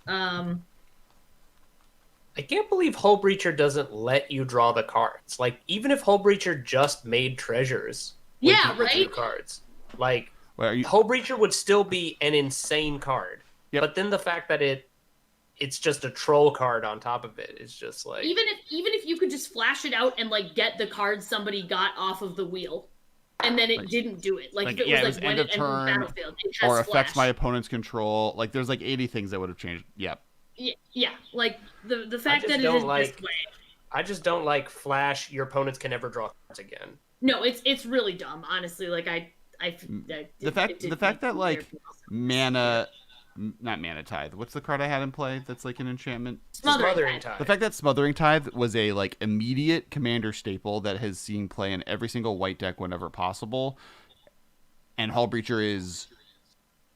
I can't believe Hull Breacher doesn't let you draw the cards. Like, even if Hull Breacher just made treasures, when Yeah, people right? drew cards, like, Well, Hull Breacher would still be an insane card. Yep. But then the fact that it's just a troll card on top of it is just like Even if you could just flash it out and like get the cards somebody got off of the wheel, and then it didn't do it. Like if it was like when end of it entered the turn, battlefield, it has or affects flash. my opponent's control. Like there's like 80 things that would have changed. Yep. Yeah, like the fact just that it don't is like- this way. I just don't like flash. Your opponents can never draw cards again. No, it's really dumb, honestly. Like The fact that like mana, not mana tithe. What's the card I had in play that's like an enchantment? Smothering Tide. The fact that Smothering Tithe was a like immediate commander staple that has seen play in every single white deck whenever possible, and Hull Breacher is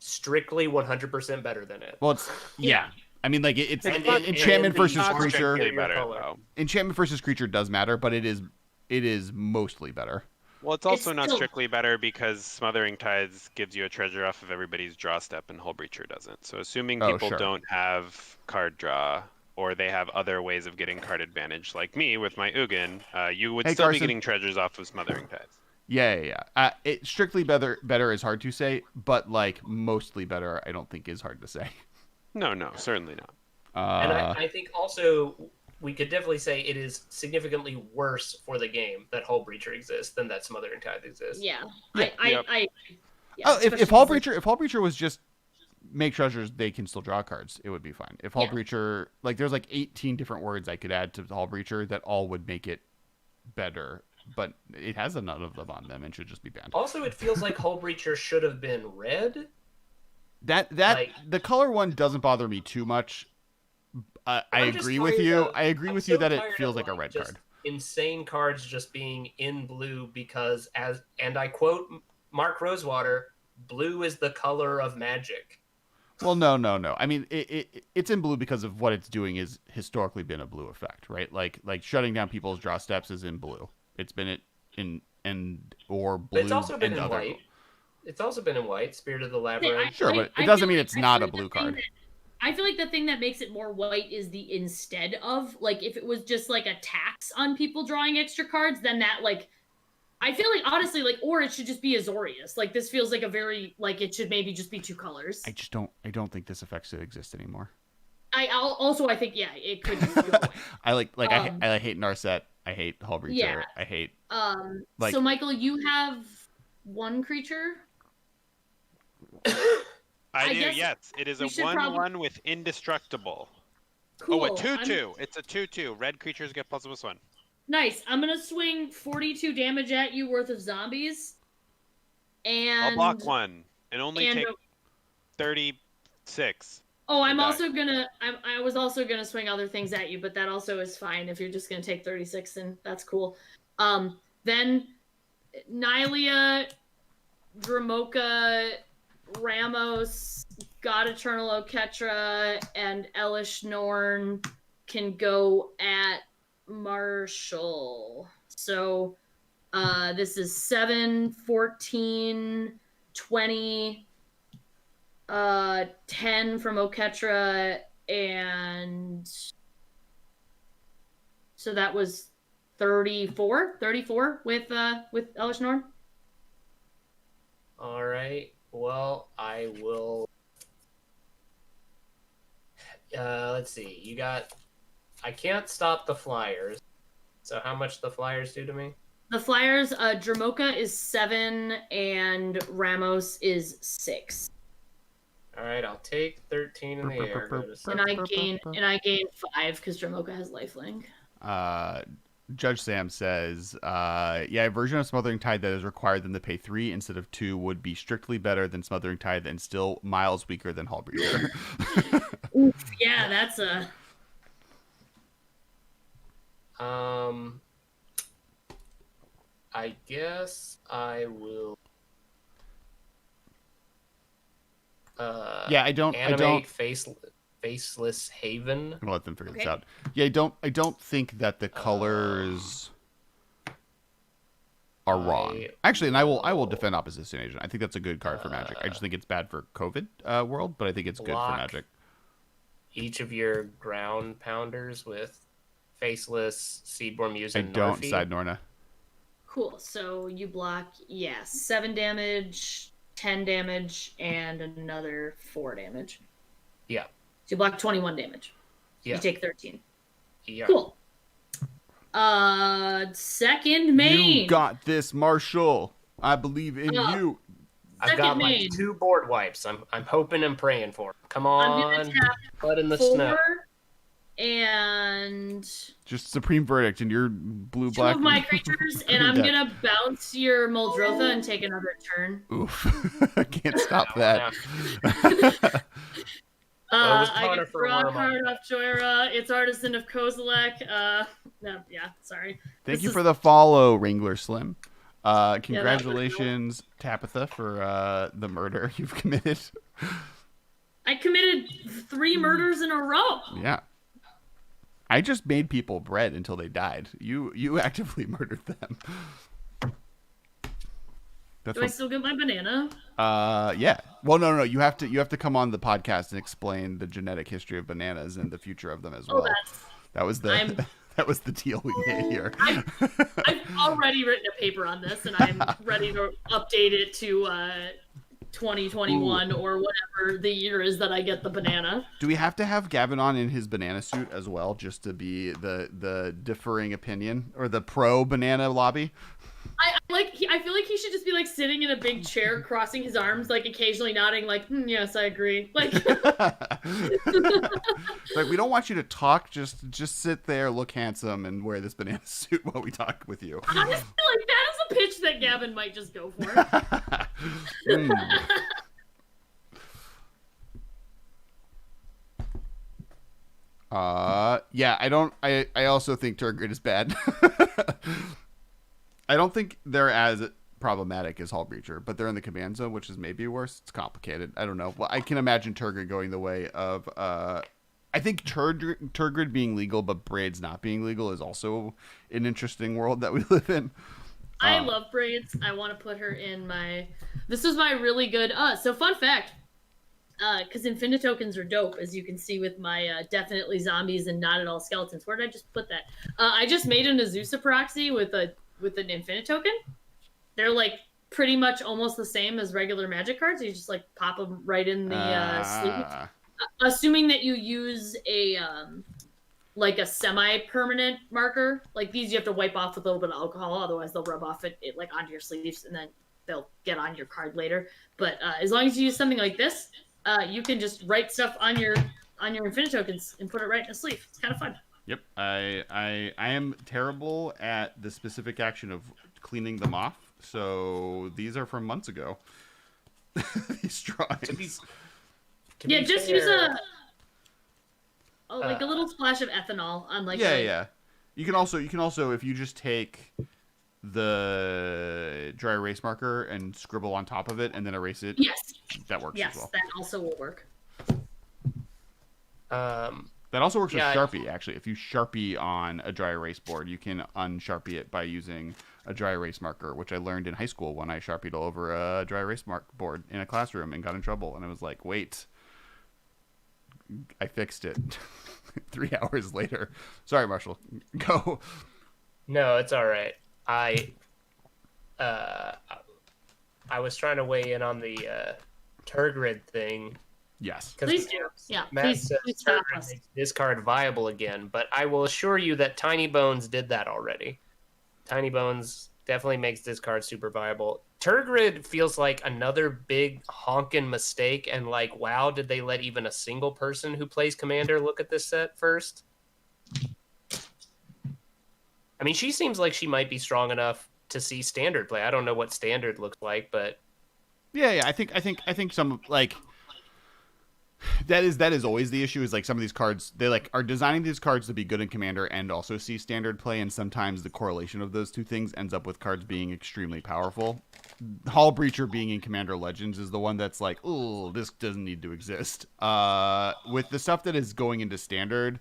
strictly 100% better than it. well, it's yeah. I mean, like it's And enchantment versus Not creature. strictly better, color. though. Enchantment versus creature does matter, but it is mostly better. Well, it's also not still- strictly better because Smothering Tides gives you a treasure off of everybody's draw step, and Hull Breacher doesn't. So assuming Oh, people sure. don't have card draw, or they have other ways of getting card advantage, like me with my Ugin, you would Hey, still Carson. be getting treasures off of Smothering Tides. Yeah. It strictly better is hard to say, but like mostly better, I don't think is hard to say. No, certainly not. And I think also we could definitely say it is significantly worse for the game that Hull Breacher exists than that Smothering Tide exists. Yeah. Yeah. I Oh, if especially Hull since- Breacher was just make treasures, they can still draw cards. It would be fine. If Hull Yeah. Breacher, like there's like 18 different words I could add to Hull Breacher that all would make it better, but it has none of them on them and should just be banned. Also, it feels like Hull Breacher should have been red. That like- the color one doesn't bother me too much. I I'm just agree with tired you. of- I agree I'm with so you that it tired feels of, like a red just card. Insane cards just being in blue because, and I quote Mark Rosewater, "Blue is the color of magic." Well, no. I mean, it's in blue because of what it's doing is historically been a blue effect, right? Like shutting down people's draw steps is in blue. It's been or blue. But it's also been and in other- white. It's also been in white. Spirit of the Labyrinth. Sure, but it I doesn't feel mean like- it's I not feel a like blue the thing card. that- I feel like the thing that makes it more white is the instead of. Like, if it was just like a tax on people drawing extra cards, then that like. I feel like honestly, like, or it should just be Azorius. Like, this feels like a very like it should maybe just be 2 colors. I don't think this effect should exist anymore. I think it could just go away. I hate Narset. I hate Hull Breacher. Yeah. I hate So Michael, you have 1 creature. I do, guess yes. It is we a should 1/1 with Indestructible. Cool. Oh, a 2/2. It's a 2/2. Red creatures get +1/+1. Nice. I'm gonna swing 42 damage at you worth of zombies. And I'll block 1 and only and take 36. Oh, I'm die. also gonna. I was also gonna swing other things at you, but that also is fine if you're just gonna take 36, and that's cool. Then Nylea, Dramoka, Ramos, God Eternal Oketra, and Elish Norn can go at Marshal. So this is 7, 14, 20, 10 from Oketra, and so that was 34 with Elish Norn. All right. Well, I will. Let's see. You got. I can't stop the flyers. So how much the flyers do to me? The Flyers, Dramoka is 7 and Ramos is 6. All right. I'll take 13 in the air. Go to And I gain 5 because Dramoka has lifelink. Judge Sam says, yeah, a version of Smothering Tide that is required them to pay 3 instead of 2 would be strictly better than Smothering Tide and still miles weaker than Hull Breacher. Oof, yeah, that's a. I guess I will. Yeah, I don't. Faceless Haven. I'll let them figure this Okay. out. Yeah, I don't think that the colors are wrong. Actually, and I will defend Opposition Agent. I think that's a good card for Magic. I just think it's bad for COVID world, but I think it's good for Magic. Each of your ground pounders with Faceless, Seedborn Muse, I and don't Narfi. side Norna. Cool. So you block, 7 damage, 10 damage, and another 4 damage. Yeah. So you block 21 damage. Yeah. You take 13. Yeah. Cool. Second main. You got this, Marshal. I believe in you. I've got Second like main. 2 board wipes. I'm hoping and praying for. Come I'm on. gonna tap Blood in the 4 snow. and Just Supreme Verdict and your 2 black. of my creatures, and I'm gonna bounce your Muldrotha and take another turn. Oof. I can't stop that. Well, it was I Connor get for a draw a while. card off Joyra. It's Artisan of Kozilek. Sorry. Thank This you is- for the follow, Wrangler Slim. Congratulations, Tabitha, for the murder you've committed. I committed 3 murders in a row. Yeah. I just made people bread until they died. You actively murdered them. That's Do I still get my banana? yeah. Well, no. You have to come on the podcast and explain the genetic history of bananas and the future of them as well. That was the that was the deal we made here. I've already written a paper on this, and I'm ready to update it to 2021 or whatever the year is that I get the banana. Do we have to have Gavin on in his banana suit as well, just to be the differing opinion or the pro banana lobby? I feel like he should just be like sitting in a big chair, crossing his arms, like occasionally nodding, like, yes, I agree. Like, like we don't want you to talk. Just sit there, look handsome, and wear this banana suit while we talk with you. honestly, like that is a pitch that Gavin might just go for. Yeah, I also think Turgid is bad. I don't think they're as problematic as Hull Breacher, but they're in the command zone, which is maybe worse. It's complicated. I don't know. Well, I can imagine Turgid going the way of I think Turgid being legal, but braids not being legal is also an interesting world that we live in. I love braids. I want to put her in my. This is my really good. So fun fact, because Infinite tokens are dope, as you can see with my definitely zombies and not at all skeletons. Where did I just put that? I just made an Azusa proxy with an Infinite token. They're like pretty much almost the same as regular Magic cards. You just like pop them right in the sleeve. Assuming that you use a like a semi-permanent marker, like these you have to wipe off with a little bit of alcohol, otherwise they'll rub off it like onto your sleeves and then they'll get on your card later. But as long as you use something like this, you can just write stuff on your Infinite tokens and put it right in a sleeve. It's kind of fun. Yep, I am terrible at the specific action of cleaning them off. So these are from months ago. These drawings. Yeah, just use a little splash of ethanol on like. Yeah. You can also if you just take the dry erase marker and scribble on top of it and then erase it. Yes. That works as well. That also will work. That also works with Sharpie, actually. If you Sharpie on a dry erase board, you can unsharpie it by using a dry erase marker, which I learned in high school when I Sharpied all over a dry erase board in a classroom and got in trouble. And I was like, wait, I fixed it 3 hours later. Sorry, Marshall. Go. No, it's all right. I was trying to weigh in on the Turgid thing. Yes. Please do. Yeah, Matt please says stop Turgid us. makes this card viable again, but I will assure you that Tiny Bones did that already. Tiny Bones definitely makes this card super viable. Turgid feels like another big honkin' mistake, and like, wow, did they let even a single person who plays Commander look at this set first? I mean, she seems like she might be strong enough to see Standard play. I don't know what Standard looks like, but Yeah. I think some like That is always the issue. Is like some of these cards, they like are designing these cards to be good in Commander and also see standard play, and sometimes the correlation of those two things ends up with cards being extremely powerful. Hall Breacher being in Commander Legends is the one that's like, oh, this doesn't need to exist. With the stuff that is going into Standard,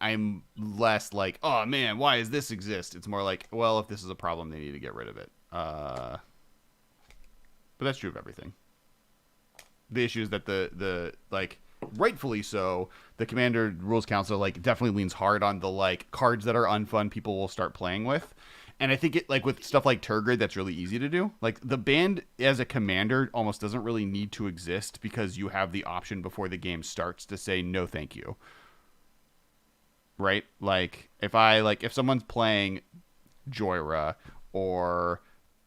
I'm less like, oh man, why does this exist? It's more like, well, if this is a problem, they need to get rid of it. But that's true of everything. The issue is that the like, rightfully so, the Commander Rules Council like definitely leans hard on the like cards that are unfun people will start playing with. And I think it like with stuff like Turgid, that's really easy to do. Like the band as a commander almost doesn't really need to exist because you have the option before the game starts to say no thank you. Right? Like if someone's playing Joyra, or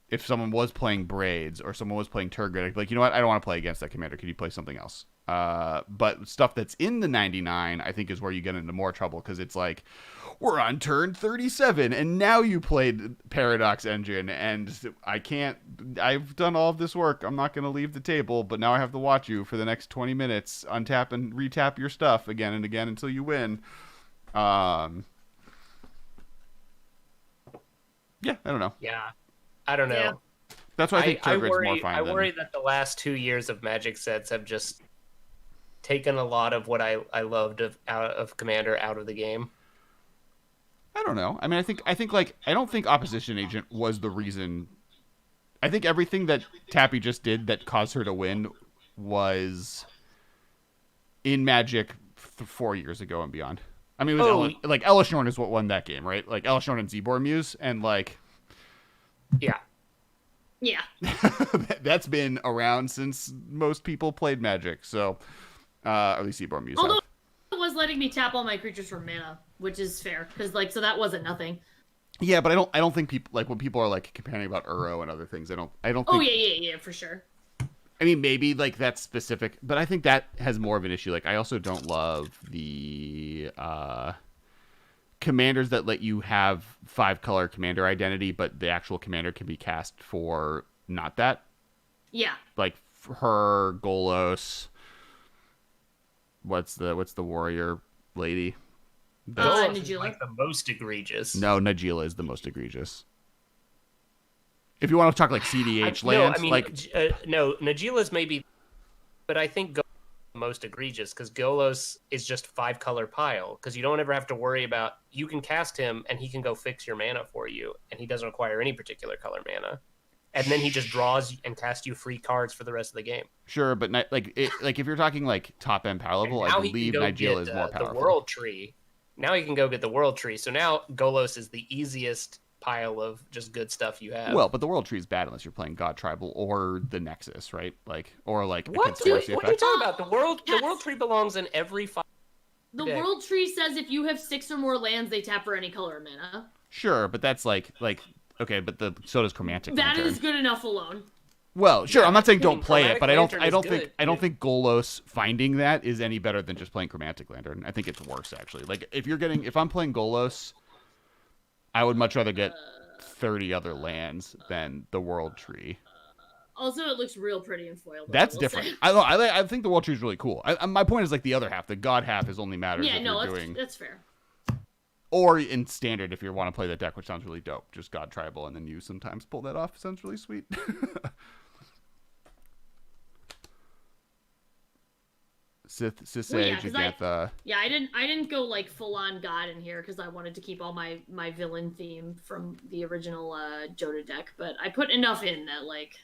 if someone was playing Braids, or someone was playing Turgid, I'd be like, you know what, I don't want to play against that commander. Could you play something else? But stuff that's in the 99, I think, is where you get into more trouble, because it's like, we're on turn 37, and now you played Paradox Engine, and I've done all of this work. I'm not going to leave the table, but now I have to watch you for the next 20 minutes untap and retap your stuff again and again until you win. Yeah, I don't know. Yeah, I don't know. Yeah. That's why I think Turgid's more fine. I worry that the last 2 years of Magic sets have just taken a lot of what I loved out of Commander out of the game. I don't know. I mean, I think like, I don't think Opposition Agent was the reason. I think everything that Tappy just did that caused her to win was in Magic 4 years ago and beyond. I mean, it was like Elishnorn is what won that game, right? Like Elishnorn and Zebor Muse, and like, yeah. Yeah. That's been around since most people played Magic, so or at least Zebor Muse. Although it was letting me tap all my creatures for mana, which is fair, because like, so that wasn't nothing. Yeah, but I don't think people like when people are like complaining about Uro and other things. I don't think. Oh yeah, for sure. I mean, maybe like that's specific, but I think that has more of an issue. Like, I also don't love the commanders that let you have 5-color commander identity, but the actual commander can be cast for not that. Yeah. Like her, Golos. What's the warrior lady? Golos is Najeela. like the most egregious. No, Najeela is the most egregious. If you want to talk like CDH lands, no, Najeela's maybe, but I think Golos is the most egregious, because Golos is just 5-color pile, because you don't ever have to worry about, you can cast him and he can go fix your mana for you, and he doesn't require any particular color mana, and then he just draws and casts you free cards for the rest of the game. Sure, but like if you're talking like top end power level, I believe Najeela is more powerful. The World Tree. Now you can go get the World Tree. So now Golos is the easiest pile of just good stuff you have. Well, but the World Tree is bad unless you're playing God Tribal or the Nexus, right? Like, or like what are you talking about? The World Tree belongs in every file. The World Tree says if you have 6 or more lands, they tap for any color of mana. Sure, but that's like okay, but so does Chromatic. That is good enough alone. Well, sure. Yeah, I'm not saying don't play it, but I don't Lantern think Golos finding that is any better than just playing Chromatic Lantern. I think it's worse actually. Like if I'm playing Golos, I would much rather get 30 other lands than the World Tree. Also, it looks real pretty in foil. That's different. I think the World Tree is really cool. My point is like the other half, the God half, is only matters if you're doing. That's fair. Or in Standard, if you want to play that deck, which sounds really dope, just God Tribal, and then you sometimes pull that off. Sounds really sweet. Sisage, Agatha. I didn't go like full on God in here because I wanted to keep all my villain theme from the original Joda deck, but I put enough in that like.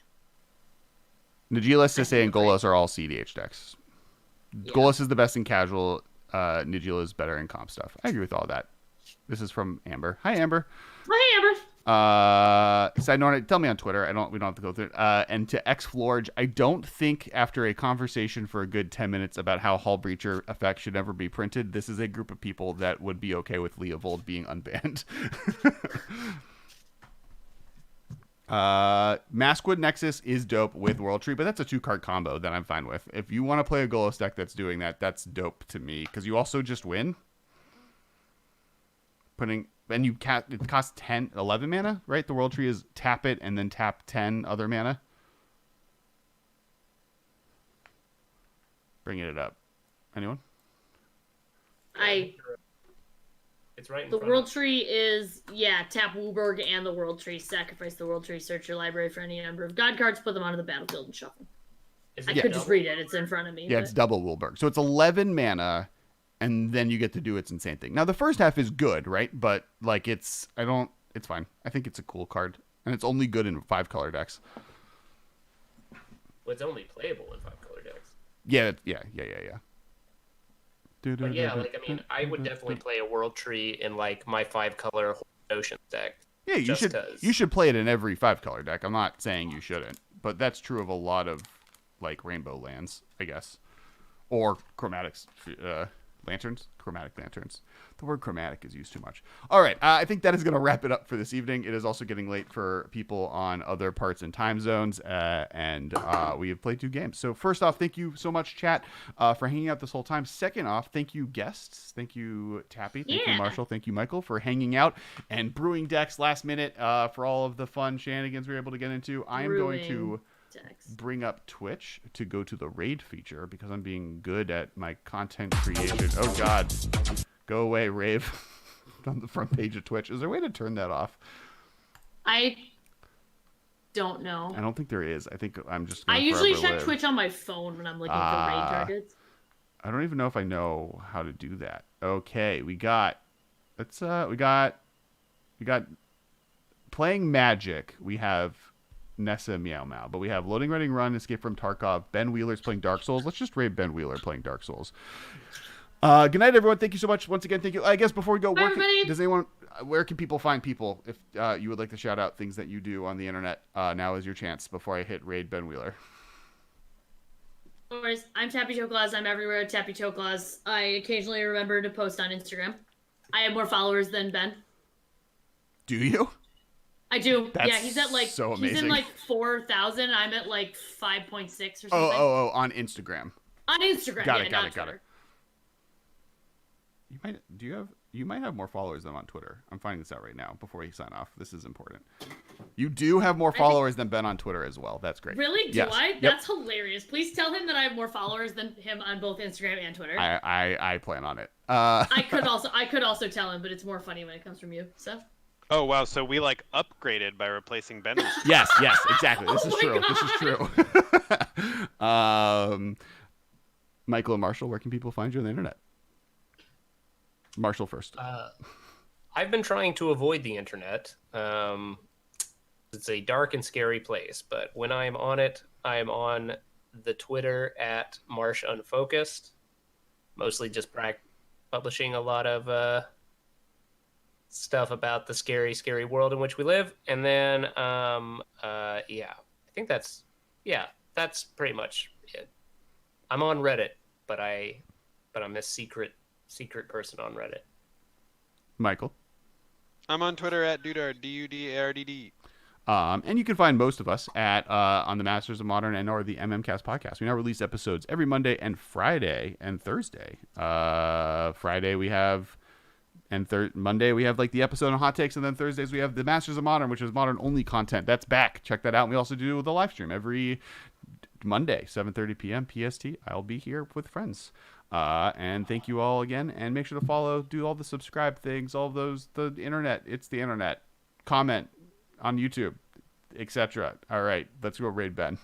Najeela, Sisay, and Golos are all CDH decks. Yeah. Golos is the best in casual. Najeela is better in comp stuff. I agree with all that. This is from Amber. Hi, Amber. Hi, Amber. Side note, tell me on Twitter. We don't have to go through it. And to Xflorge, I don't think after a conversation for a good 10 minutes about how Hull Breacher effect should never be printed, this is a group of people that would be okay with Leovold being unbanned. Maskwood Nexus is dope with World Tree, but that's a 2-card combo that I'm fine with. If you want to play a Golos deck that's doing that, that's dope to me, because you also just win. And it costs 11 mana, right? The World Tree is tap it and then tap 10 other mana. Bringing it up. Anyone? It's right in The front World of Tree is, tap Wooburg and the World Tree. Sacrifice the World Tree. Search your library for any number of god cards. Put them onto the battlefield and shuffle. Is I it could just double? read it. It's in front of me. Yeah, it's double Woolberg. So it's 11 mana, and then you get to do its insane thing. Now, the first half is good, right? But, like, it's fine. I think it's a cool card. And it's only good in 5-color decks. Well, it's only playable in 5-color decks. Yeah. But yeah, like, I mean, I would definitely play a World Tree in, like, my 5-color Ocean deck. Yeah, you should play it in every 5-color deck. I'm not saying you shouldn't. But that's true of a lot of, like, rainbow lands, I guess. Or chromatic lanterns. The word chromatic is used too much. All right, I think that is going to wrap it up for this evening. It is also getting late for people on other parts and time zones, and we have played 2 games. So first off, thank you so much, chat, for hanging out this whole time. Second off, thank you, guests. Thank you, Tappy. Thank you, Marshall. Thank you, Michael, for hanging out and brewing decks last minute for all of the fun shenanigans we were able to get into. I am going to bring up Twitch to go to the raid feature because I'm being good at my content creation. Oh God, go away, rave. On the front page of Twitch. Is there a way to turn that off? I don't know. I don't think there is. I think I'm just I usually check live. Twitch on my phone when I'm looking for raid targets. I don't even know if I know how to do that. Okay, we got we got playing Magic. We have Nessa Meow Meow, but we have Loading Ready Run, Escape from Tarkov. Ben Wheeler's playing Dark Souls. Let's just raid Ben Wheeler playing Dark Souls. Good night, everyone. Thank you so much. Once again, thank you. I guess before we go, where can people find people if you would like to shout out things that you do on the internet? Now is your chance before I hit raid Ben Wheeler. No worries. I'm TappyToeClaws. I'm everywhere at TappyToeClaws. I occasionally remember to post on Instagram. I have more followers than Ben. Do you? I do. That's yeah, he's at like so amazing. He's in like 4,000. I'm at like 5.6 or something. Oh, on Instagram. On Instagram. Got it. You might have more followers than on Twitter. I'm finding this out right now before we sign off. This is important. You do have more followers than Ben on Twitter as well. That's great. Really? Do yes. I? Yep. That's hilarious. Please tell him that I have more followers than him on both Instagram and Twitter. I plan on it. I could also tell him, but it's more funny when it comes from you. So. Oh wow! So we like upgraded by replacing Ben. Yes, exactly. This is true. God. This is true. Michael and Marshall, where can people find you on the internet? Marshall first. I've been trying to avoid the internet. It's a dark and scary place, but when I am on it, I am on the Twitter at Marsh Unfocused, mostly just publishing a lot of stuff about the scary world in which we live. And then, I think that's pretty much it. I'm on Reddit, but I'm a secret person on Reddit. Michael. I'm on Twitter at Dudardd, DUDARDD. And you can find most of us at on the Masters of Modern and or the MMcast podcast. We now release episodes every Monday and Friday and Thursday. Friday we have Monday we have like the episode on Hot Takes, and then Thursdays we have the Masters of Modern, which is modern only content. That's back. Check that out. And we also do the live stream every Monday, 7:30 p.m. PST. I'll be here with friends. And thank you all again. And make sure to follow, do all the subscribe things, all those, the internet. It's the internet. Comment on YouTube, etc. All right, let's go raid Ben.